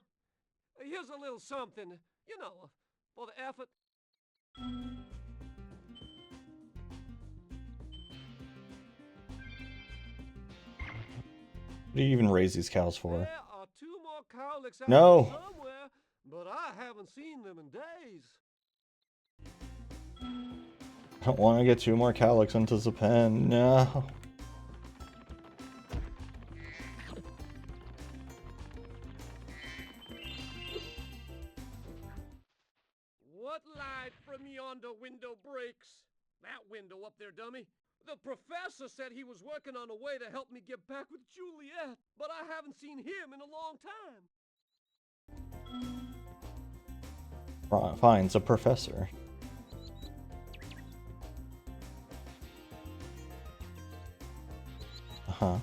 Here's a little something, you know, for the effort. What do you even raise these cows for? There are 2 more cowlicks out No. there somewhere, but I haven't seen them in days. I don't want to get 2 more cowlicks into the pen. No. What light from yonder window breaks? That window up there, dummy. The professor said he was working on a way to help me get back with Juliet, but I haven't seen him in a long time. Finds a professor. Uh-huh.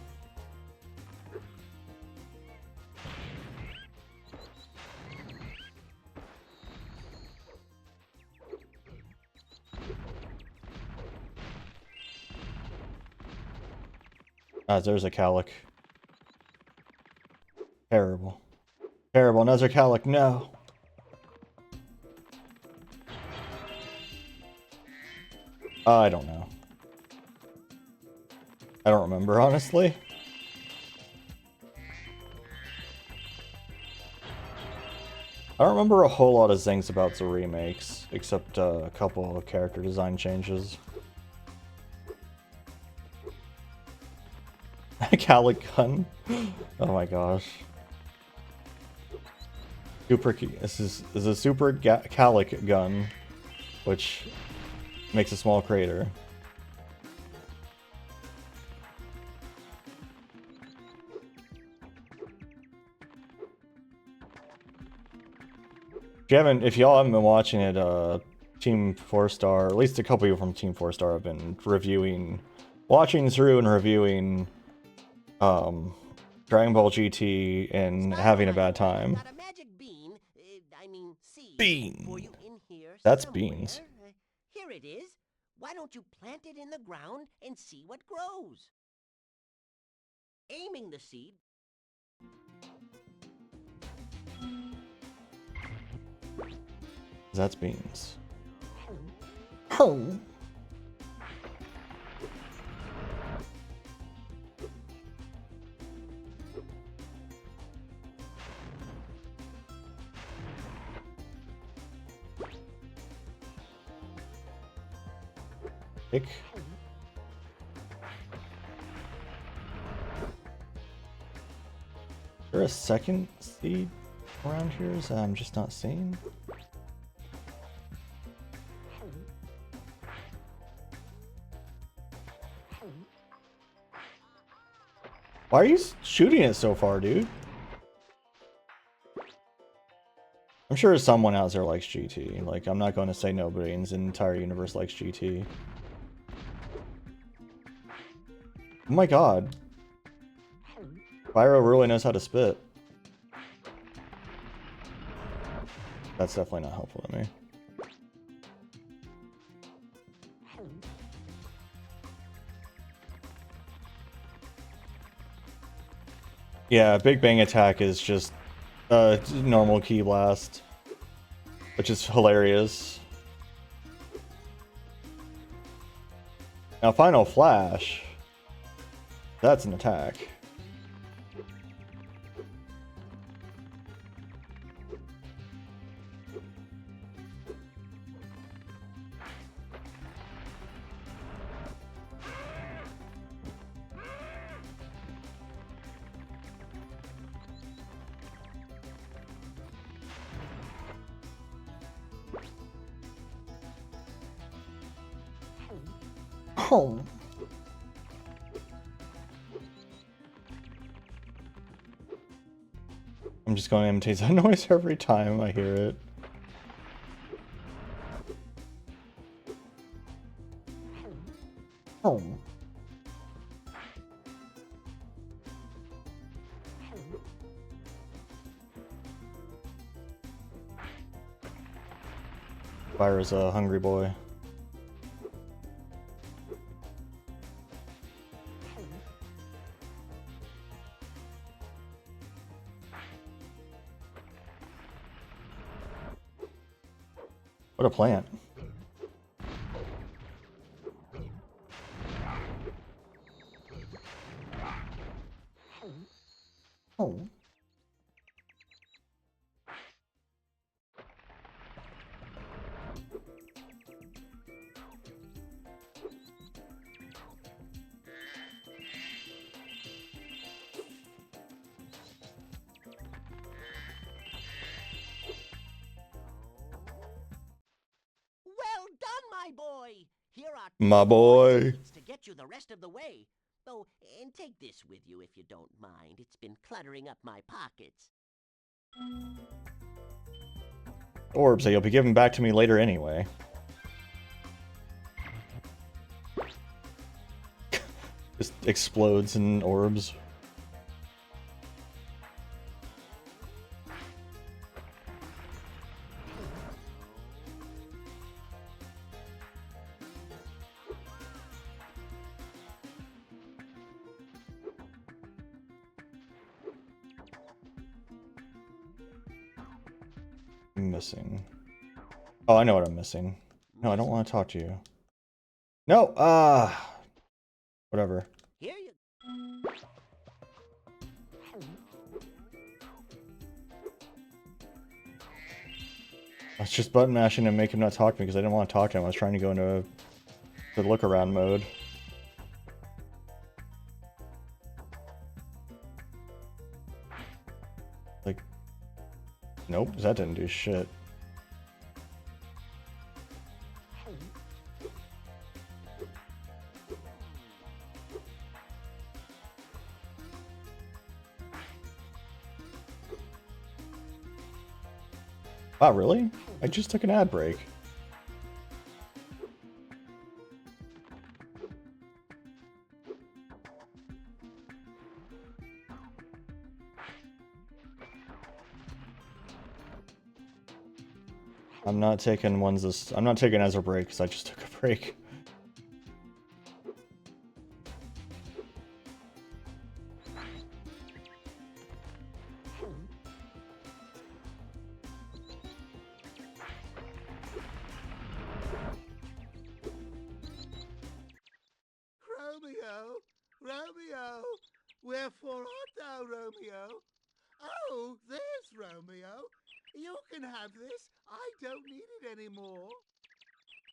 Ah, there's a cowlick. Terrible. Terrible. Another cowlick. No. I don't know. I don't remember, honestly. I don't remember a whole lot of things about the remakes, except a couple of character design changes. Cowlick gun. Oh my gosh. This is a super cowlick gun, which makes a small crater. If y'all haven't been watching it, Team 4-Star, at least a couple people from Team 4-Star have been watching through and reviewing Dragon Ball GT and having a bad time. Got a magic bean, seed Bean. for you in here That's somewhere. beans. Here it is. Why don't you plant it in the ground and see what grows? Aiming the seed. That's beans. Oh. Pick. Is there a second seed around here that I'm just not seeing? Why are you shooting it so far, dude? I'm sure someone out there likes GT. Like, I'm not going to say nobody in the entire universe likes GT. Oh my god. Spyro really knows how to spit. That's definitely not helpful to me. Yeah, Big Bang Attack is just a normal key blast, which is hilarious. Now, Final Flash, that's an attack. Oh. I'm just going to imitate that noise every time I hear it. Oh. Spyro's a hungry boy. What a plant. Oh. Well done, my boy! Here are My two boy. tickets to get you the rest of the way. Oh, and take this with you if you don't mind. It's been cluttering up my pockets. Orbs that you'll be giving back to me later anyway. Just explodes in orbs. Missing. Oh, I know what I'm missing. No, I don't want to talk to you. No, whatever. Here you I was just button mashing to make him not talk to me because I didn't want to talk to him. I was trying to go into the look around mode. Like, nope, that didn't do shit. Wow, really? I just took an ad break. I'm not taking I'm not taking as a break because I just took a break. Romeo, Romeo, wherefore art thou, Romeo? Oh, there's Romeo. You can have this. I don't need it anymore.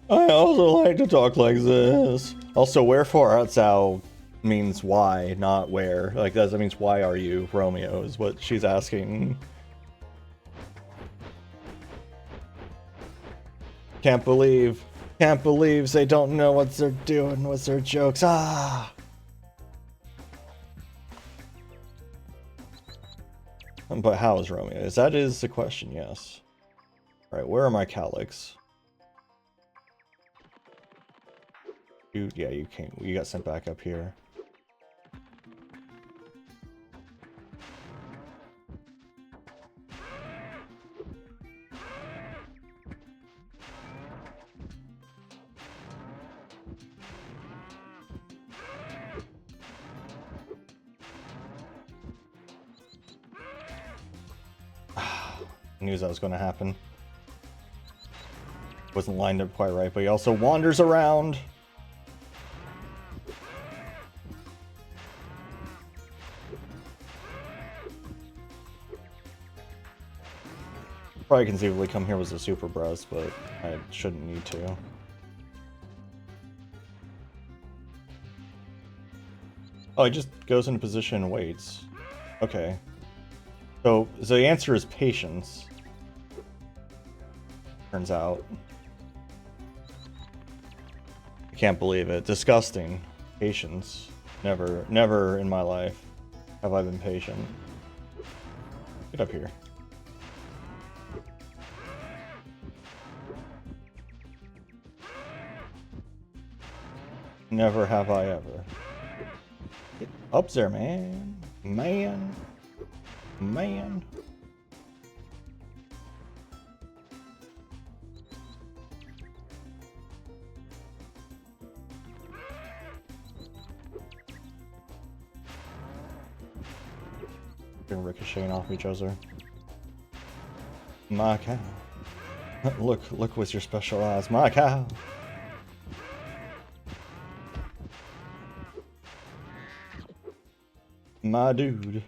I also like to talk like this. Also, wherefore art thou means why, not where. Like, that means why are you, Romeo, is what she's asking. Can't believe they don't know what they're doing with their jokes. Ah! But how is Romeo? That is the question, yes. Alright, where are my cowlicks? Yeah, you came. You got sent back up here. I knew that was going to happen. Wasn't lined up quite right, but he also wanders around. Probably conceivably come here with a super breast, but I shouldn't need to. Oh, he just goes into position and waits. Okay. So the answer is patience. Turns out. I can't believe it. Disgusting. Patience. Never in my life have I been patient. Get up here. Never have I ever. Get up there, man. Man. They're ricocheting off each other. My cow. Look with your special eyes. My cow. My dude.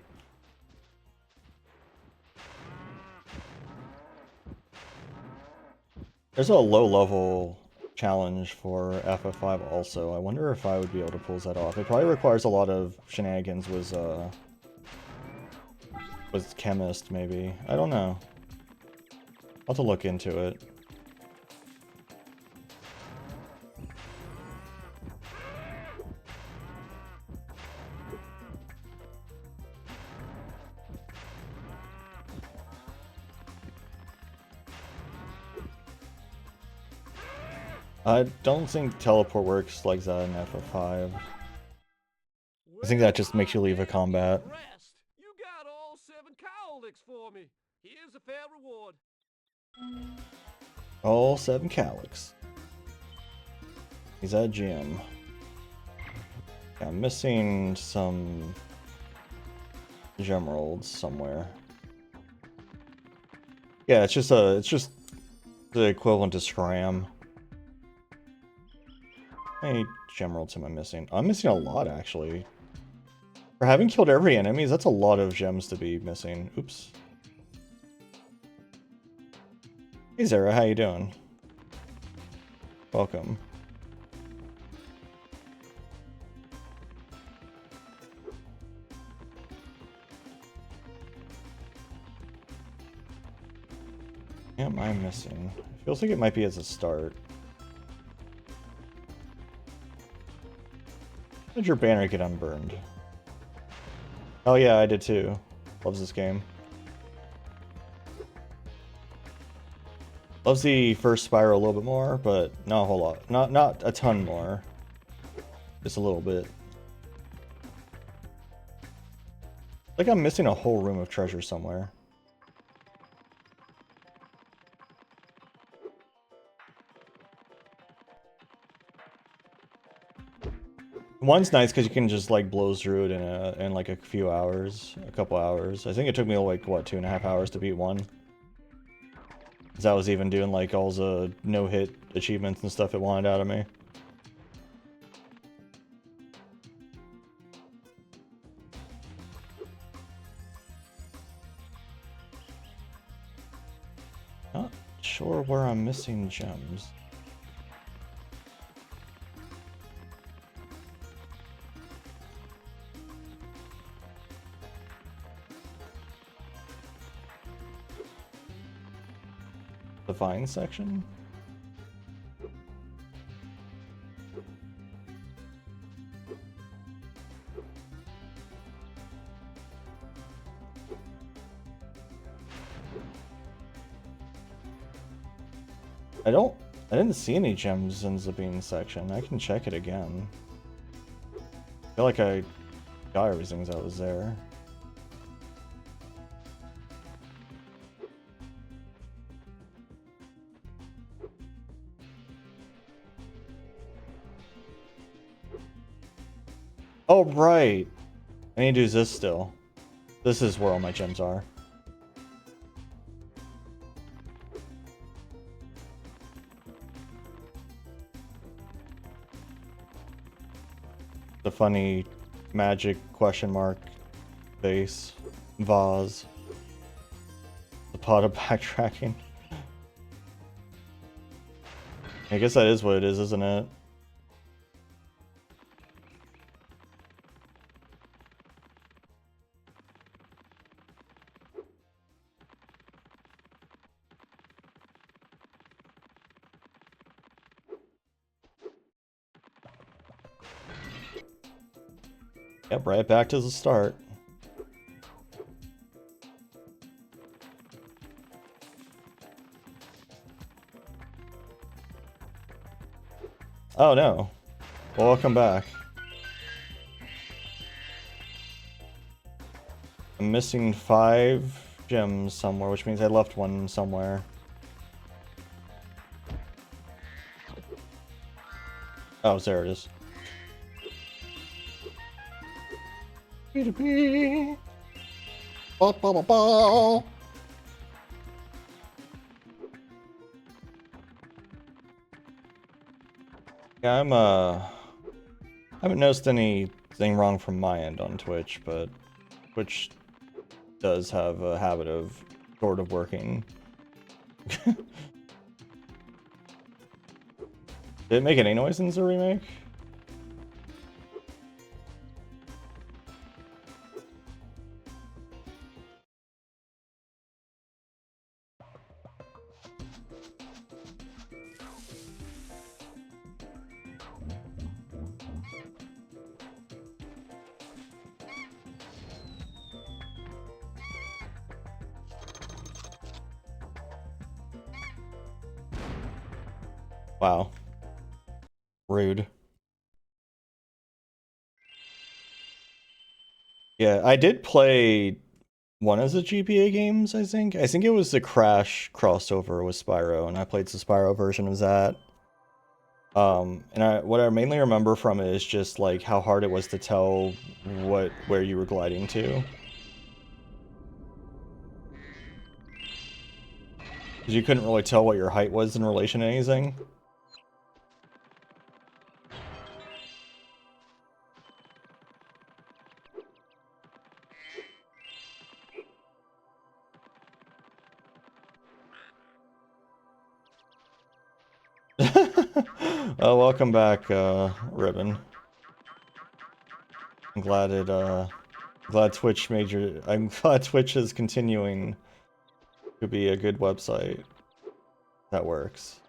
There's a low level challenge for FF5 also. I wonder if I would be able to pull that off. It probably requires a lot of shenanigans with Chemist, maybe. I don't know. I'll have to look into it. I don't think teleport works like that in FF5. I think that just makes you leave a combat. You got all 7 cowlicks for me. Here's a fair reward. All 7 cowlicks. He's at gym. Yeah, I'm missing some gemeralds somewhere. Yeah, it's just the equivalent to scram. How many gemeralds am I missing? I'm missing a lot, actually. For having killed every enemy, that's a lot of gems to be missing. Oops. Hey Zara, how you doing? Welcome. What am I missing? It feels like it might be as a start. How did your banner get unburned? Oh yeah, I did too. Loves this game. Loves the first Spyro a little bit more, but not a whole lot. Not a ton more. Just a little bit. Like I'm missing a whole room of treasure somewhere. One's nice because you can just like blow through it in like a few hours, a couple hours. I think it took me like what 2.5 hours to beat one. Cause I was even doing like all the no-hit achievements and stuff it wanted out of me. Not sure where I'm missing gems. The vine section? I didn't see any gems in the bean section. I can check it again. I feel like I got everything that was there. Oh, right. I need to do this still. This is where all my gems are. The funny magic question mark vase vase. The pot of backtracking. I guess that is what it is, isn't it? Yep, right back to the start. Oh no. Well, welcome back. I'm missing 5 gems somewhere, which means I left one somewhere. Oh, there it is. B2B. Ba, ba, ba, ba. Yeah, I haven't noticed anything wrong from my end on Twitch, but Twitch does have a habit of sort of working. Did it make any noise in the remake? Wow. Rude. Yeah, I did play one of the GPA games, I think. I think it was the Crash crossover with Spyro, and I played the Spyro version of that. And what I mainly remember from it is just like how hard it was to tell where you were gliding to. Because you couldn't really tell what your height was in relation to anything. Oh, welcome back, Ribbon. I'm glad Twitch I'm glad Twitch is continuing to be a good website that works.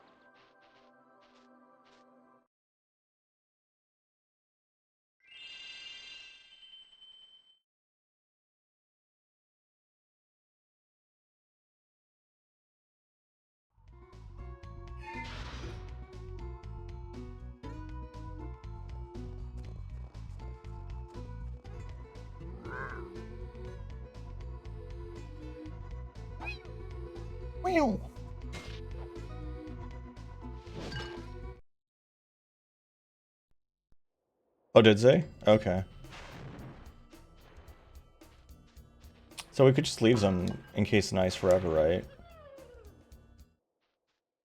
Meow. Oh, did they? Okay. So we could just leave them in case of ice forever, right?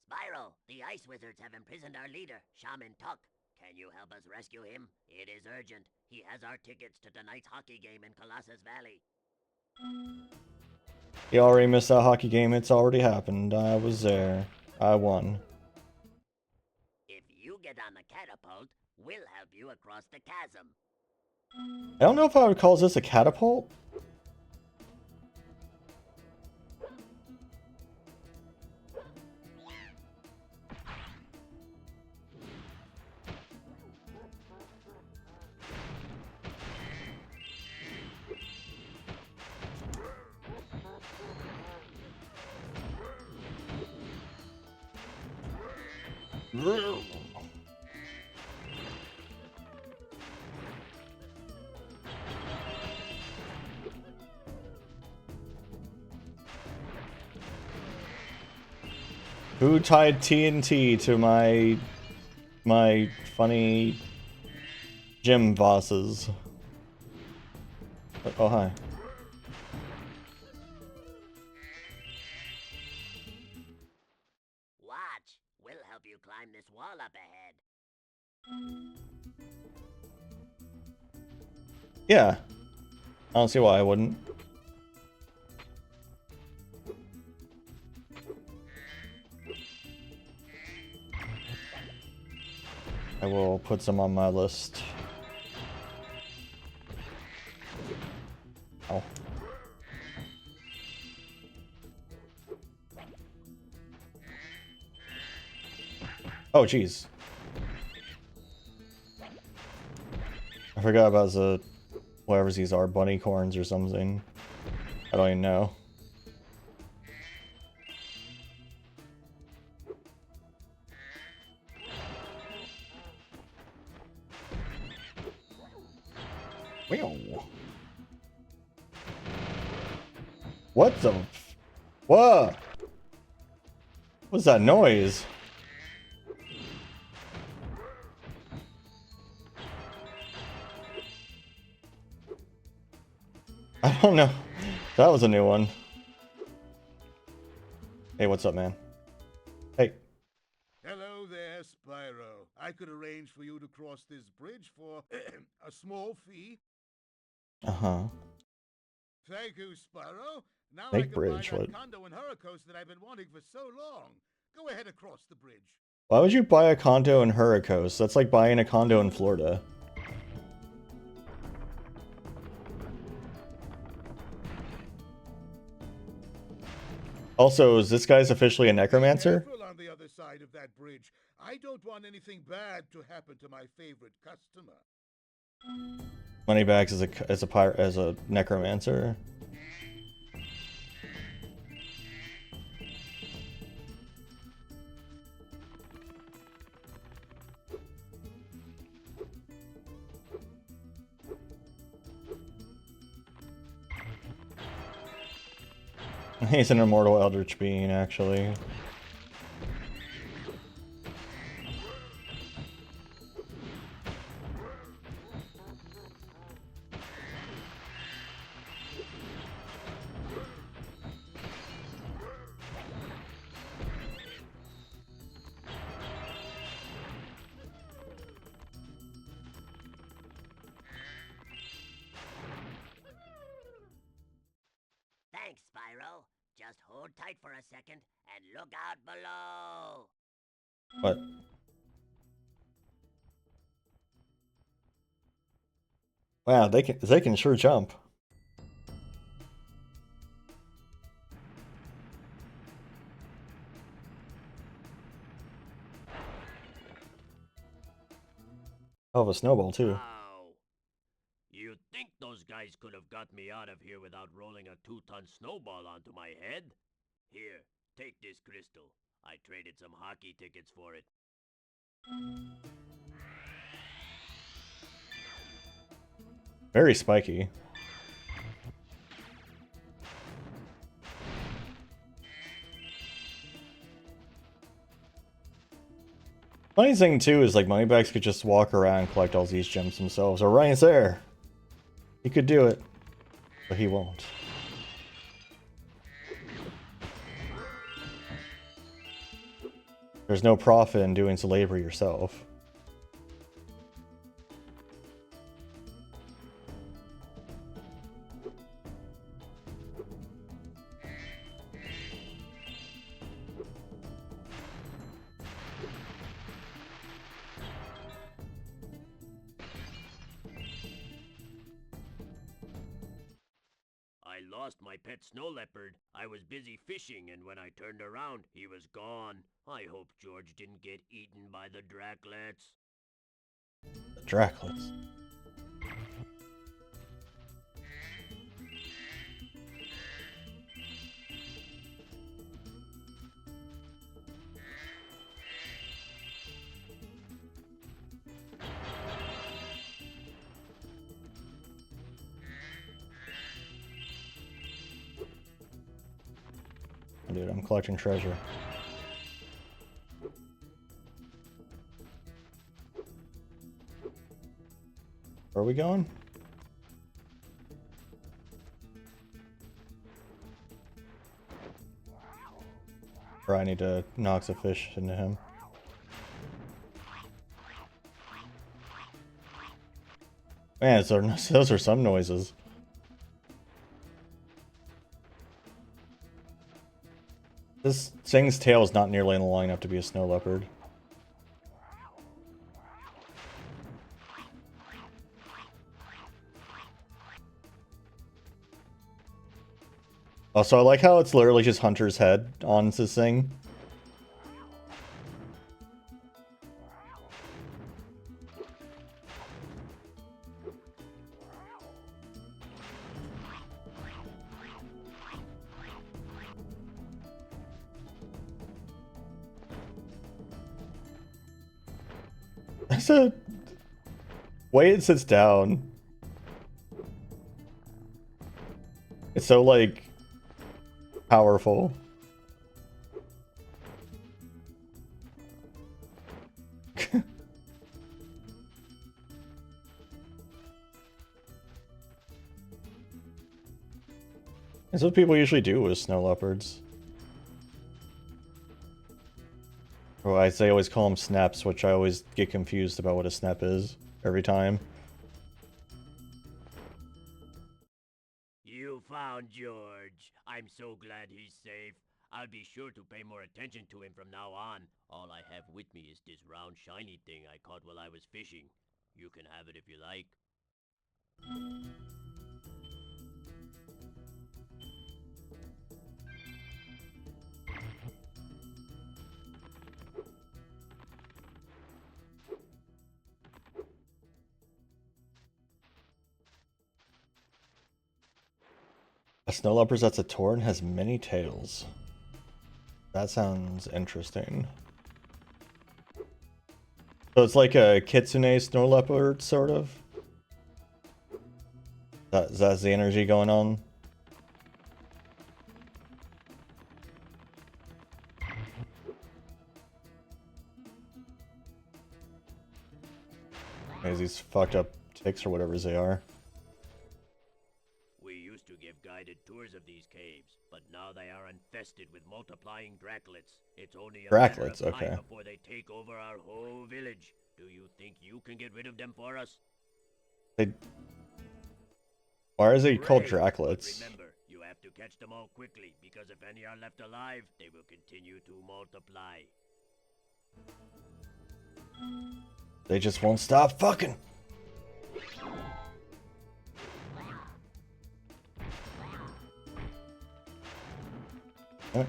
Spyro, the ice wizards have imprisoned our leader, Shaman Tuck. Can you help us rescue him? It is urgent. He has our tickets to tonight's hockey game in Colossus Valley. You already missed that hockey game. It's already happened. I was there. I won. If you get on the catapult, we'll help you across the chasm. I don't know if I would call this a catapult. Who tied TNT to my funny gym bosses? Oh, hi. Watch. We'll help you climb this wall up ahead. Yeah. I don't see why I wouldn't. I will put some on my list. Oh. Oh, jeez. I forgot about the whatever these are, bunny corns or something. I don't even know. What the? What? What's that noise? I don't know. That was a new one. Hey, what's up, man? Hey. Hello there, Spyro. I could arrange for you to cross this bridge for a small fee. Uh-huh. Thank you, Spyro. Now Make I can bridge, buy what? that condo in Hurricos that I've been wanting for so long. Go ahead across the bridge. Why would you buy a condo in Hurricos? That's like buying a condo in Florida. Also, is this guy's officially a necromancer? Careful on the other side of that bridge. I don't want anything bad to happen to my favorite customer. Moneybags as a necromancer. He's an immortal eldritch being, actually. Thanks, Spyro. Just hold tight for a second and look out below. What? Wow, they can sure jump. Oh, a snowball too. Wow. You'd think those guys could have got me out of here without rolling a 2-ton snowball onto my head. Here, take this crystal. I traded some hockey tickets for it. Very spiky. Funny thing too is like Moneybags could just walk around and collect all these gems themselves. Or Ryan's there. He could do it, but he won't. There's no profit in doing the labor yourself. I lost my pet snow leopard. I was busy fishing, and when I turned around, he was gone. I hope George didn't get eaten by the Draclets. The Draclets. Dude, I'm collecting treasure. Where are we going? Or I need to knock a fish into him. Man, those are some noises. This thing's tail is not nearly long enough to be a snow leopard. Also, I like how it's literally just Hunter's head on this thing. That's a way it sits down. It's so like powerful. That's what people usually do with snow leopards. Or they always call them snaps, which I always get confused about what a snap is every time. You found George. I'm so glad he's safe. I'll be sure to pay more attention to him from now on. All I have with me is this round shiny thing I caught while I was fishing. You can have it if you like. A snow leopard that's a torn has many tails. That sounds interesting. So it's like a kitsune snow leopard, sort of? That's the energy going on? As these fucked up ticks or whatever they are. We used to give guided tours of these caves, but now they are infested with multiplying draclets. It's only a matter of time okay. before they take over our whole village. Do you think you can get rid of them for us? Why are they called Great, but draclets? remember, you have to catch them all quickly, because if any are left alive, they will continue to multiply. They just won't stop fucking. What?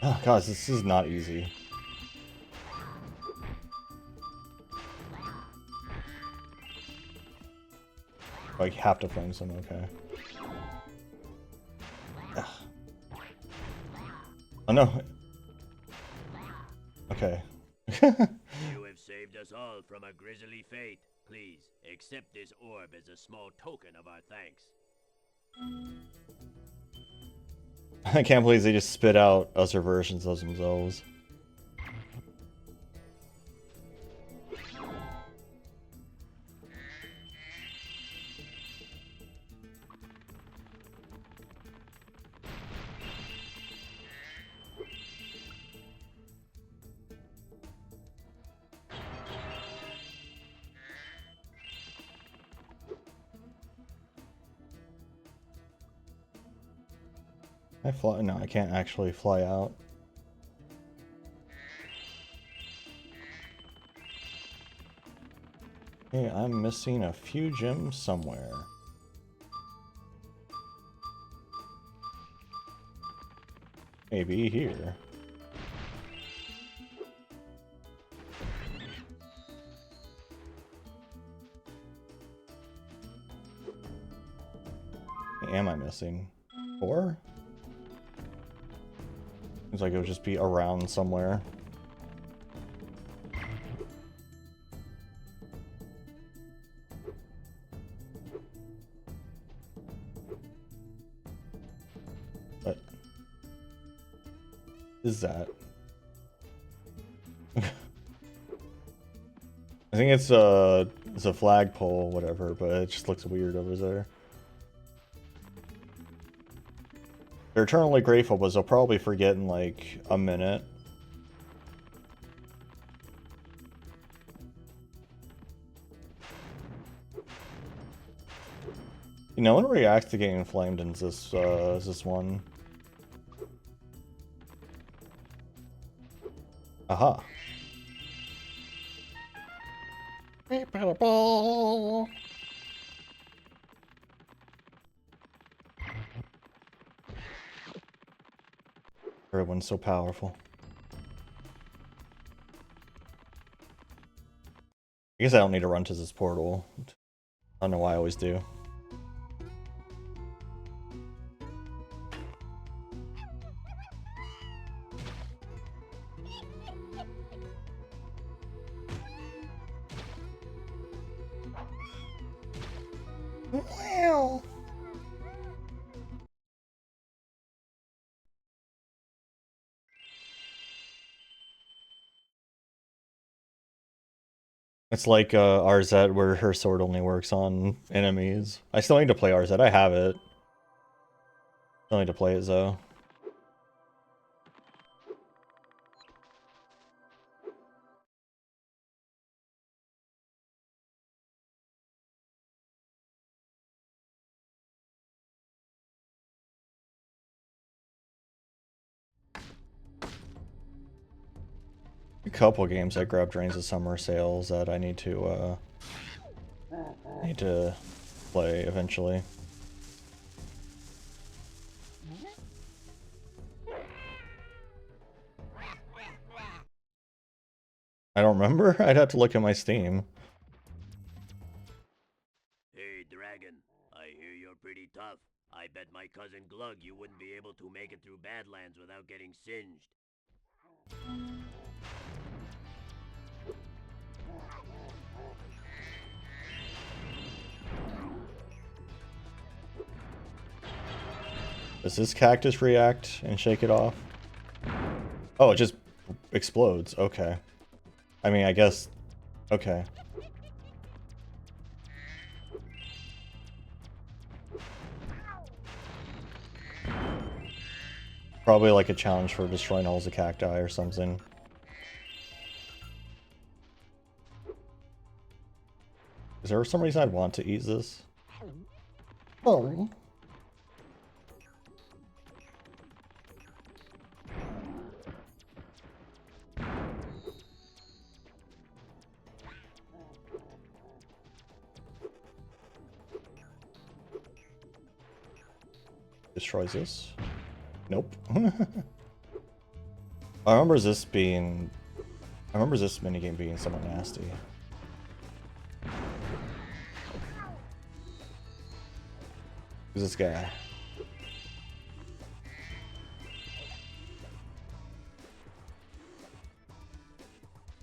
Oh gosh, this is not easy. I have to flame some, okay. Ugh. Oh no. Okay. You have saved us all from a grisly fate. Please, accept this orb as a small token of our thanks. I can't believe they just spit out other versions of themselves. I fly? No, I can't actually fly out. Hey, I'm missing a few gems somewhere. Maybe here. What am I missing? 4? Seems like it would just be around somewhere. What is that? I think it's a flagpole, whatever, but it just looks weird over there. They're eternally grateful, but they'll probably forget in like a minute. No one reacts to getting flamed in this one. Aha. Everyone's so powerful. I guess I don't need to run to this portal. I don't know why I always do. Wow. It's like RZ where her sword only works on enemies. I still need to play RZ. I have it. Still need to play it though. A couple games I grabbed during the summer sales that I need to play eventually. I don't remember. I'd have to look at my Steam. Hey, Dragon. I hear you're pretty tough. I bet my cousin Glug you wouldn't be able to make it through Badlands without getting singed. Does this cactus react and shake it off? Oh, it just explodes. Okay. I mean, I guess... Okay. Probably like a challenge for destroying all the cacti or something. Is there some reason I'd want to eat this? Oh. Destroys this? Nope. I remember this minigame being somewhat nasty. Who's this guy?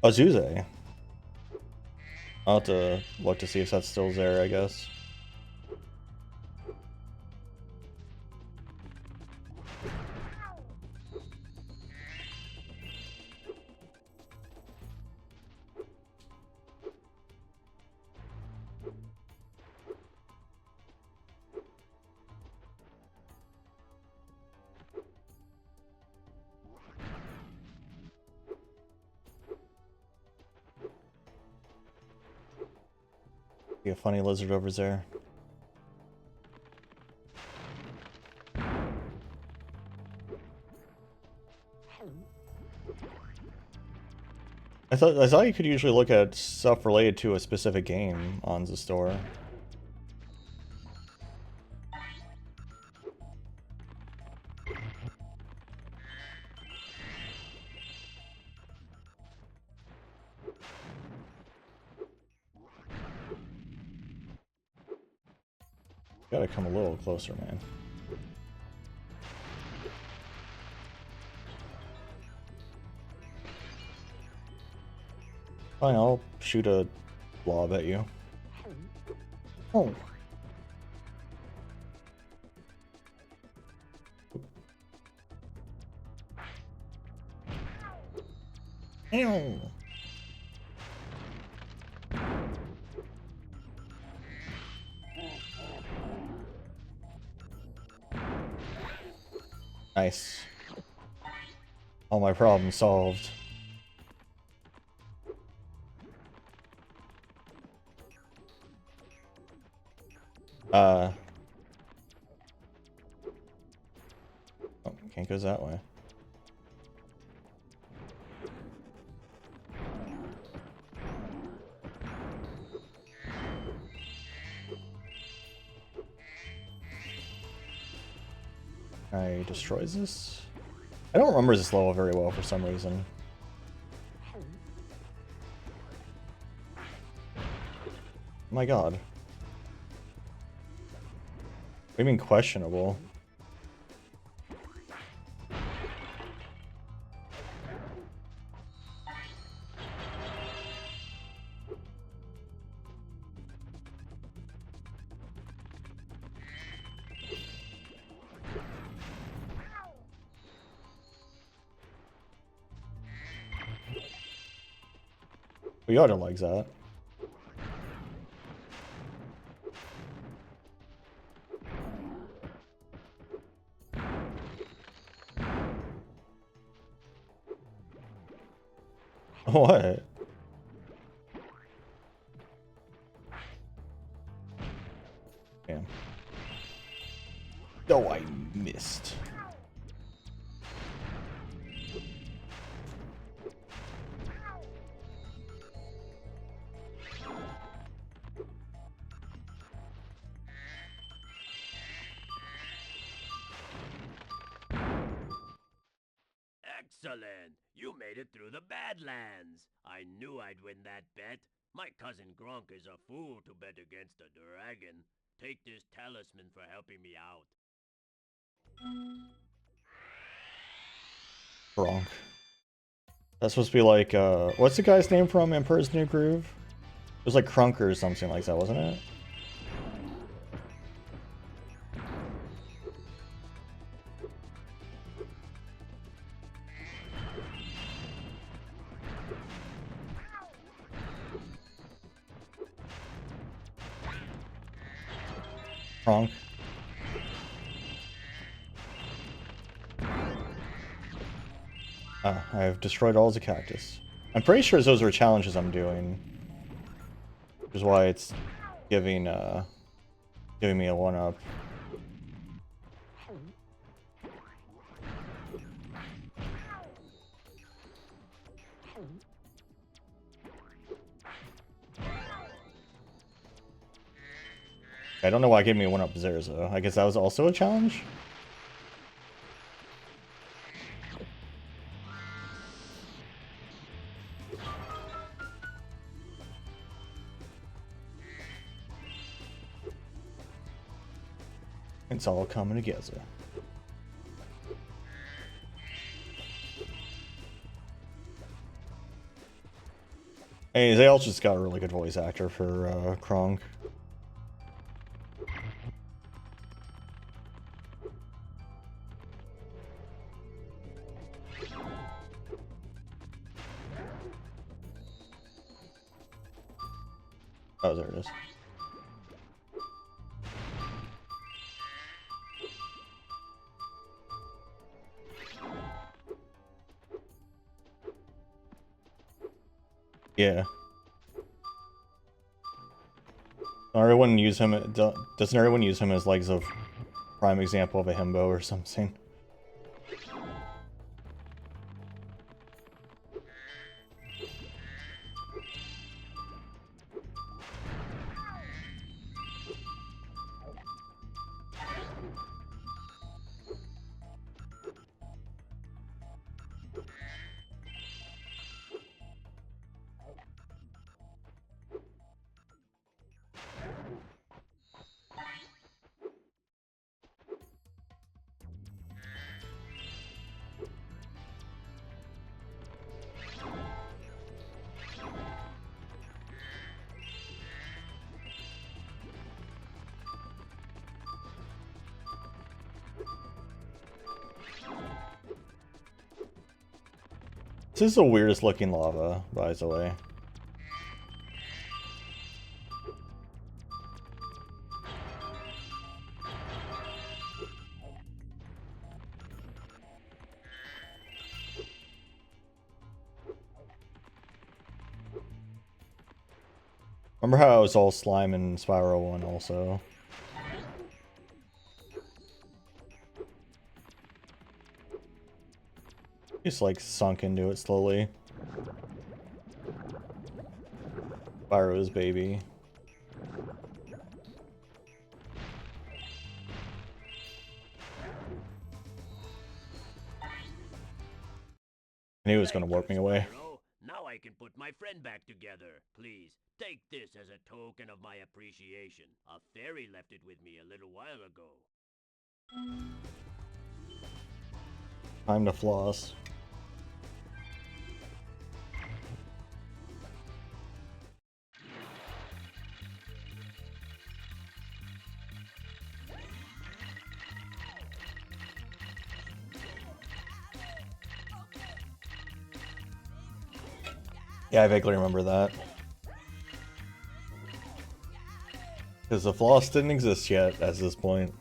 Oh, Zuze. I'll have to look to see if that's still there, I guess. Be a funny lizard over there. I thought you could usually look at stuff related to a specific game on the store. Gotta come a little closer, man. Fine, I'll shoot a blob at you. Oh. Ew. Nice. All my problems solved. Oh, can't go that way. I destroys this? I don't remember this level very well for some reason. Oh my god. What do you mean questionable? We ought to like that. What? Damn. Oh, I missed. Excellent! You made it through the Badlands! I knew I'd win that bet. My cousin Gronk is a fool to bet against a dragon. Take this talisman for helping me out. Wrong. That's supposed to be like, what's the guy's name from Emperor's New Groove? It was like Crunker or something like that, wasn't it? Wrong. I've destroyed all the cactus. I'm pretty sure those are challenges I'm doing. Which is why it's giving me a 1-up. I don't know why it gave me a 1-up there, though. I guess that was also a challenge? It's all coming together. Hey, they also just got a really good voice actor for Kronk. Oh, there it is. Yeah. Everyone use him. Doesn't everyone use him as like a prime example of a himbo or something? This is the weirdest looking lava, by the way. Remember how it was all slime in Spyro 1 also? Just like sunk into it slowly. Spyro's baby. I knew it was gonna warp me away. Now I can put my friend back together. Please, take this as a token of my appreciation. A fairy left it with me a little while ago. Time to floss. Yeah, I vaguely remember that. Because the floss didn't exist yet at this point.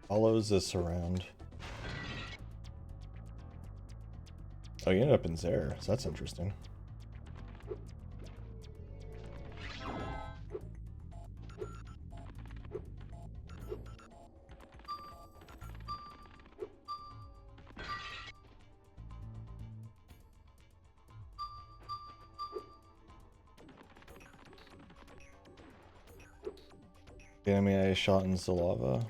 Follows this around. Oh, you ended up in there, so that's interesting. The enemy I shot into the lava.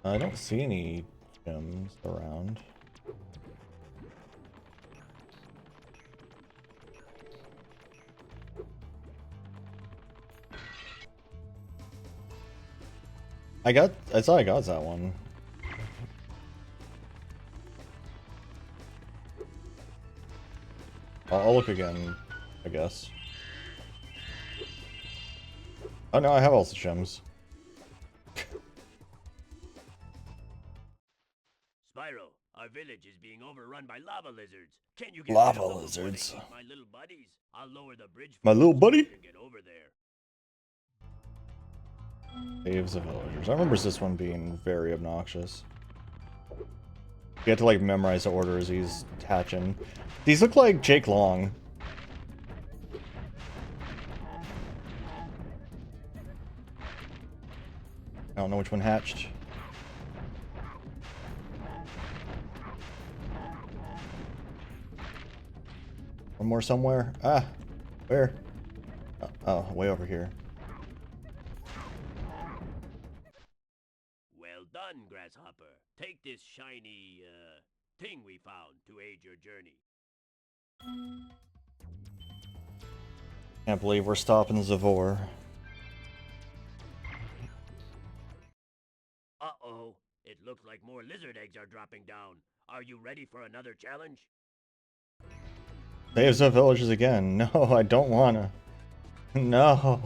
I don't see any gems around. I thought I got that one. I'll look again, I guess. Oh no, I have all the gems. Spyro, our village is being overrun by lava lizards. Can you get Lava rid of them before they lizards. eat my little buddies? I'll lower the bridge for My you little so buddy? you can get over there. Saves the villagers. I remember this one being very obnoxious. You have to like memorize the order as he's hatching. These look like Jake Long. I don't know which one hatched. One more somewhere. Ah, where? Oh, way over here. Well done, Grasshopper. Take this shiny, thing we found to aid your journey. Can't believe we're stopping Zavor. Uh-oh. It looks like more lizard eggs are dropping down. Are you ready for another challenge? Save the villagers again. No, I don't wanna. No.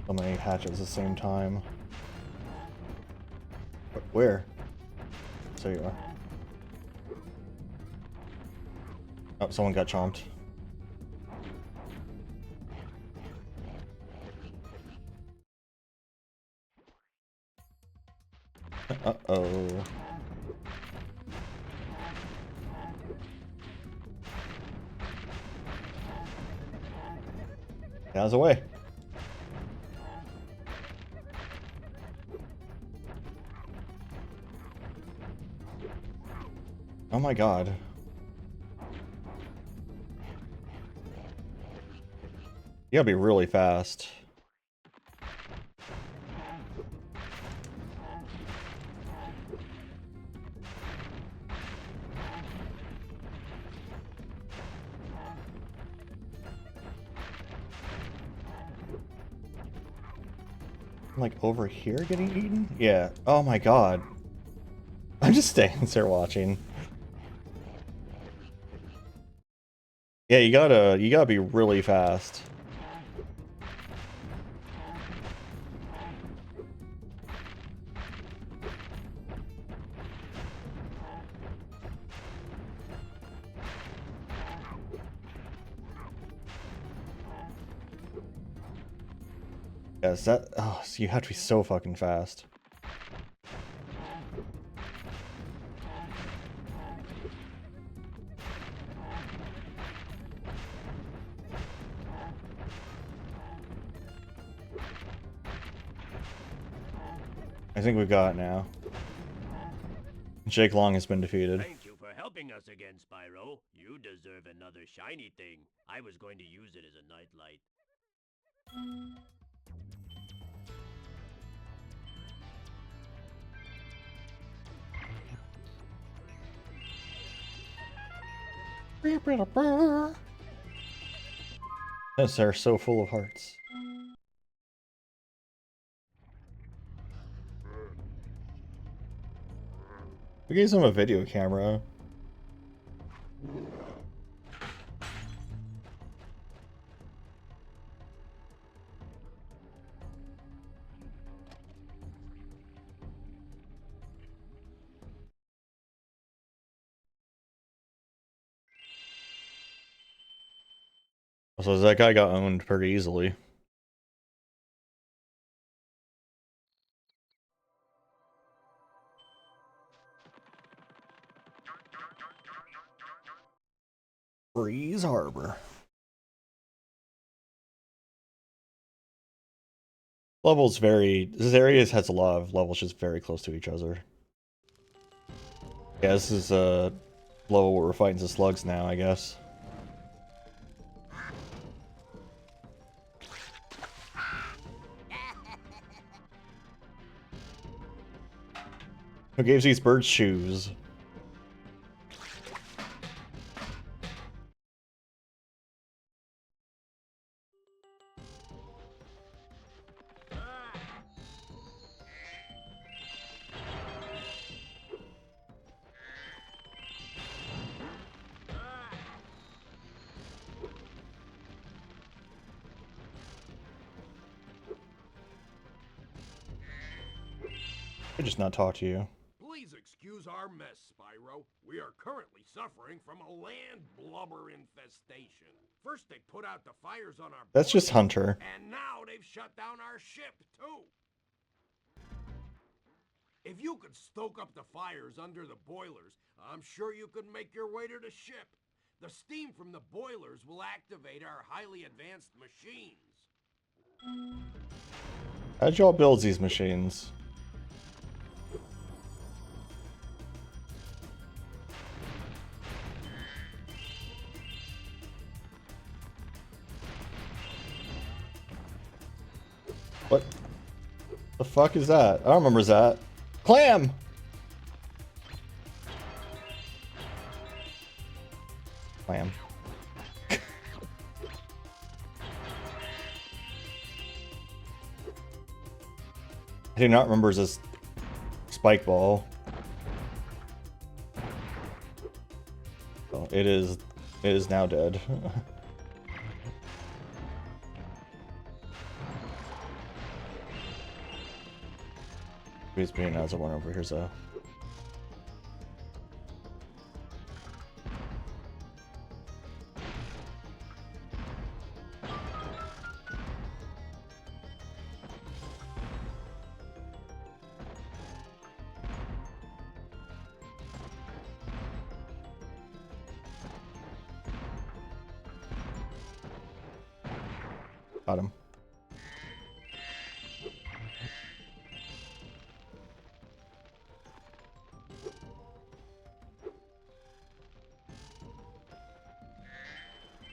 So many hatches at the same time. Where? So you are. Oh, someone got chomped. Uh-oh. Get out of the way. Oh my god. You gotta be really fast. Like over here getting eaten? Yeah. Oh my god. I'm just staying there watching. Yeah, you gotta be really fast. Yes, that. Oh, so you have to be so fucking fast. I think we got it now. Jake Long has been defeated. Thank you for helping us again, Spyro. You deserve another shiny thing. I was going to use it as a nightlight. Yes, they're so full of hearts. We gave him a video camera. So that guy got owned pretty easily. Breeze Harbor. Levels very... This area has a lot of levels just very close to each other. Yeah, this is a level where we're fighting the slugs now, I guess. Who gave these birds shoes? I just not talk to you. Please excuse our mess, Spyro. We are currently suffering from a land blubber infestation. First they put out the fires on our That's just boat, Hunter. and now they've shut down our ship, too. If you could stoke up the fires under the boilers, I'm sure you could make your way to the ship. The steam from the boilers will activate our highly advanced machines. How'd y'all build these machines? What the fuck is that? I don't remember that. Clam! Clam. I do not remember this spike ball. Oh, it is now dead. There's being another one over here, so. Got him.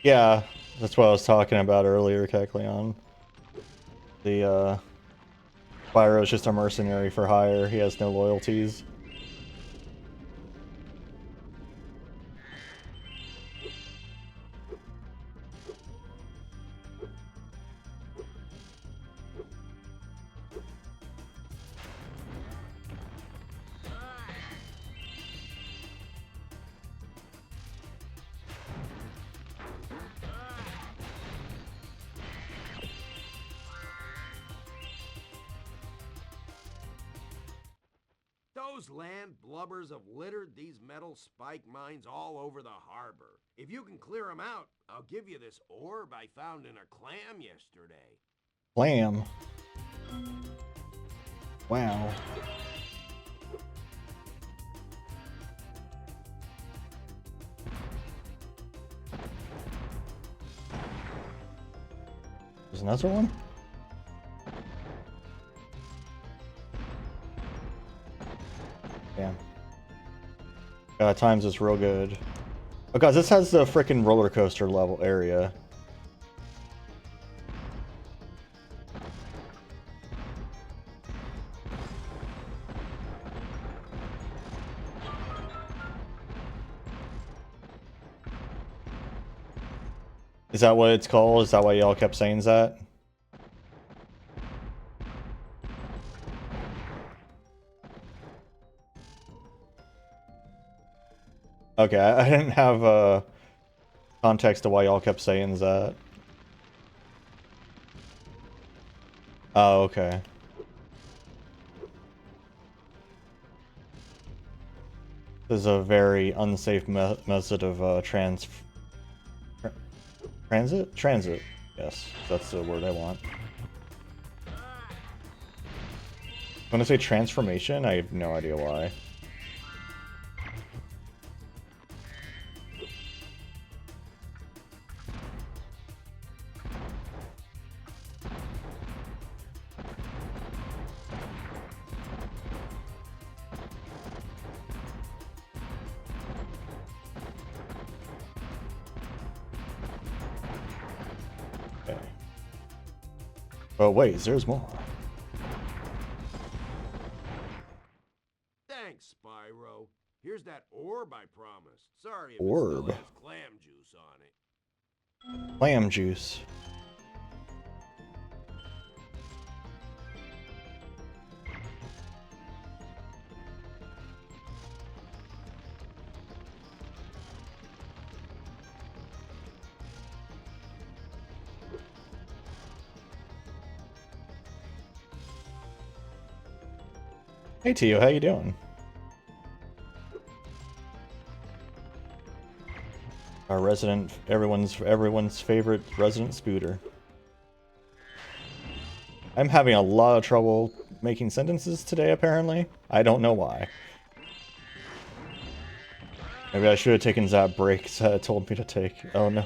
Yeah, that's what I was talking about earlier, Kekleon. The, Spyro is just a mercenary for hire. He has no loyalties. Those land blubbers have littered these metal spike mines all over the harbor. If you can clear them out, I'll give you this orb I found in a clam yesterday. Clam. Wow. There's another one? Damn. Times is real good. Oh guys, this has the frickin' roller coaster level area. Is that what it's called? Is that why y'all kept saying that? Okay, I didn't have context to why y'all kept saying that. Oh, okay. This is a very unsafe method of Transit? Transit. Yes, that's the word I want. When I say transformation, I have no idea why. Okay. Oh wait, there's more. Thanks, Spyro. Here's that orb I promised. Sorry if Orb? it still has clam juice on it. Clam juice. Hey Tio, how you doing? Our resident, everyone's favorite resident scooter. I'm having a lot of trouble making sentences today, apparently. I don't know why. Maybe I should have taken that break that it told me to take. Oh no.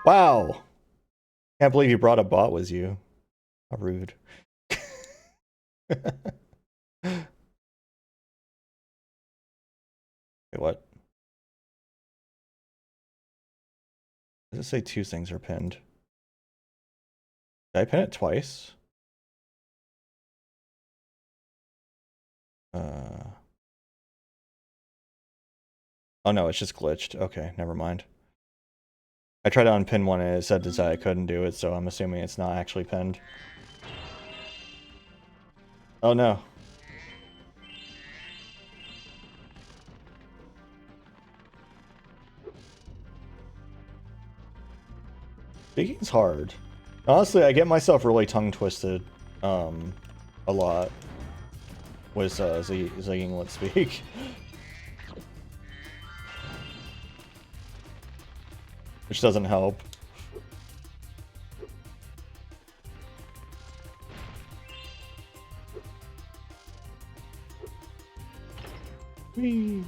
Wow! Can't believe you brought a bot with you. How rude. Wait, what? Does it say two things are pinned? Did I pin it twice? Oh no, it's just glitched. Okay, never mind. I tried to unpin one and it said that I couldn't do it, so I'm assuming it's not actually pinned. Oh no. Speaking's hard. Honestly, I get myself really tongue-twisted a lot with zigging Let's Speak. Which doesn't help. Whee.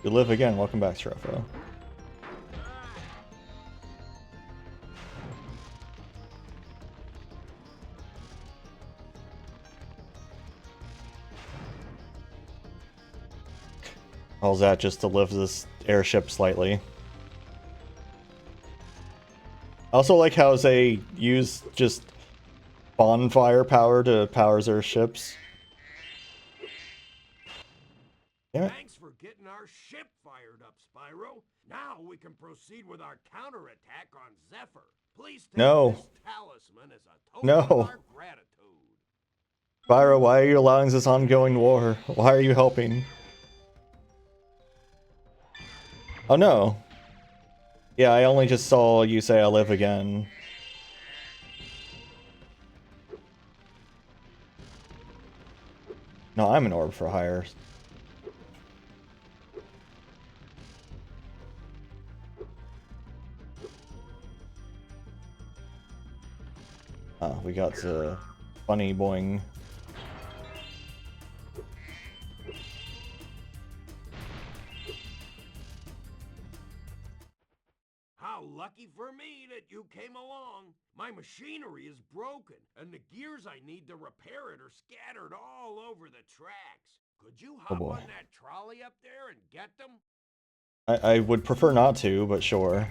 You live again. Welcome back, Strofo. How's that just to lift this airship slightly? I also like how they use just bonfire power to power their ships. Damn it. Thanks for getting our ship fired up, Spyro. Now we can proceed with our counterattack on Zephyr. Please take this talisman as a token of our gratitude. Spyro, why are you allowing this ongoing war? Why are you helping? Oh no. Yeah, I only just saw you say I live again. No, I'm an orb for hire. We got the funny boing. How lucky for me that you came along. My machinery is broken, and the gears I need to repair it are scattered all over the tracks. Could you hop on that trolley up there and get them? I would prefer not to, but sure.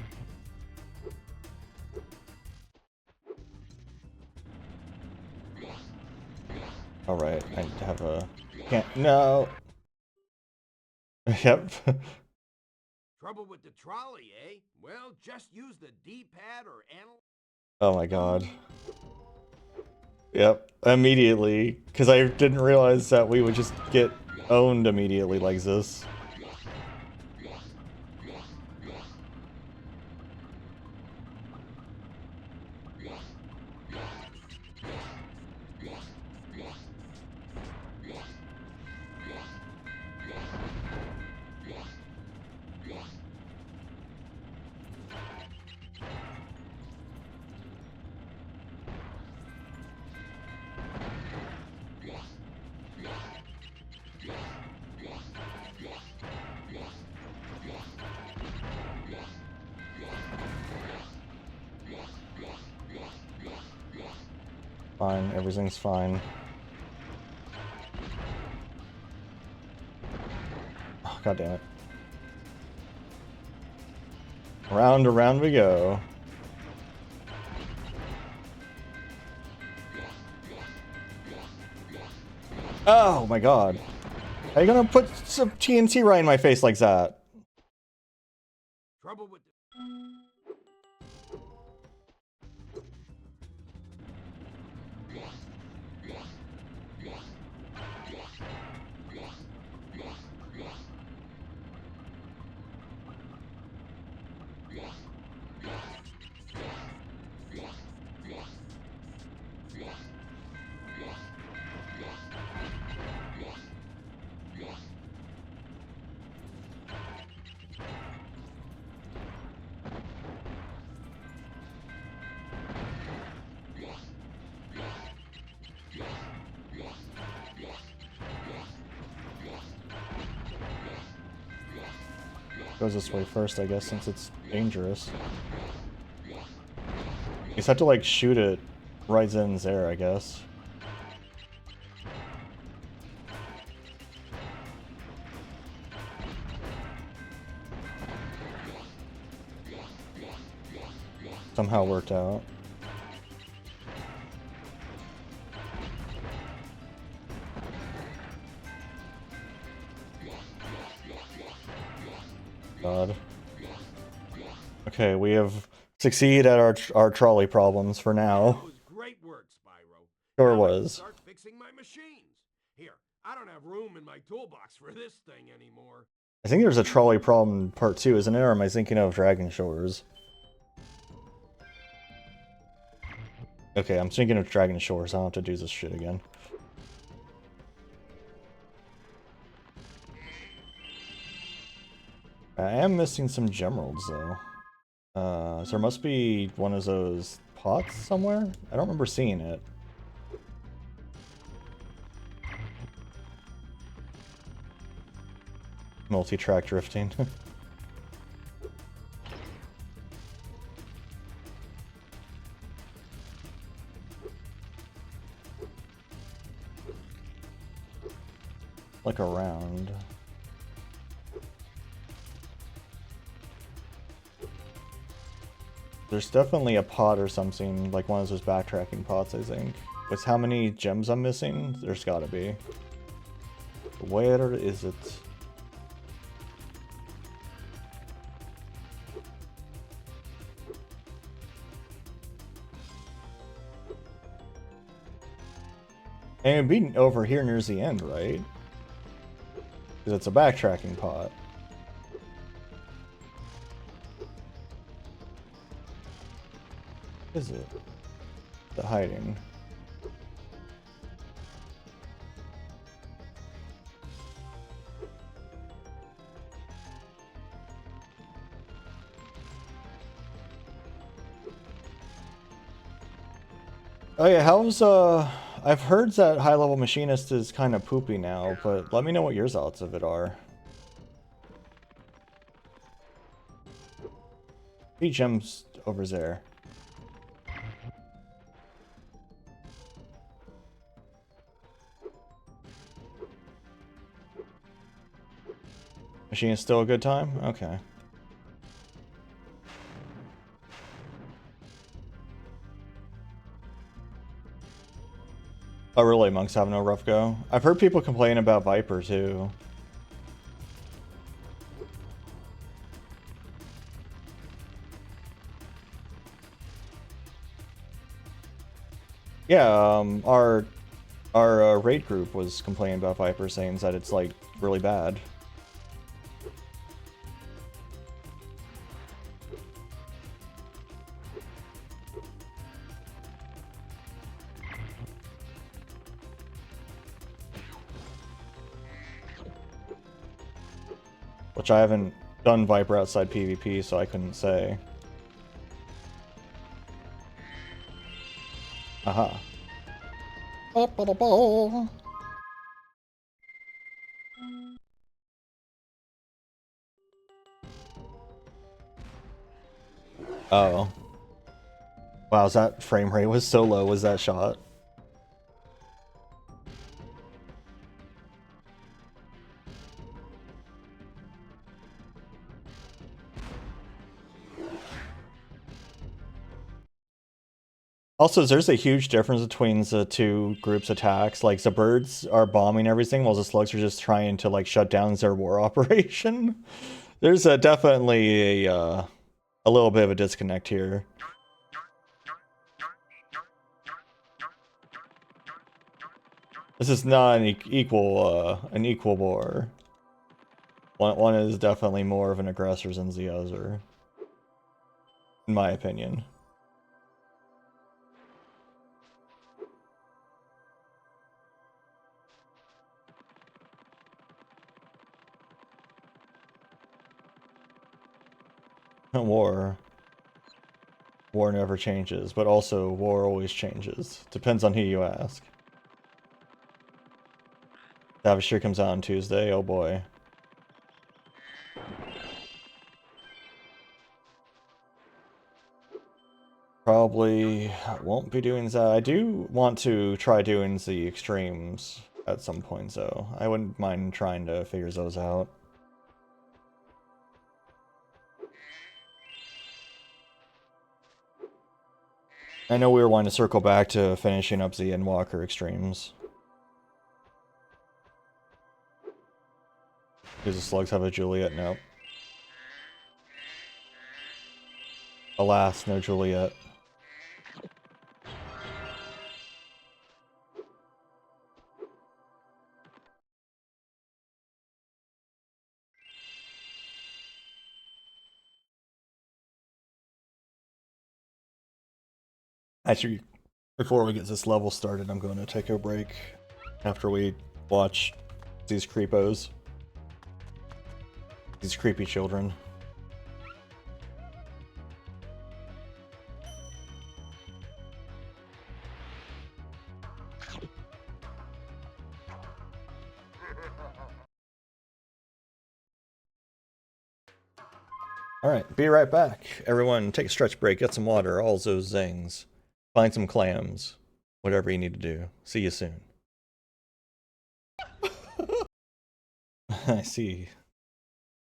Alright, I have a... Can't... No! Yep. Trouble with the trolley, eh? Well, just use the D-pad or analog. Oh my god. Yep, immediately. Because I didn't realize that we would just get owned immediately like this. Fine, everything's fine. Oh, God damn it. Round and round we go. Oh my god. How you gonna put some TNT right in my face like that? Trouble with Goes this way first, I guess, since it's dangerous. You just have to, like, shoot it right in there, I guess. Somehow worked out. God. Okay, we have succeeded at our trolley problems for now. That was great work, Spyro. Sure Now I can was. start fixing my machines. Here, I don't have room in my toolbox for this thing anymore. I think there's a trolley problem part 2, isn't it? Or am I thinking of Dragon Shores? Okay, I'm thinking of Dragon Shores. I don't have to do this shit again. I am missing some gemeralds, though. So there must be one of those pots somewhere? I don't remember seeing it. Multi-track drifting. Like around. There's definitely a pot or something, like one of those backtracking pots, I think. With how many gems I'm missing, there's gotta be. Where is it? And it'd be over here near the end, right? Because it's a backtracking pot. Is it? The hiding. Oh yeah, how's I've heard that high level machinist is kind of poopy now, but let me know what your thoughts of it are. 3 gems over there. Machine is still a good time? Okay. Oh really, monks have no rough go? I've heard people complain about Viper too. Yeah, our raid group was complaining about Viper, saying that it's like really bad. Which I haven't done Viper outside PvP, so I couldn't say. Aha. Oh. Wow, that frame rate was so low, was that shot? Also, there's a huge difference between the two groups' attacks. Like, the birds are bombing everything, while the slugs are just trying to, like, shut down their war operation. There's definitely a little bit of a disconnect here. This is not an equal war. One is definitely more of an aggressor than the other, in my opinion. War never changes, but also war always changes. Depends on who you ask. Davishir comes out on Tuesday, oh boy. Probably won't be doing that. I do want to try doing the extremes at some point, though. I wouldn't mind trying to figure those out. I know we were wanting to circle back to finishing up the Endwalker extremes. Does the slugs have a Juliet? Nope. Alas, no Juliet. Actually, before we get this level started, I'm going to take a break after we watch these creepos. These creepy children. Alright, be right back. Everyone, take a stretch break, get some water, all those things. Find some clams. Whatever you need to do. See you soon. I see.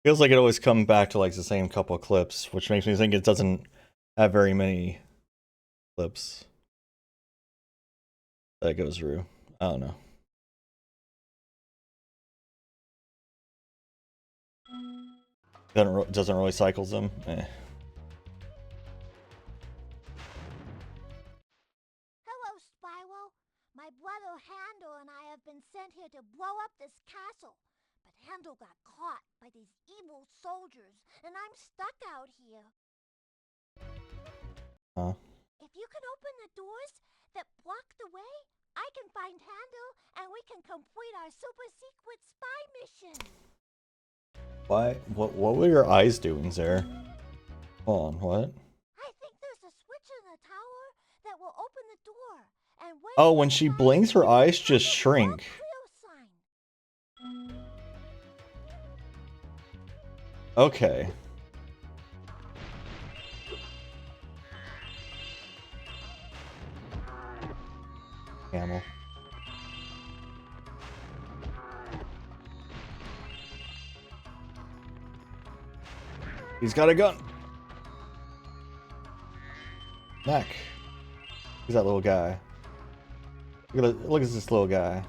Feels like it always comes back to like the same couple of clips, which makes me think it doesn't have very many clips that it goes through. I don't know. Doesn't really cycles them. Eh. Hello, Spyro. My brother Handel and I have been sent here to blow up this castle. But Handel got caught by these evil soldiers, and I'm stuck out here. Huh? If you can open the doors that block the way, I can find Handel, and we can complete our super secret spy mission. Why? What were your eyes doing there? Hold on, what? I think there's a switch in the tower that will open the door. And Oh, when she blinks, her eyes just shrink. Okay. Camel. He's got a gun. Neck. Who's that little guy? Look at this little guy.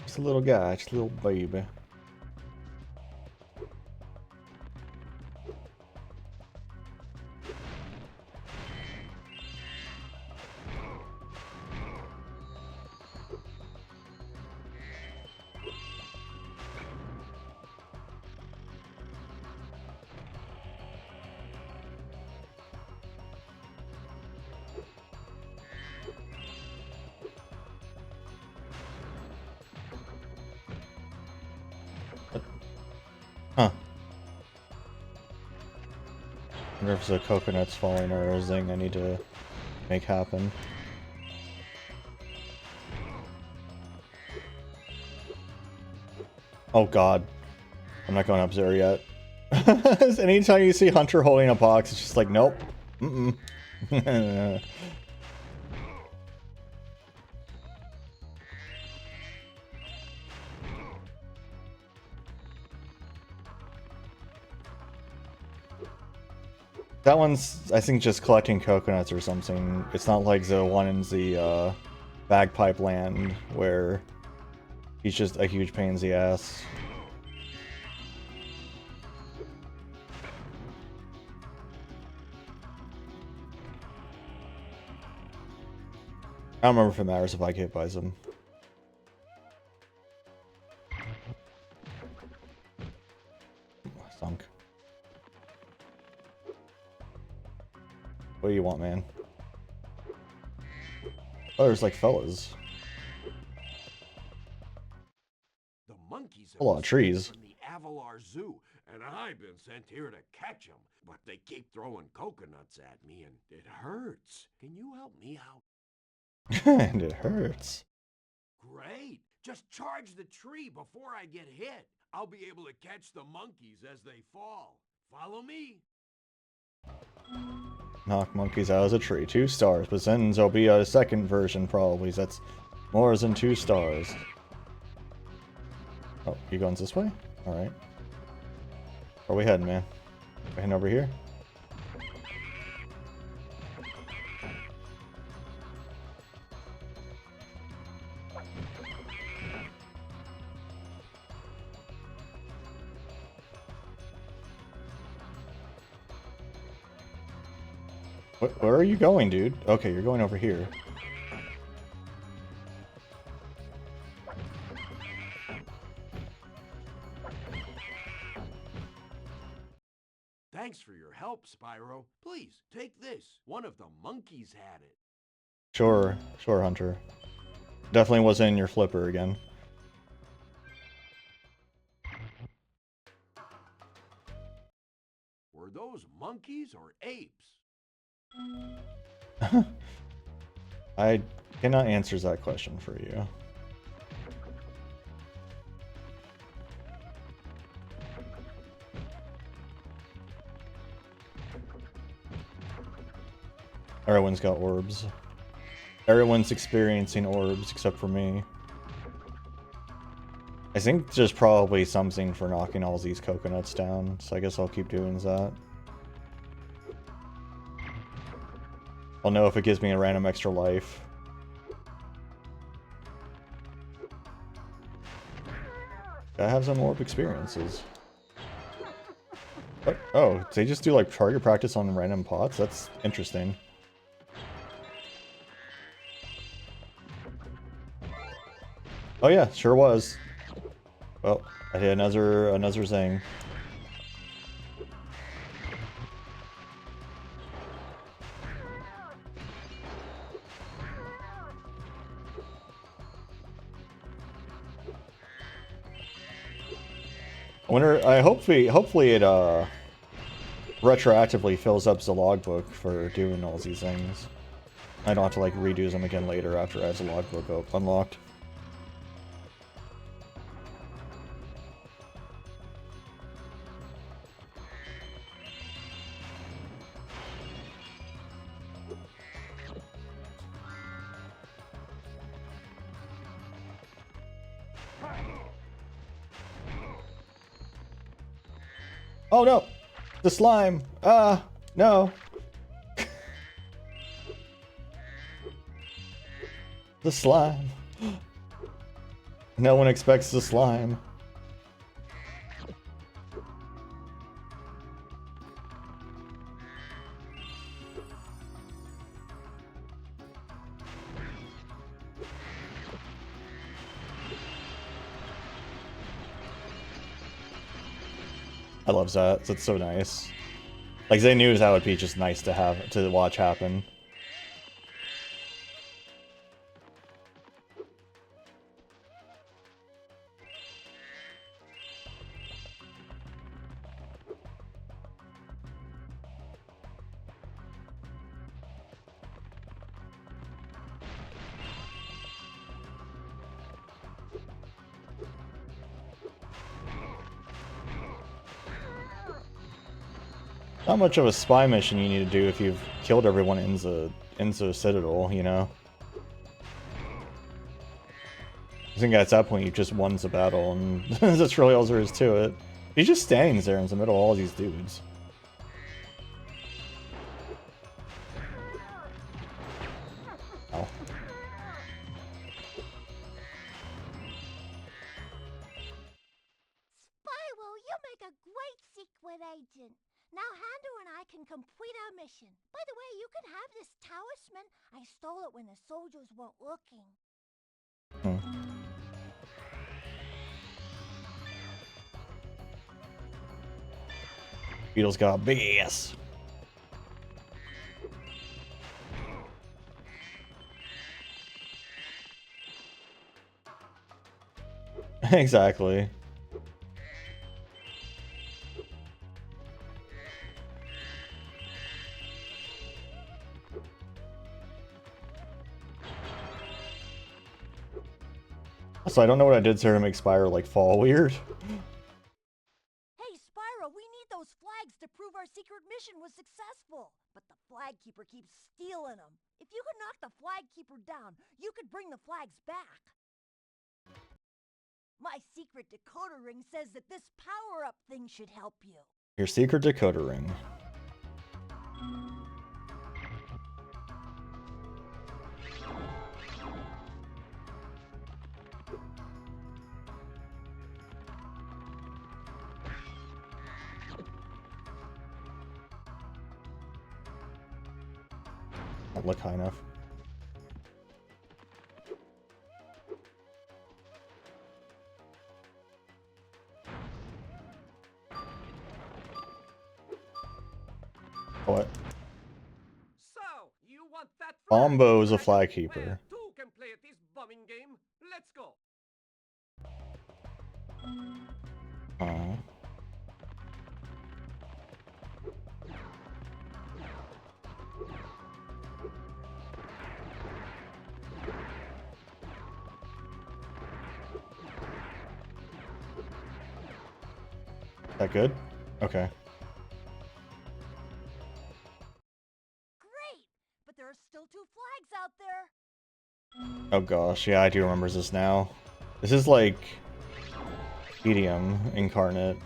Just a little guy, just a little baby. Huh. I wonder if the coconut's falling or a thing I need to make happen. Oh god. I'm not going up there yet. Anytime you see Hunter holding a box, it's just like, nope. Mm-mm. That one's, I think, just collecting coconuts or something. It's not like the one in the bagpipe land where he's just a huge pain in the ass. I don't remember if it matters if I get hit by them. Sunk. What do you want, man? Oh, there's like fellas. The monkeys A lot of trees. from the Avalar Zoo, and I've been sent here to catch them. But they keep throwing coconuts at me, and it hurts. Can you help me out? And it hurts. Great! Just charge the tree before I get hit. I'll be able to catch the monkeys as they fall. Follow me? Knock monkeys out of a tree. 2 stars, but then there'll be a second version probably. That's more than 2 stars. Oh, you going this way? Alright. Where are we heading, man? We heading over here? Where are you going, dude? Okay, you're going over here. Thanks for your help, Spyro. Please, take this. One of the monkeys had it. Sure, sure, Hunter. Definitely wasn't in your flipper again. Were those monkeys or apes? I cannot answer that question for you. Everyone's got orbs. Everyone's experiencing orbs except for me. I think there's probably something for knocking all these coconuts down, so I guess I'll keep doing that. I'll know if it gives me a random extra life. Gotta have some orb experiences. What? Oh, they just do like target practice on random pots? That's interesting. Oh yeah, sure was. Well, I hit another zing. I wonder, hopefully it retroactively fills up the logbook for doing all these things. I don't have to like redo them again later after I have the logbook unlocked. Oh no! The slime! Ah! No! The slime! No one expects the slime. I love that. That's so nice. Like, they knew that would be just nice to watch happen. Not much of a spy mission you need to do if you've killed everyone in the Citadel, you know? I think at that point you just won the battle, and that's really all there is to it. He's just standing there in the middle of all these dudes. a great secret agent. Now Handle and I can complete our mission. By the way, you can have this talisman. I stole it when the soldiers weren't looking. Beetle's got a big ass. Exactly. So I don't know what I did here to make Spyro like fall weird. Hey Spyro, we need those flags to prove our secret mission was successful. But the flag keeper keeps stealing them. If you could knock the flag keeper down, you could bring the flags back. My secret decoder ring says that this power-up thing should help you. Your secret decoder ring. Don't look high enough. What? So, you want that Bombo's a flag keeper. Well, two can play at this bumming game. Let's go. Aw. That good? Okay. Great! But there are still 2 flags out there. Oh gosh, yeah, I do remember this now. This is like Medium incarnate.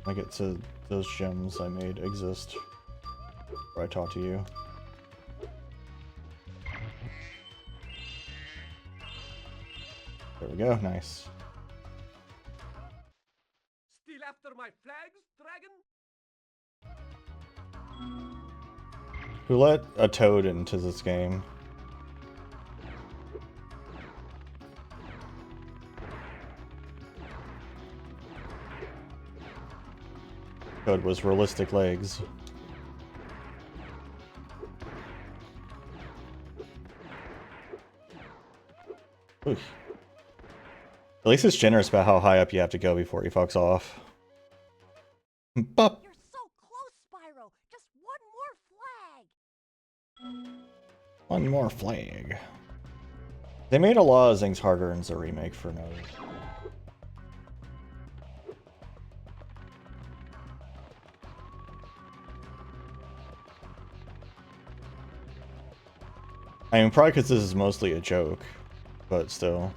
I get to those gems I made exist. Where I talk to you. There we go, nice. Still after my flags, dragon? Who let a toad into this game? Toad was realistic legs. Oof. At least it's generous about how high up you have to go before he fucks off. Bop. You're so close, Spyro. Just one more flag. One more flag. They made a lot of things harder in the remake for no reason. I mean, probably because this is mostly a joke, but still.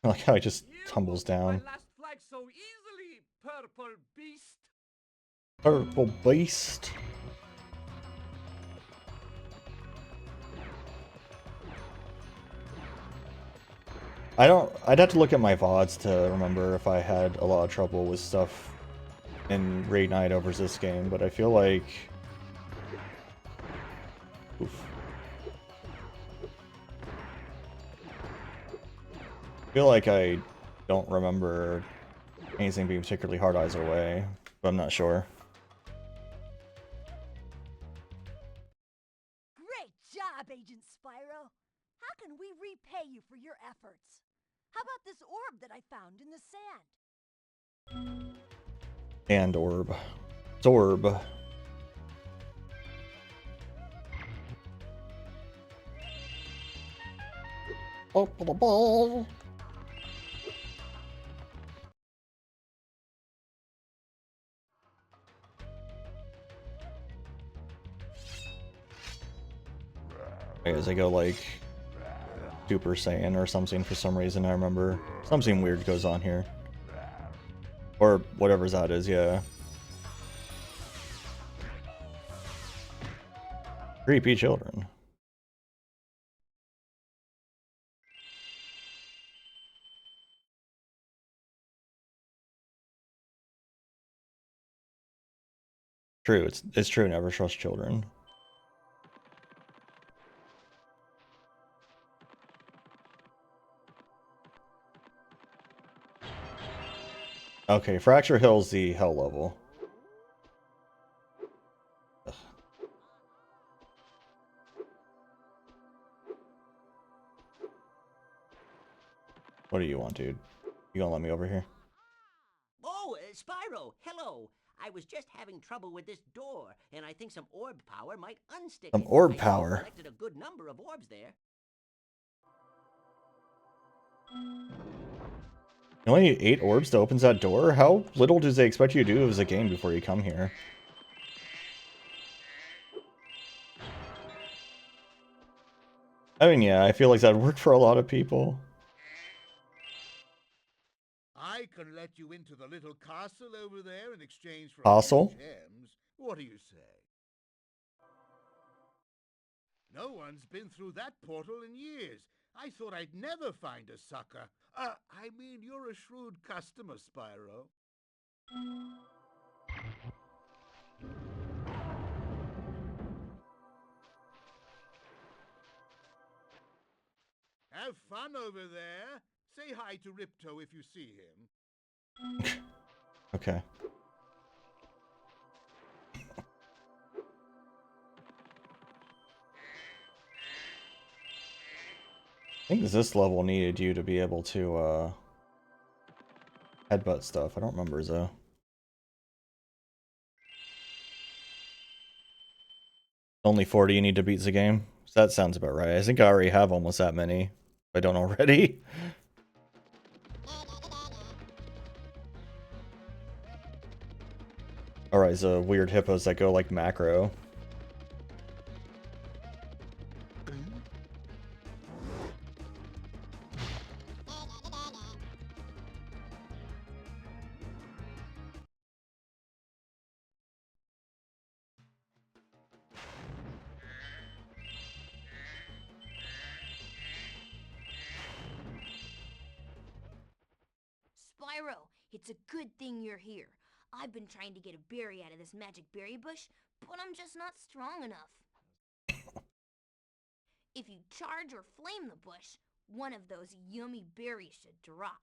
I like how he just tumbles down. My last flag so easily, purple beast. Purple beast. I'd have to look at my VODs to remember if I had a lot of trouble with stuff in Raid Night over this game, but I feel like... Oof. I feel like I don't remember anything being particularly hard either way, but I'm not sure. Great job, Agent Spyro. How can we repay you for your efforts? How about this orb that I found in the sand? And orb. Zorb. Up the ball. As I go like Super Saiyan or something for some reason. I remember something weird goes on here. Or whatever that is, yeah. Creepy children. True, it's true, never trust children. Okay, Fracture Hill's the hell level. Ugh. What do you want, dude? You gonna let me over here? Oh, Spyro, hello. I was just having trouble with this door, and I think some orb power might unstick Some it. orb I power? collected a good number of orbs there. Only 8 orbs to open that door? How little do they expect you to do as a game before you come here? I mean, yeah, I feel like that'd work for a lot of people. I can let you into the little castle over there in exchange for Castle? a few gems. What do you say? No one's been through that portal in years. I thought I'd never find a sucker. I mean, you're a shrewd customer, Spyro. Have fun over there. Say hi to Ripto if you see him. Okay. I think this level needed you to be able to, headbutt stuff. I don't remember, though. Only 40 you need to beat the game? So that sounds about right. I think I already have almost that many. If I don't already. Alright, so weird hippos that go like macro. Spyro, it's a good thing you're here. I've been trying to get a berry out of this magic berry bush, but I'm just not strong enough. If you charge or flame the bush, one of those yummy berries should drop.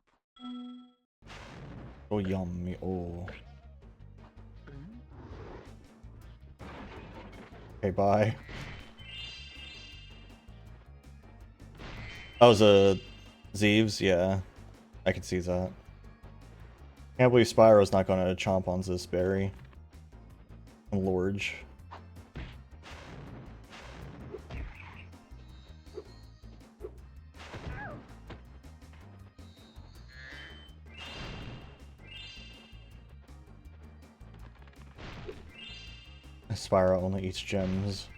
Oh, yummy. Oh. Okay, bye. Oh, the Zeeves? Yeah. I can see that. Can't believe Spyro's not gonna chomp on this berry. Lorge. Spyro only eats gems.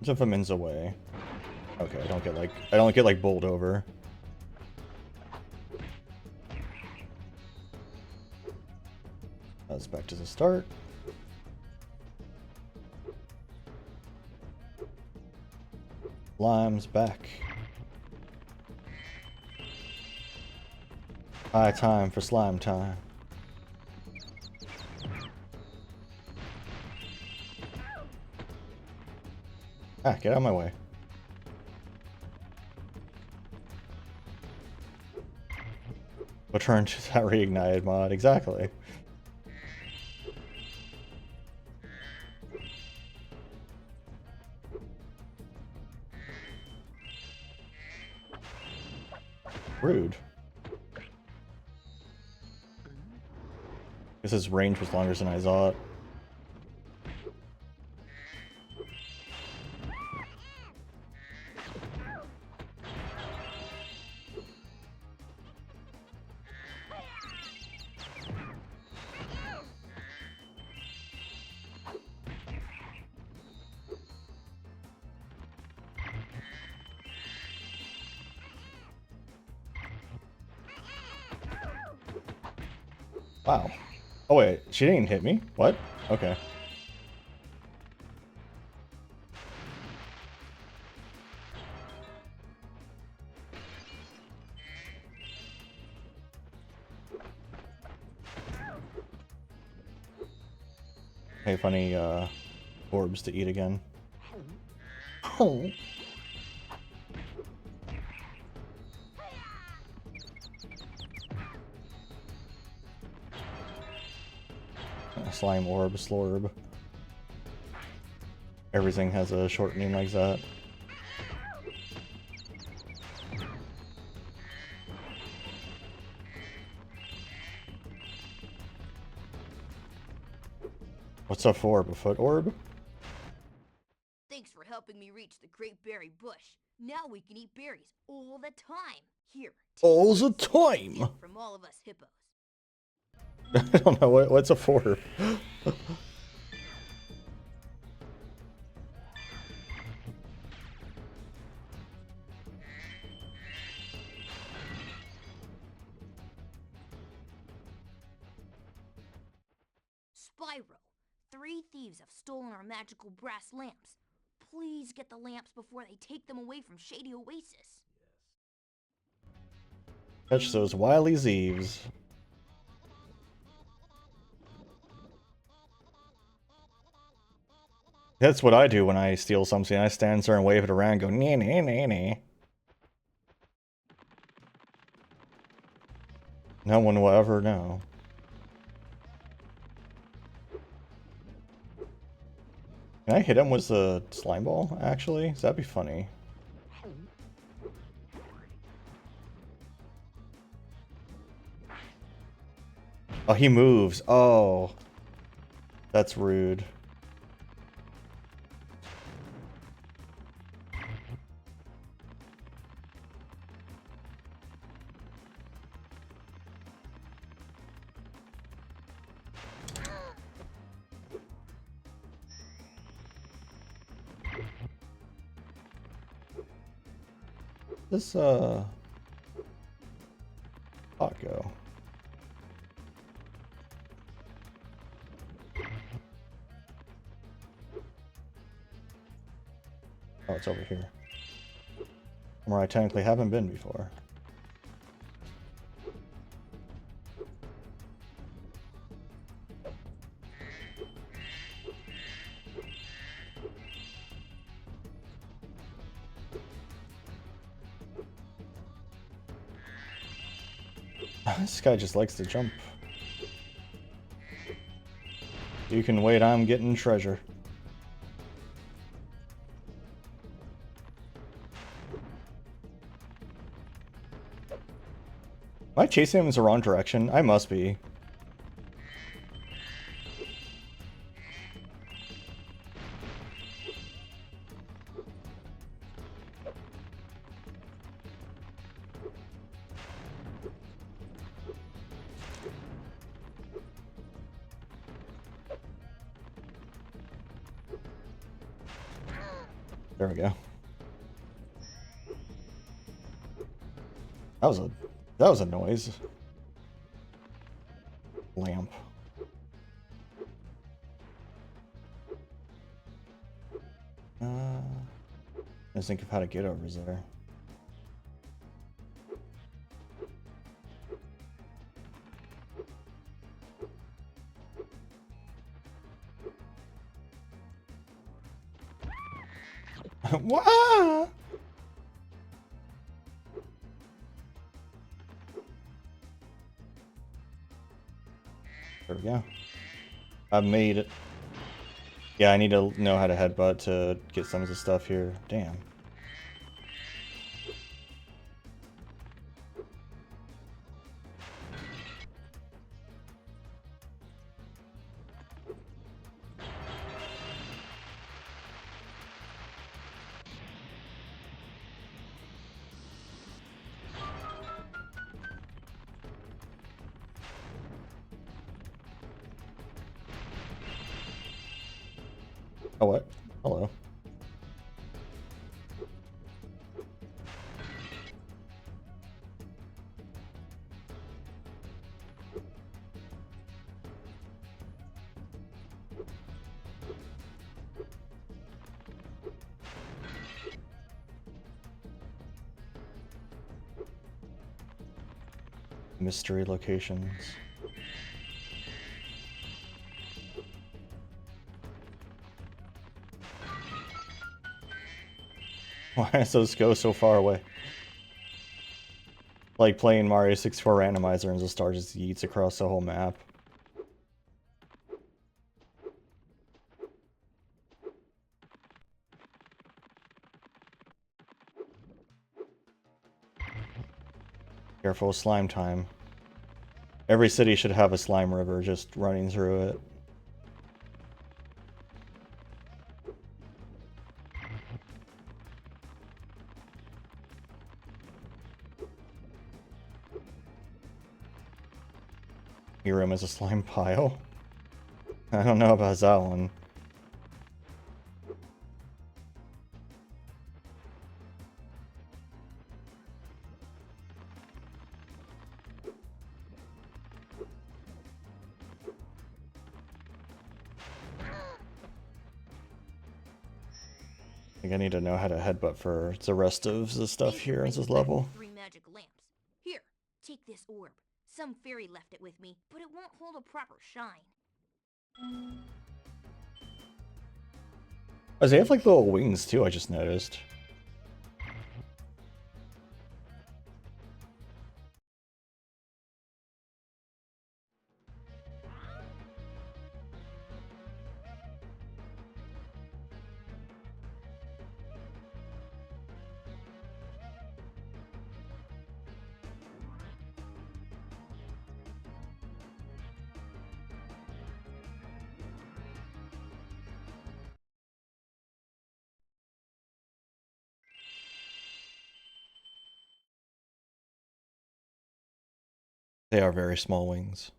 If I'm in the way. Okay, I don't get like bowled over. That's back to the start. Slime's back. High time for slime time. Ah, get out of my way. Return to that reignited mod, exactly. Rude. Guess his range was longer than I thought. Wow. Oh wait, she didn't hit me? What? Okay. Hey, funny orbs to eat again. Oh. Slime orb, slorb. Everything has a short name like that. What's up for orb? A foot orb? Thanks for helping me reach the Great Berry Bush. Now we can eat berries all the time. Here. All the time! From all of us hippos. I don't know, what's a orb? Spyro, 3 thieves have stolen our magical brass lamps. Please get the lamps before they take them away from Shady Oasis. Catch those wily thieves. That's what I do when I steal something. I stand there and wave it around and go, nee, nee, nee, nee. No one will ever know. Can I hit him with the slime ball, actually? That'd be funny. Oh, he moves. Oh. That's rude. This, pot go? Oh, it's over here. Where I technically haven't been before. This guy just likes to jump. You can wait, I'm getting treasure. Am I chasing him in the wrong direction? I must be. There we go. That was a noise. Lamp. Let's think of how to get over there. What? There we go. I've made it. Yeah, I need to know how to headbutt to get some of the stuff here. Damn. Oh, what? Hello. Mystery locations. Why does those go so far away? Like playing Mario 64 randomizer and the star just yeets across the whole map. Careful, slime time. Every city should have a slime river just running through it. Your room is a slime pile? I don't know about that one. I think I need to know how to headbutt for the rest of the stuff here in this level. 3 magic lamps. Here, take this orb. Some fairy left it with me, but it won't hold a proper shine. Oh, they have like little wings too, I just noticed. They are very small wings.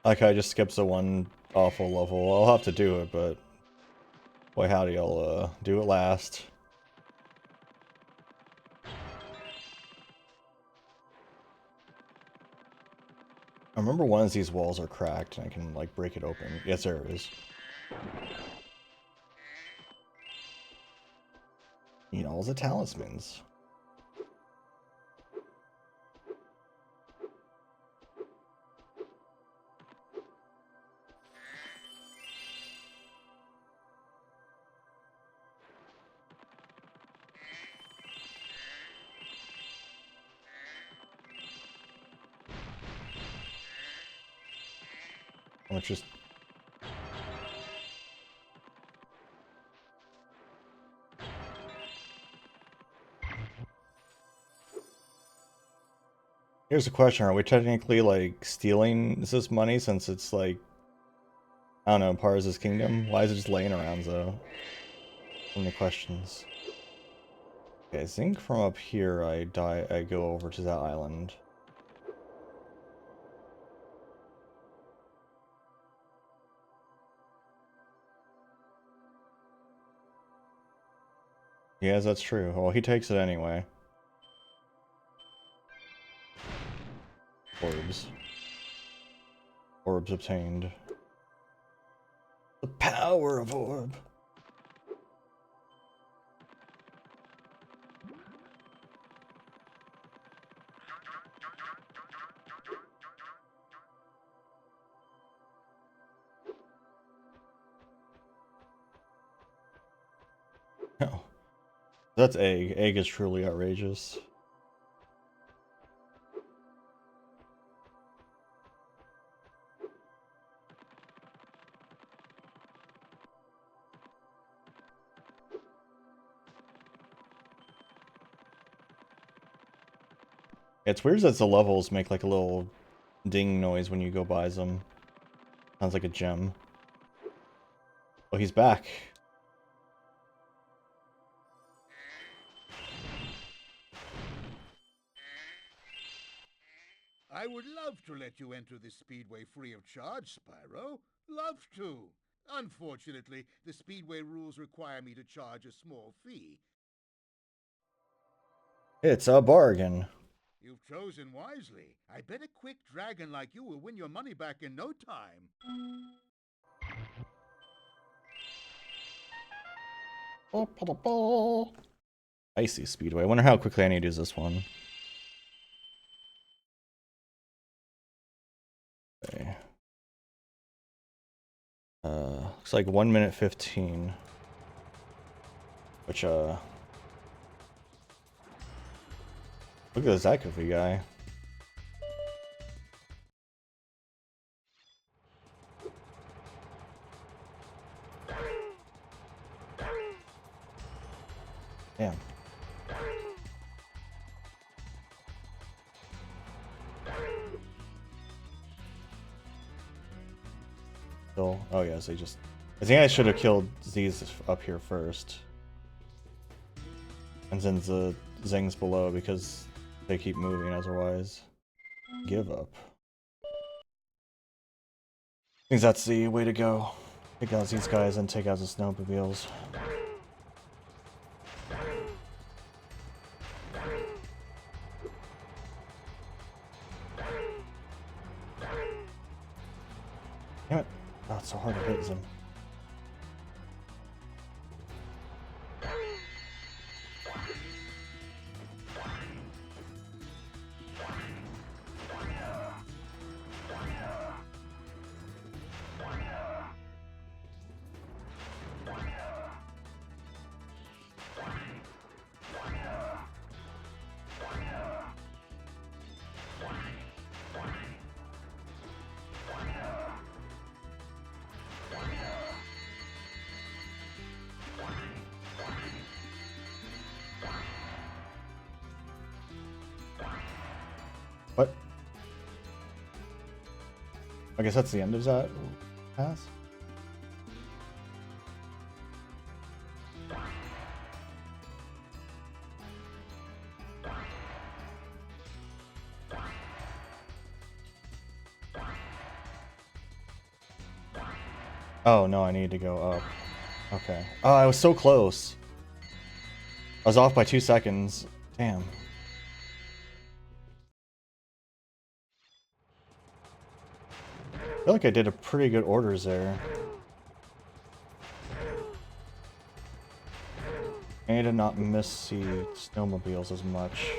Okay, I just skipped the one awful level. I'll have to do it, but boy howdy, I'll do it last. I remember one of these walls are cracked and I can like break it open. Yes, there it is. You know, all the talismans. Let's just... Here's a question, are we technically like stealing this money since it's like, I don't know, part of this kingdom? Why is it just laying around though? So many questions. Okay, I think from up here I go over to that island. Yes, that's true. Well, he takes it anyway. Orbs. Orbs obtained. The power of orb. Oh. That's egg. Egg is truly outrageous. It's weird that the levels make like a little ding noise when you go by them. Sounds like a gem. Oh, he's back. I would love to let you enter this speedway free of charge, Spyro. Love to. Unfortunately, the speedway rules require me to charge a small fee. It's a bargain. You've chosen wisely. I bet a quick dragon like you will win your money back in no time. Icy Speedway. I wonder how quickly I need to use this one. Okay. Looks like 1 minute 15. Which, look at this that goofy guy. Damn. Still, oh yeah, so just. I think I should have killed these up here first. And then the Zings below because they keep moving otherwise. Give up. I think that's the way to go. Take out these guys and take out the snowmobiles. Damn it. Oh, it's so hard to hit them. What? I guess that's the end of that pass? Oh no, I need to go up. Okay. Oh, I was so close. I was off by 2 seconds. Damn. I feel like I did a pretty good orders there. I need to not miss the snowmobiles as much.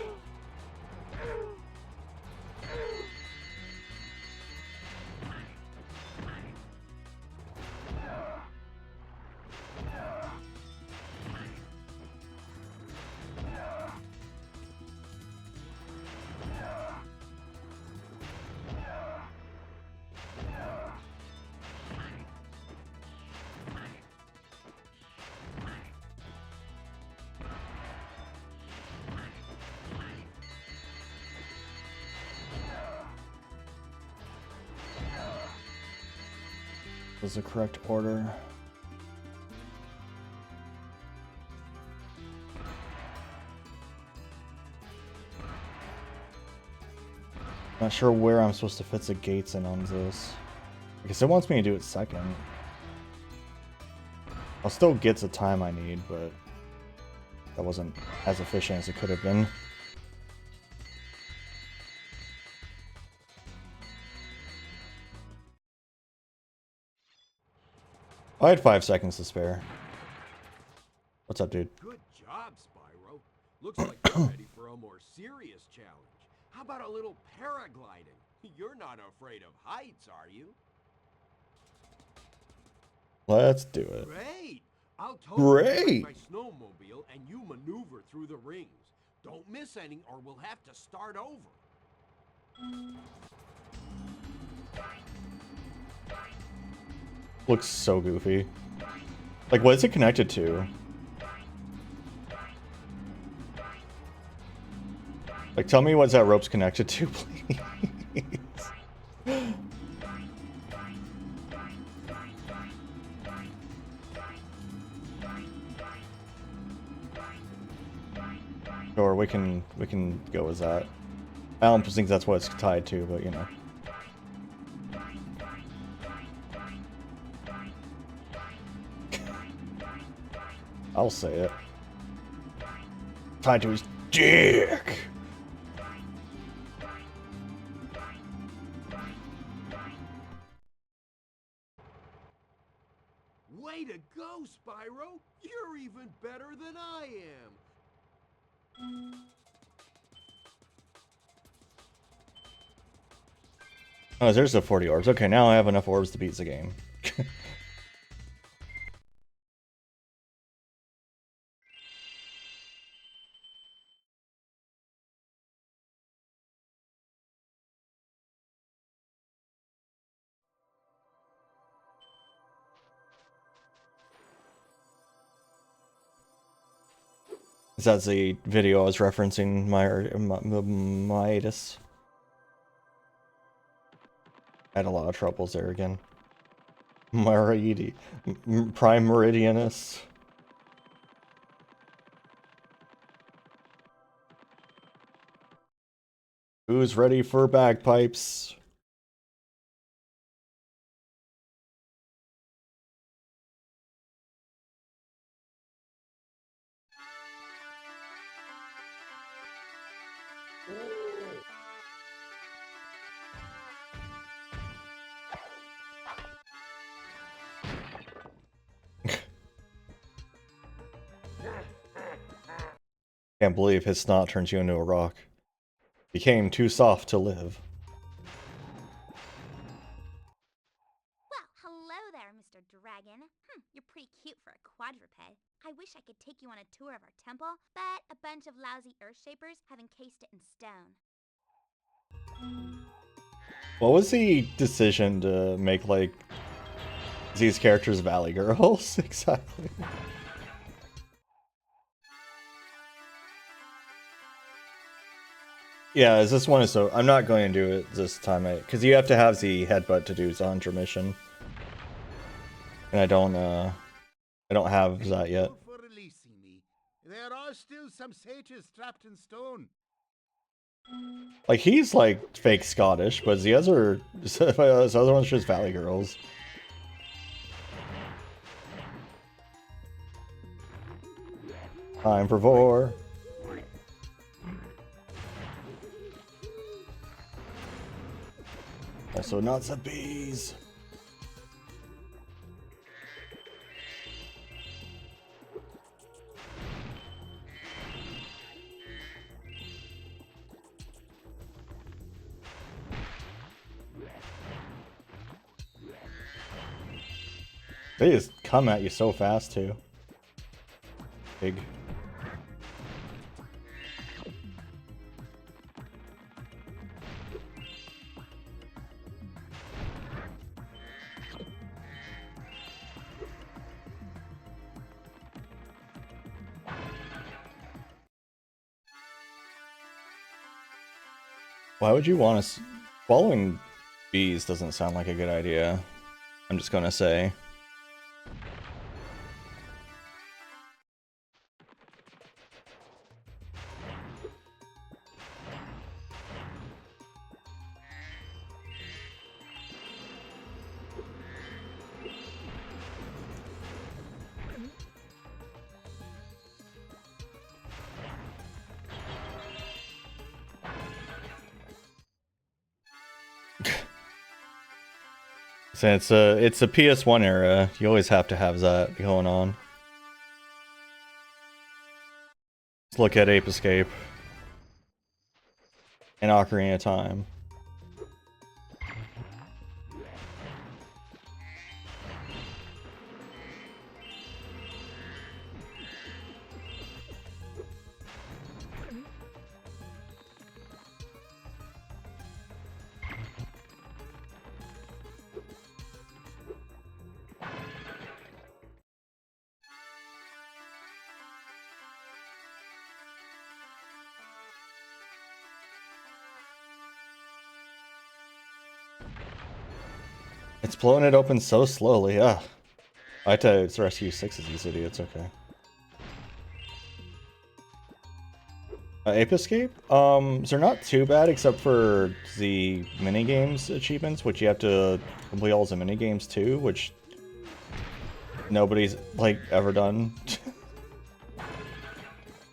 Was the correct order. Not sure where I'm supposed to fit the gates in on this. I guess it wants me to do it second. I'll still get the time I need, but that wasn't as efficient as it could have been. I had 5 seconds to spare. What's up, dude? Good job, Spyro. Looks like you're ready for a more serious challenge. How about a little paragliding? You're not afraid of heights, are you? Let's do it. Great! I'll totally Great! my snowmobile and you maneuver through the rings. Don't miss any or we'll have to start over. Looks so goofy. Like, what is it connected to? Like, tell me what's that rope's connected to, please. Or we can go with that. I don't think that's what it's tied to, but you know. I'll say it. Tied to his dick! Way to go, Spyro! You're even better than I am! Oh, there's the 40 orbs. Okay, now I have enough orbs to beat the game. That's the video I was referencing, Midas. I had a lot of troubles there again. Prime Meridianus. Who's ready for bagpipes? Can't believe his snot turns you into a rock. Became too soft to live. Well, hello there, Mr. Dragon. You're pretty cute for a quadruped. I wish I could take you on a tour of our temple, but a bunch of lousy Earthshapers have encased it in stone. What was the decision to make, like, these characters Valley Girls? Exactly. Yeah, this one is so... I'm not going to do it this time, because you have to have the headbutt to do the hunter mission. And I don't have that yet. For releasing me. There are still some sages trapped in stone. Like, he's, like, fake Scottish, but the other... this other one's just Valley Girls. Time for Vor. Also not the bees. They just come at you so fast too. Big. Why would you want to... Following bees doesn't sound like a good idea. I'm just gonna say. So it's a PS1 era. You always have to have that going on. Let's look at Ape Escape and Ocarina of Time. It's blowing it open so slowly, I had to rescue 6 of these idiots, okay. Ape Escape? They're not too bad except for the minigames achievements, which you have to complete all the minigames too, which nobody's, like, ever done.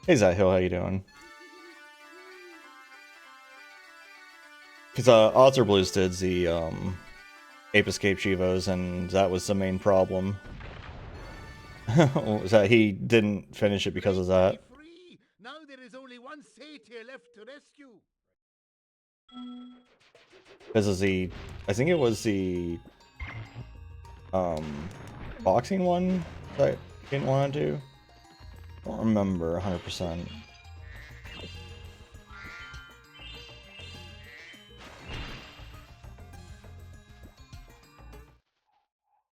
Hey Zahill, how you doing? Because Author Blues did the Ape Escape Chivos, and that was the main problem. Was that he didn't finish it because of that. Free. Now there is only one satyr left to rescue. Because of the, I think it was the boxing one that I didn't want to do. I don't remember 100%.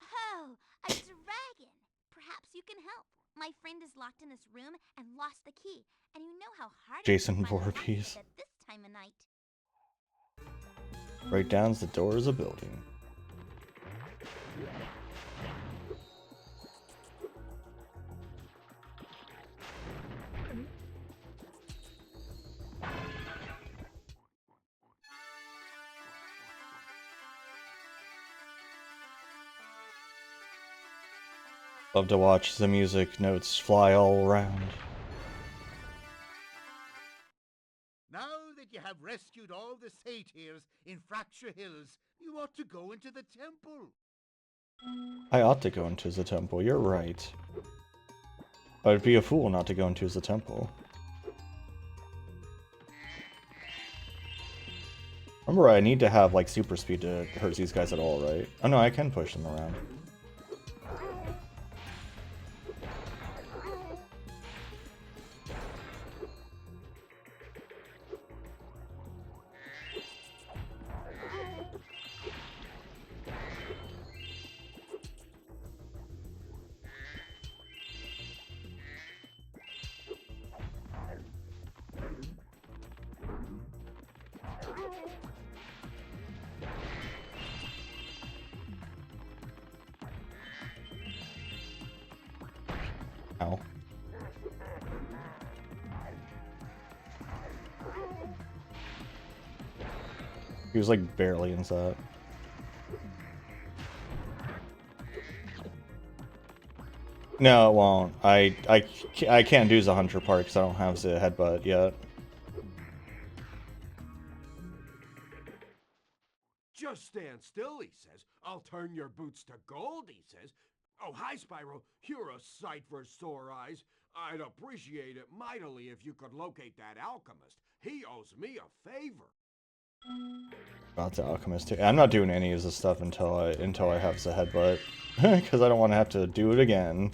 Oh, a dragon! Perhaps you can help. My friend is locked in this room and lost the key, and you know how hard it is to Jason find a lock Voorhees. at this time of night. Break down the doors of building. Love to watch the music notes fly all around. Now that you have rescued all the satyrs in Fracture Hills, you ought to go into the temple. I ought to go into the temple, you're right. I'd be a fool not to go into the temple. Remember, I need to have, like, super speed to hurt these guys at all, right? Oh no, I can push them around. Ow. He was like barely inside. No, it won't. I can't do the hunter part because I don't have the headbutt yet. Just stand still, he says. I'll turn your boots to gold, he says. Oh, hi, Spyro. You're a sight for sore eyes. I'd appreciate it mightily if you could locate that alchemist. He owes me a favor. About the alchemist too. I'm not doing any of this stuff until I have the headbutt, because I don't want to have to do it again.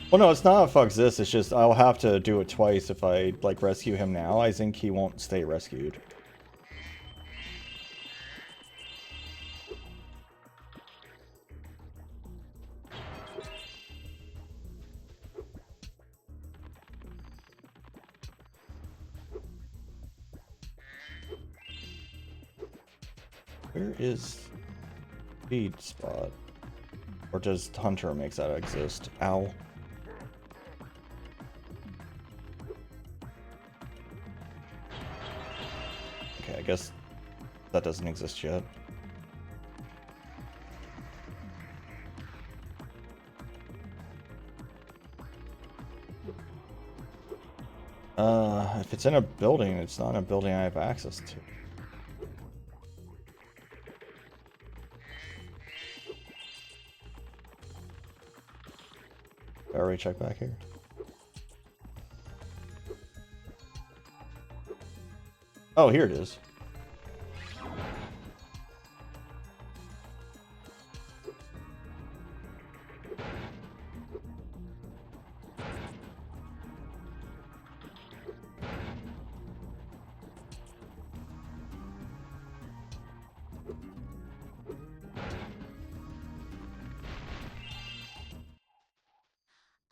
Well, no, it's not a fuck this. It's just I'll have to do it twice if I like rescue him now. I think he won't stay rescued. Where is feed spot? Or does Hunter makes that exist? Ow. Okay, I guess that doesn't exist yet. If it's in a building, it's not a building I have access to. Already check back here. Oh, here it is.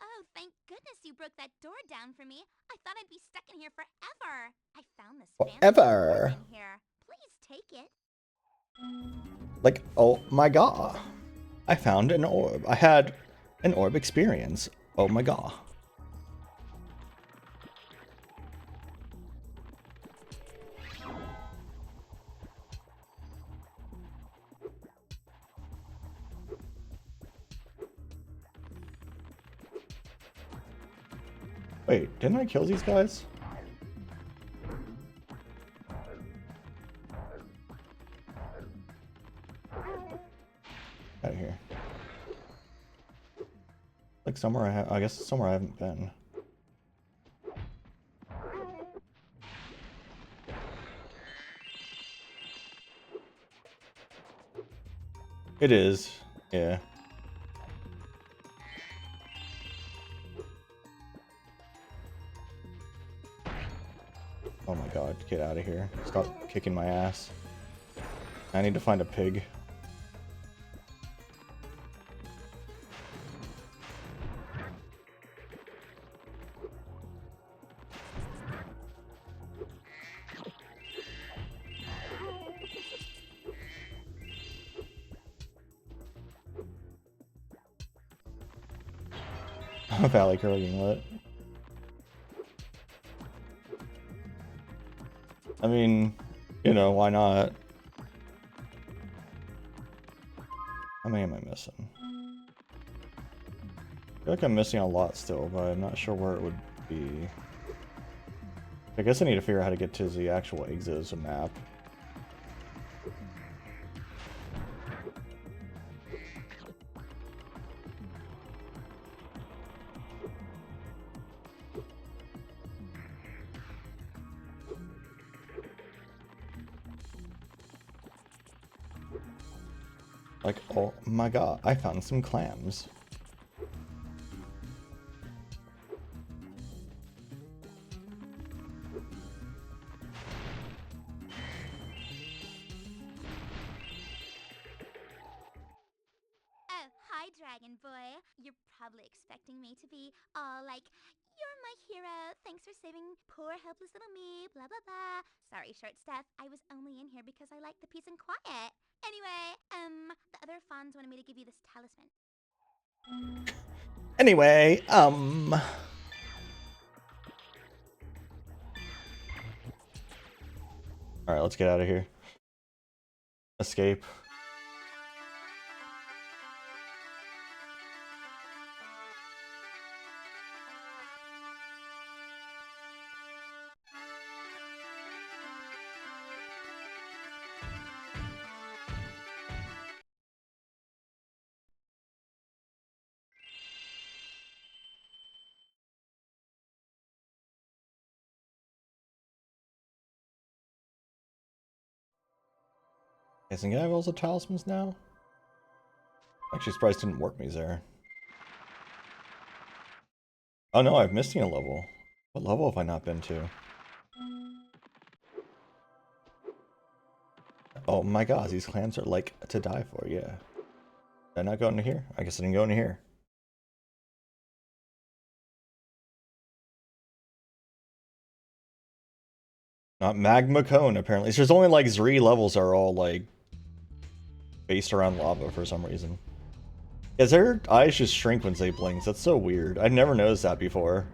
Oh, thank goodness you broke that door down for me. I thought I'd be stuck in here forever. I found this fancy Forever. orb in here. Please take it. Like, oh my god. I found an orb. I had An orb experience. Oh my god. Wait, didn't I kill these guys? Out of here. Like somewhere I guess it's somewhere I haven't been. It is, yeah. Oh my god, get out of here. Stop kicking my ass. I need to find a pig. Valley Curl getting lit. I mean, you know, why not? How many am I missing? I feel like I'm missing a lot still, but I'm not sure where it would be. I guess I need to figure out how to get to the actual exit as a map. Like, oh my god, I found some clams. Oh, hi, Dragon Boy. You're probably expecting me to be all like, you're my hero. Thanks for saving poor, helpless little me. Blah, blah, blah. Sorry, short stuff. I was only in here because I like the peace and quiet. Anyway, the other fawns wanted me to give you this talisman. Anyway, Alright, let's get out of here. Escape. Guessing I have all the talismans now? Actually, surprised didn't work me there. Oh no, I've missing a level. What level have I not been to? Oh my god, these clams are like to die for, yeah. Did I not go into here? I guess I didn't go into here. Not magma cone, apparently. So there's only like 3 levels are all like based around lava for some reason. Yeah, their eyes just shrink when they blink. That's so weird. I'd never noticed that before.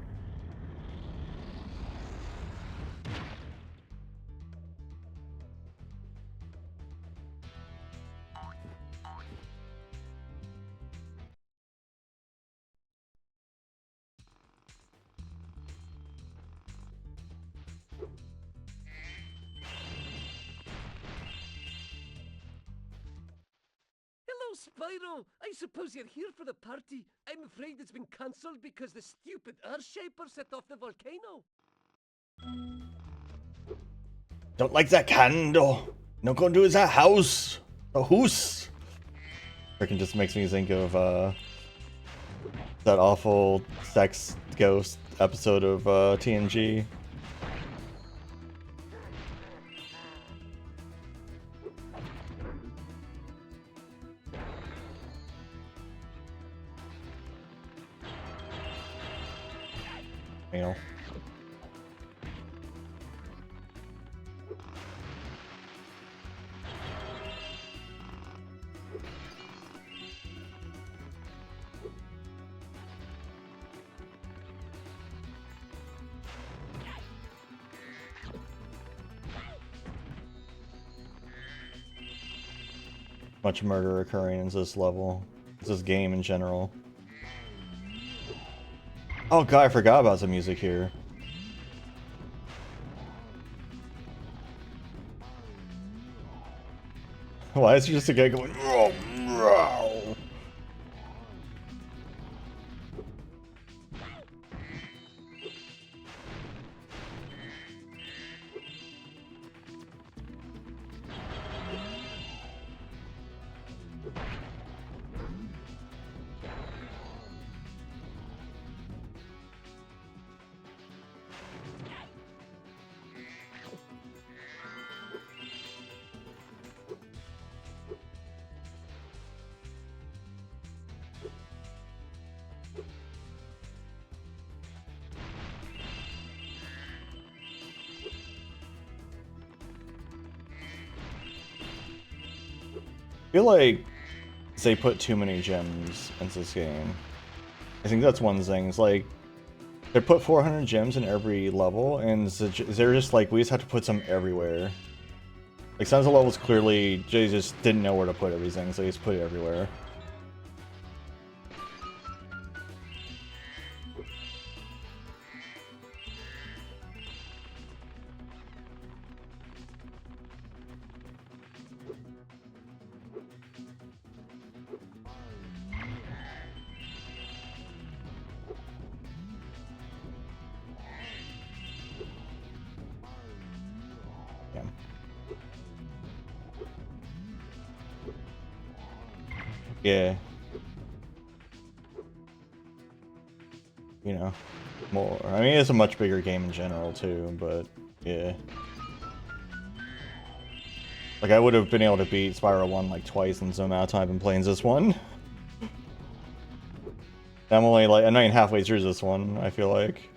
Hello, Spyro. I suppose you're here for the party. I'm afraid it's been cancelled because the stupid Earth Shaper set off the volcano. Don't like that candle. No go to that house. The house. Freaking just makes me think of that awful sex ghost episode of TNG. Male. much murder occurring in this level. This game in general. Oh god, I forgot about the music here. Why is it just a guy going? I feel like they put too many gems into this game. I think that's one thing. It's like they put 400 gems in every level, and they're just like, we just have to put some everywhere. Like some of the levels clearly they just didn't know where to put everything, so they just put it everywhere. Yeah. You know, more. I mean, it's a much bigger game in general, too, but yeah. Like, I would have been able to beat Spyro 1 like twice in the amount of time I've been playing this one. I'm only like, I'm not even halfway through this one, I feel like.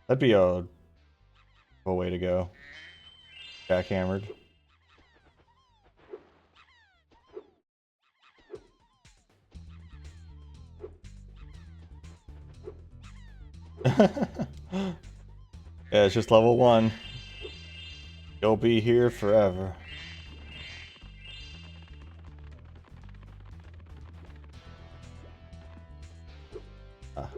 That'd be a way to go. Jackhammered. Yeah, it's just level 1. You'll be here forever. Ah.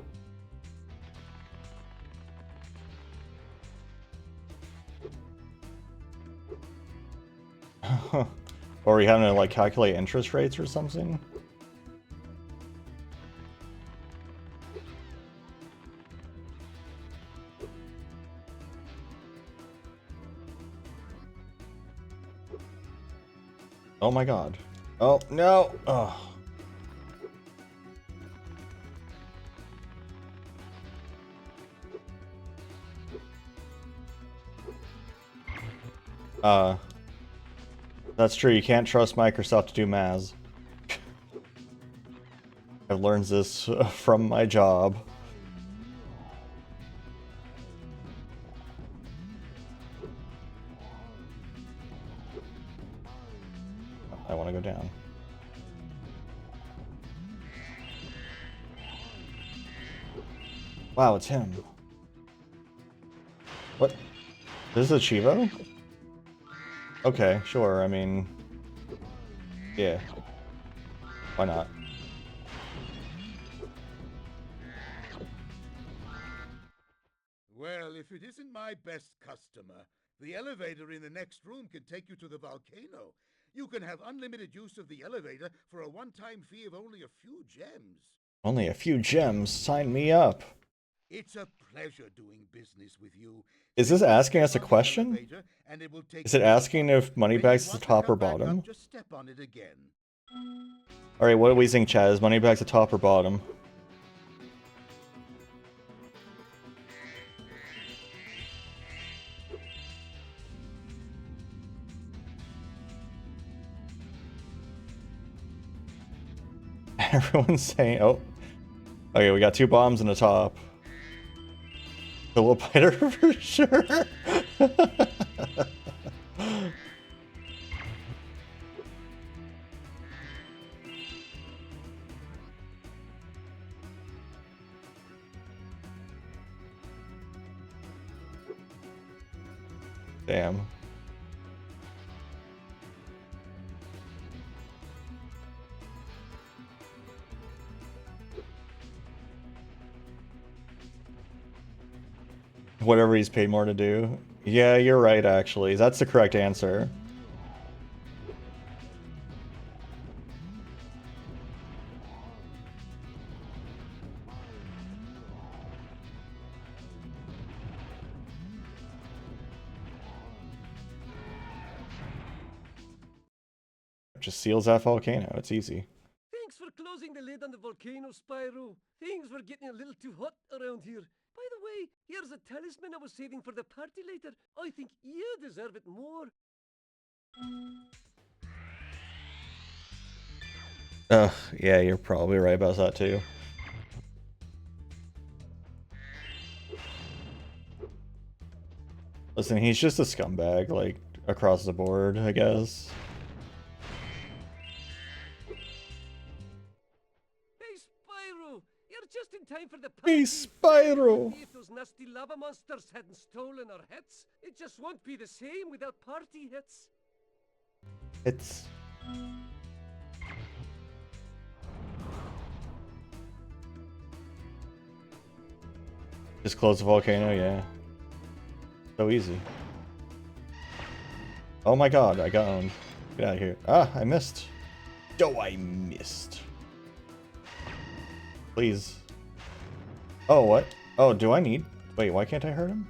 Or are we having to like calculate interest rates or something? Oh my god. Oh no. Oh. That's true, you can't trust Microsoft to do math. I've learned this from my job. I want to go down. Wow, it's him. What? This is a Chivo? Okay, sure, I mean... Yeah. Why not? Well, if it isn't my best customer, the elevator in the next room can take you to the volcano. You can have unlimited use of the elevator for a one-time fee of only a few gems. Only a few gems? Sign me up. It's a pleasure doing business with you. Is this asking us a question? Is it asking if Moneybags is the top or bottom? Just step on it again. Alright, what do we think, Chad? Is Moneybags the top or bottom? Everyone's saying, oh. Okay, we got 2 bombs and a top. A little biter for sure. Damn. Whatever he's paid more to do. Yeah, you're right, actually. That's the correct answer. Just seals that volcano. It's easy. Thanks for closing the lid on the volcano, Spyro. Things were getting a little too hot around here. By the way, here's a talisman I was saving for the party later. I think you deserve it more. Ugh, yeah, you're probably right about that too. Listen, he's just a scumbag, like, across the board, I guess. Hey, Spyro! You're just in time for the party. Hey, Spyro! If those nasty lava monsters hadn't stolen our hits, it just won't be the same without party hits. It's... Just close the volcano, yeah. So easy. Oh my god, I got owned. Get out of here. Ah, I missed. Oh, I missed. Please. Oh, what? Oh, do I need... Wait, why can't I hurt him?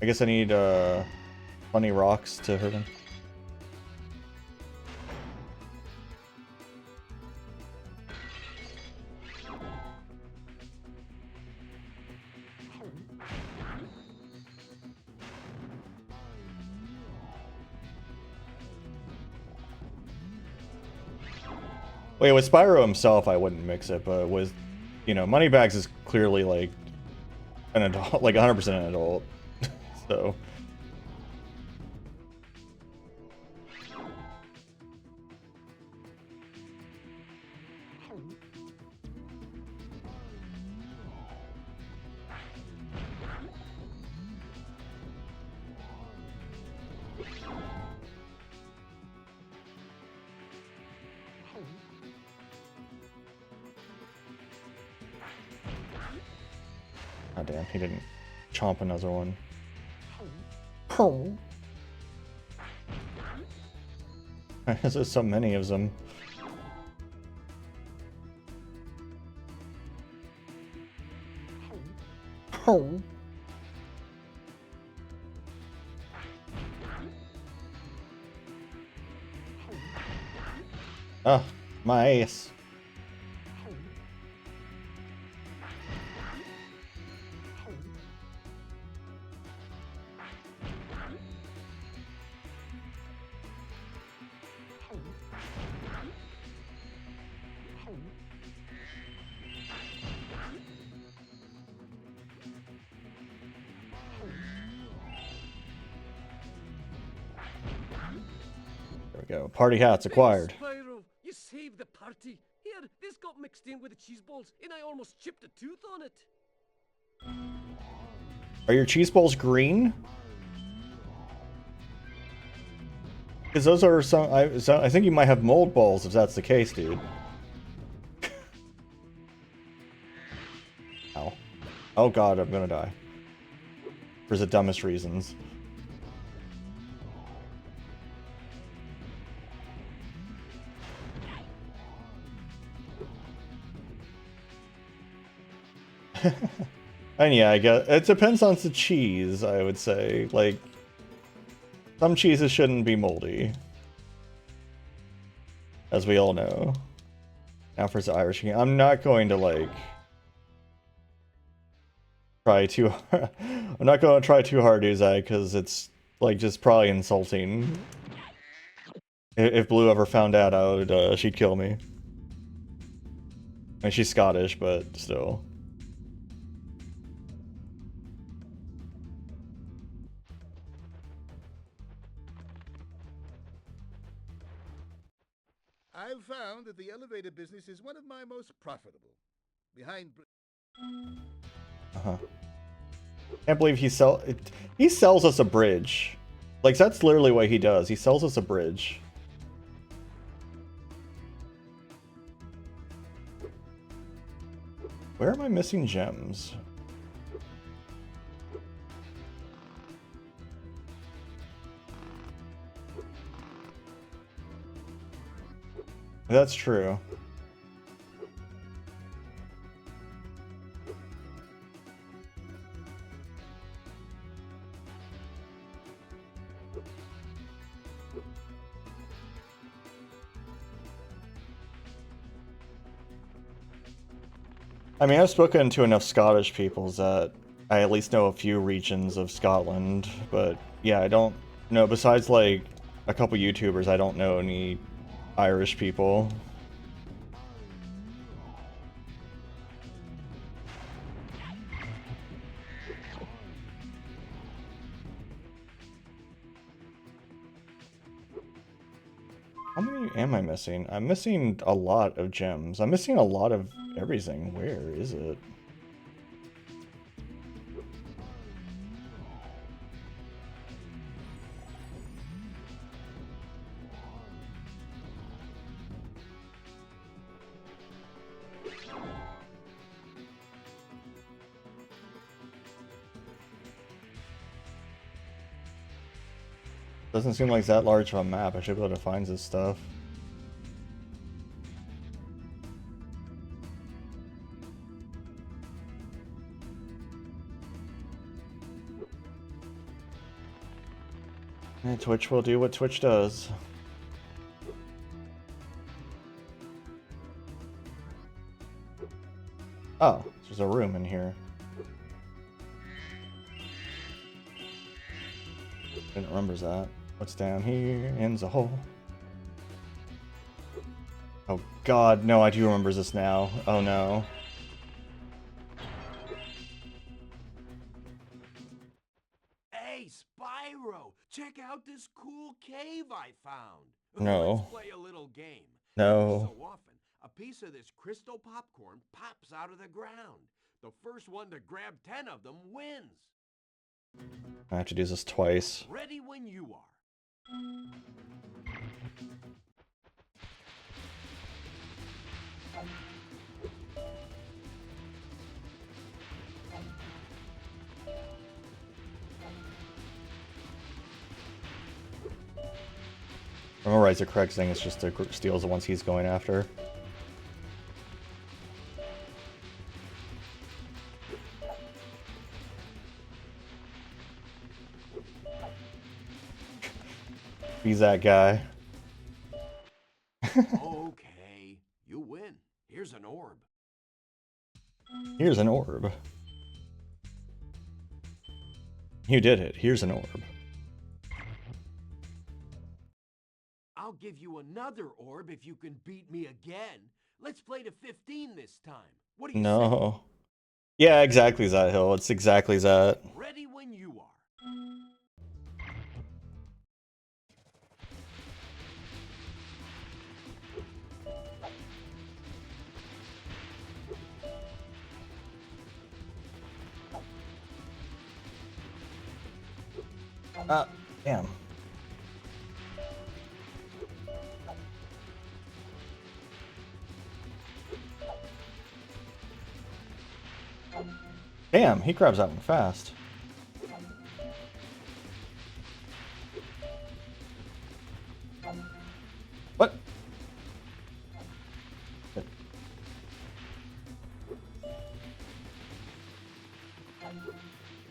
I guess I need, plenty rocks to hurt him. Wait, with Spyro himself, I wouldn't mix it, but with, you know, Moneybags is clearly like an adult, like 100% an adult. So. Oh damn, he didn't chomp another one. Oh. There's so many of them. Oh. Oh, my ass. There we go. Party hats acquired. Thanks, Spyro, you saved the party. Here, this got mixed in with the cheese balls, and I almost chipped a tooth on it. Are your cheese balls green? Because those are some. I think you might have mold balls if that's the case, dude. Ow. Oh god, I'm gonna die. For the dumbest reasons. And yeah, I guess it depends on the cheese, I would say. Like, some cheeses shouldn't be moldy. As we all know. Now for the Irish King. I'm not going to, like, try too hard. I'm not going to try too hard, Uzai, because it's, like, just probably insulting. If Blue ever found out, she'd kill me. I mean, she's Scottish, but still. I've found that the elevator business is one of my most profitable. Behind... Uh-huh. Can't believe he sells us a bridge. Like, that's literally what he does. He sells us a bridge. Where am I missing gems? That's true. I mean, I've spoken to enough Scottish peoples that I at least know a few regions of Scotland, but yeah, I don't know, besides like a couple YouTubers, I don't know any Irish people. How many am I missing? I'm missing a lot of gems. I'm missing a lot of everything. Where is it? Doesn't seem like it's that large of a map. I should be able to find this stuff. And Twitch will do what Twitch does. Oh, there's a room in here. Didn't remember that. What's down here? Ends a hole. Oh god, no, I do remember this now. Oh no. Hey, Spyro! Check out this cool cave I found! No. Let's play a little game. No. So often, a piece of this crystal popcorn pops out of the ground. The first one to grab 10 of them wins. I have to do this twice. Ready when you are. Memorize the correct thing, it's just the steals the ones he's going after. He's that guy. Okay, you win. Here's an orb. Here's an orb. You did it. Here's an orb. I'll give you another orb if you can beat me again. Let's play to 15 this time. What do you say? No. Yeah, exactly that, Hill. It's exactly that. Ready when you are. Damn. Damn, he grabs that one fast. What?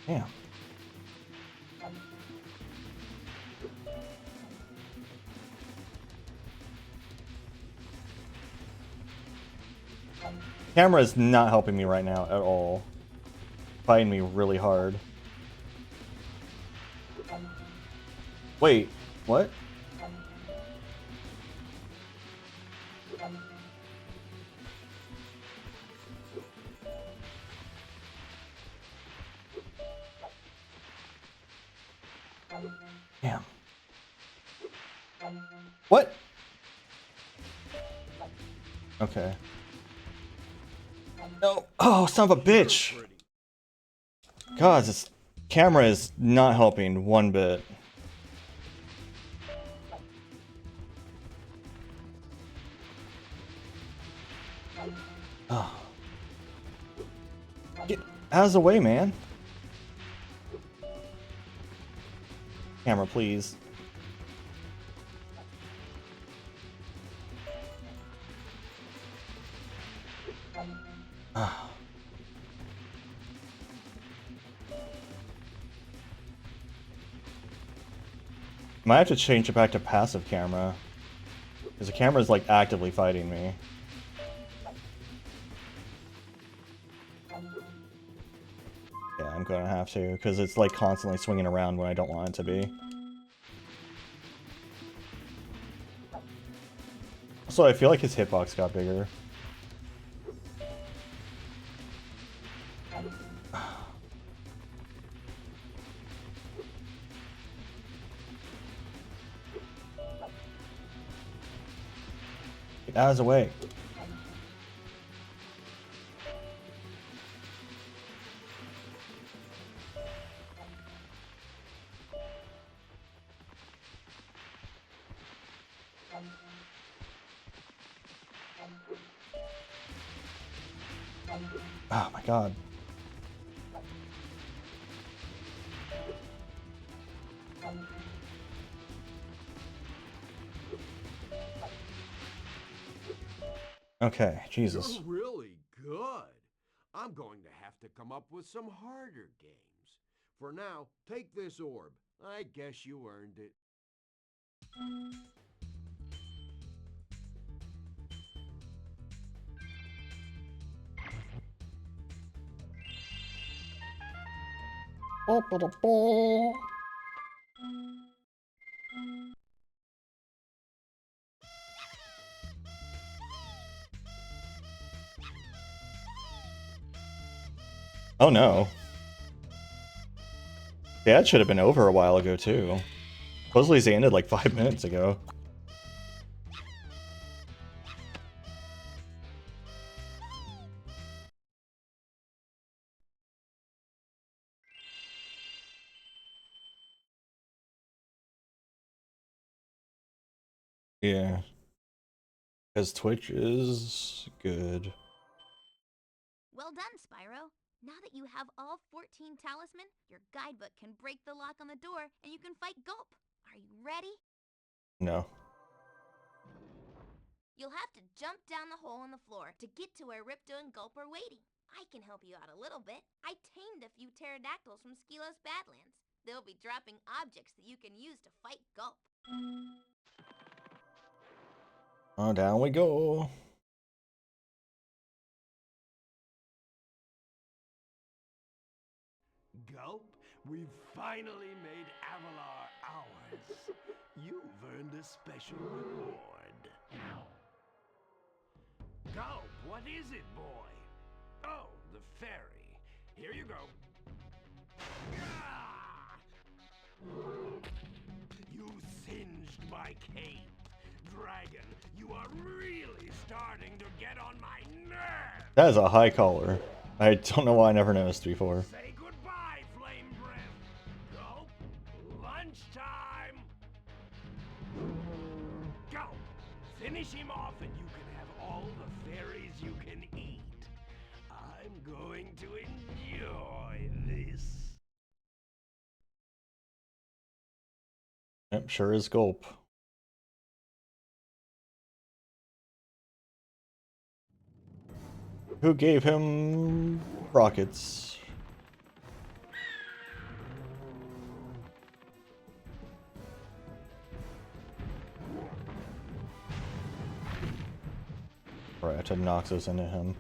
Damn. Camera is not helping me right now at all. Fighting me really hard. Wait, what? Damn. What? Okay. No. Oh, son of a bitch. God, this Camera is not helping one bit. Oh. Get out of the way, man. Camera, please. Might have to change it back to passive camera. Because the camera is like actively fighting me. Yeah, I'm gonna have to, because it's like constantly swinging around when I don't want it to be. Also, I feel like his hitbox got bigger. Get out of the way. Oh my god. Okay, Jesus. You're really good. I'm going to have to come up with some harder games. For now, take this orb. I guess you earned it. Oh no. Yeah, it should have been over a while ago too. Supposedly they ended like 5 minutes ago. Yeah. Because Twitch is good. Well done, Spyro. Now that you have all 14 talisman, your guidebook can break the lock on the door and you can fight Gulp. Are you ready? No. You'll have to jump down the hole in the floor to get to where Ripto and Gulp are waiting. I can help you out a little bit. I tamed a few pterodactyls from Skelos Badlands. They'll be dropping objects that you can use to fight Gulp. Oh, down we go. Gulp, we've finally made Avalar ours. You've earned a special reward. Gulp, what is it, boy? Oh, the fairy. Here you go. Ah! You singed my cape. Dragon, you are really starting to get on my nerves. That is a high collar. I don't know why I never noticed before. Say goodbye, Flame Breath. Go. Lunchtime. Go. Finish him off and you can have all the fairies you can eat. I'm going to enjoy this. Yep, sure is Gulp. Who gave him rockets? Right, I have to knock those into him.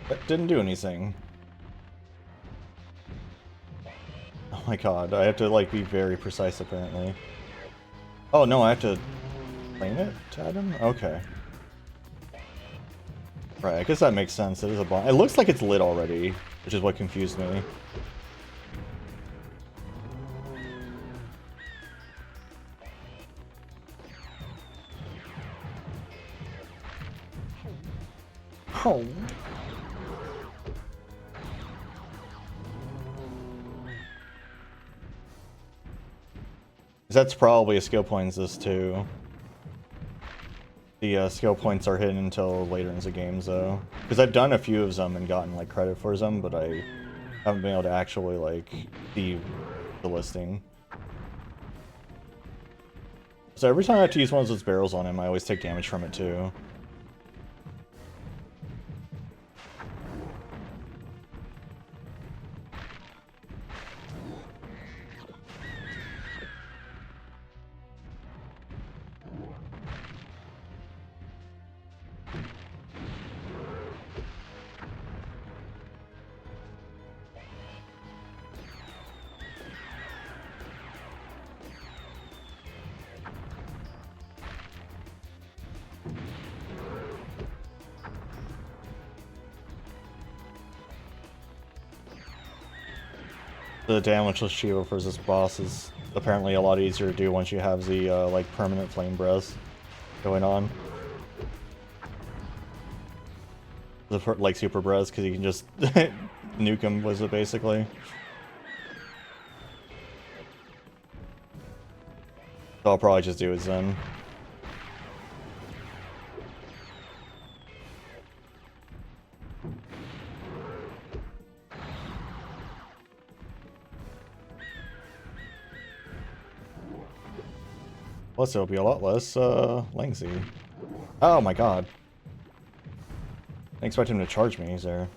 That didn't do anything. Oh my god, I have to like be very precise apparently. Oh no, I have to claim it to add him? Okay. Right, I guess that makes sense. It is a bomb. It looks like it's lit already, which is what confused me. Oh. That's probably a skill points this too. The skill points are hidden until later in the games though. Because I've done a few of them and gotten like credit for them, but I haven't been able to actually like see the listing. So every time I have to use one of those barrels on him, I always take damage from it too. The damageless shield for this boss is apparently a lot easier to do once you have the like permanent flame breath going on. The like super breath, because you can just nuke him with it basically. So I'll probably just do it then. Plus it'll be a lot less lengthy. Oh my god. I expect him to charge me, is there?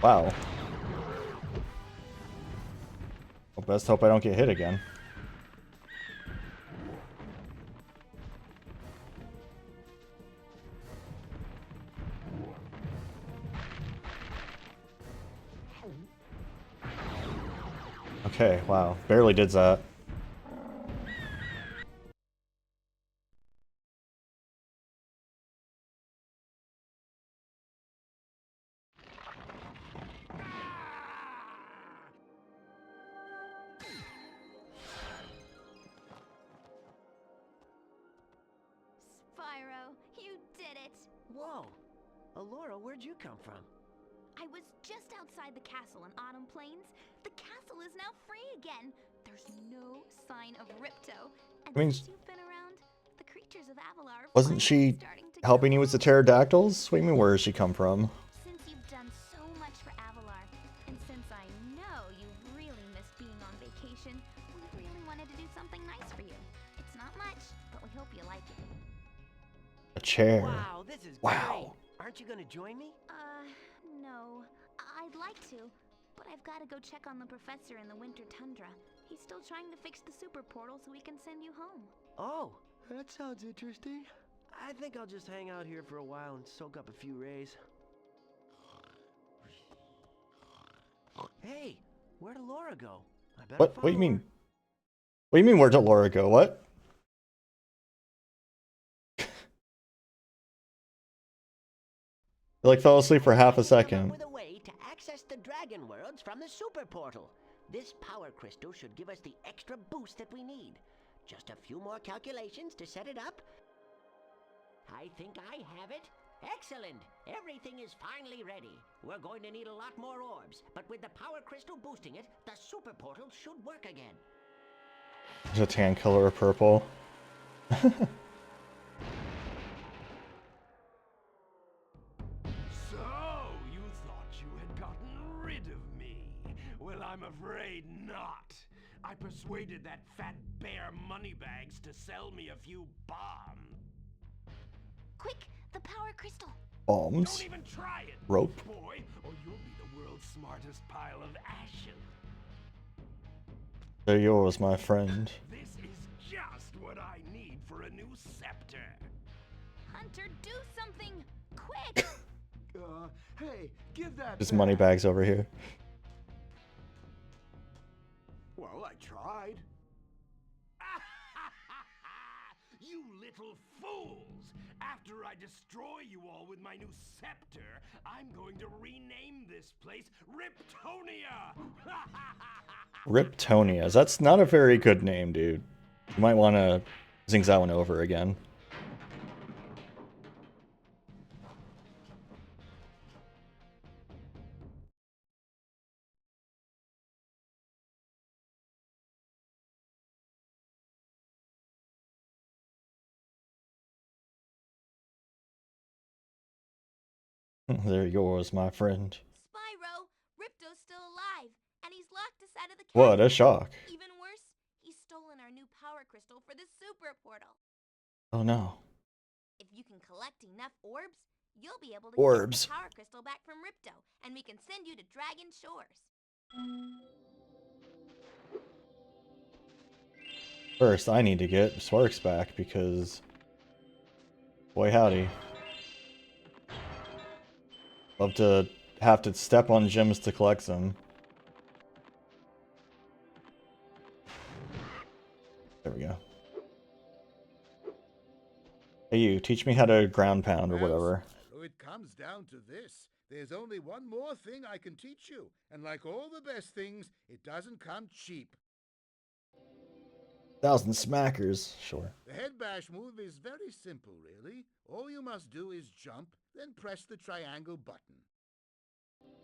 Wow. Well, best hope I don't get hit again. Okay, wow. Barely did that. Spyro, you did it! Whoa! Alora, where'd you come from? I was just outside the castle in Autumn Plains. The castle is now free again. There's no sign of Ripto. And I mean, since you've been around, the creatures of Avalar are wasn't finally she starting to helping come you with the out. pterodactyls? What do you mean, where does she come from? Since you've done so much for Avalar, and since I know you've really missed being on vacation, we really wanted to do something nice for you. It's not much, but we hope you like it. A chair. Wow, this is Wow. great! Aren't you gonna join me? No. I'd like to, but I've got to go check on the professor in the winter tundra. He's still trying to fix the super portal so he can send you home. Oh, that sounds interesting. I think I'll just hang out here for a while and soak up a few rays. Hey, where'd Laura go? I better What do you follow mean? her. What do you mean, where did Laura go? What? You like fell asleep for half a Come up second. with a way to access the dragon worlds from the super portal. This power crystal should give us the extra boost that we need. Just a few more calculations to set it up. I think I have it. Excellent! Everything is finally ready. We're going to need a lot more orbs, but with the power crystal boosting it, the super portal should work again. There's a tan color of purple. So, you thought you had gotten rid of me? Well, I'm afraid not. I persuaded that fat bear Moneybags to sell me a few bombs. Quick, the power crystal. Bombs. Don't even try it, Rope. boy, or you'll be the world's smartest pile of ashes. They're yours, my friend. This is just what I need for a new scepter. Hunter, do something! Quick! Hey, give that Just back. money bags over here. Well, I tried. After I destroy you all with my new scepter, I'm going to rename this place Riptonia! Riptonia. That's not a very good name, dude. You might want to zing that one over again. They're yours, my friend. Spyro, Ripto's still alive, and he's locked us out of the castle. What a shock. Even worse, he's stolen our new power crystal for the super portal. Oh no. If you can collect enough orbs, you'll be able to Orbs. get the power crystal back from Ripto, and we can send you to Dragon Shores. First, I need to get Sparks back because... boy howdy. Love to have to step on gems to collect them. There we go. Hey you, teach me how to ground pound or whatever. Well, it comes down to this. There's only one more thing I can teach you, and like all the best things, it doesn't come cheap. 1,000 smackers, sure. The head bash move is very simple, really. All you must do is jump, then press the triangle button.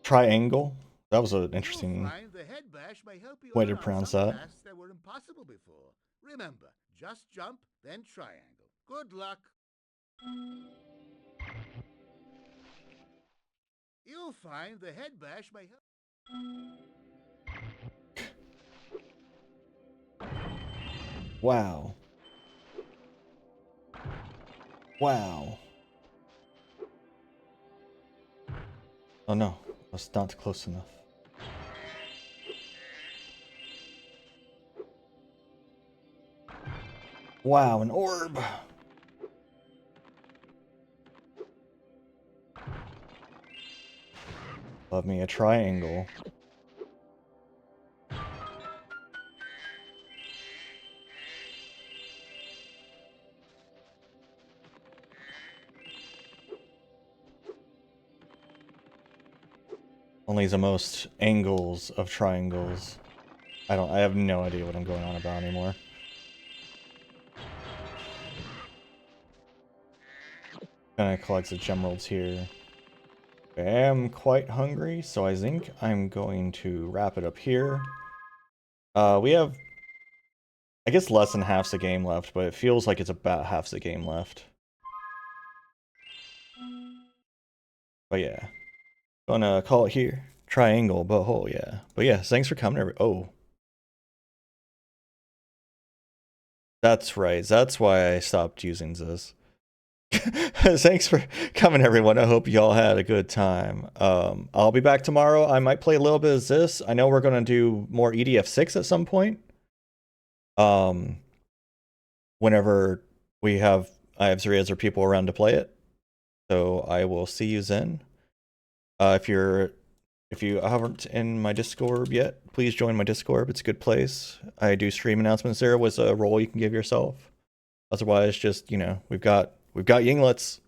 Triangle? That was an interesting You'll find the head bash may help you way to overcome pronounce some that. tasks that were impossible before. Remember, just jump, then triangle. Good luck. You'll find the head bash may help. Wow. Wow. Oh no, that's not close enough. Wow, an orb! Love me a triangle. Only the most angles of triangles. I have no idea what I'm going on about anymore. Gonna collect the gemeralds here. I am quite hungry, so I think I'm going to wrap it up here. We have, I guess, less than half the game left, but it feels like it's about half the game left. But yeah, gonna call it here. Triangle, butthole, yeah. But yeah, thanks for coming. Oh, that's right. That's why I stopped using this. Thanks for coming, everyone. I hope y'all had a good time. I'll be back tomorrow. I might play a little bit of this. I know we're gonna do more EDF6 at some point. Whenever I have 3 other people around to play it. So I will see you then. If you aren't in my Discord yet, please join my Discord. It's a good place. I do stream announcements there with a role you can give yourself. Otherwise, just, you know, we've got yinglets.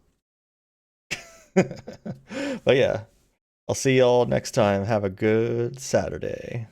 But yeah, I'll see y'all next time. Have a good Saturday.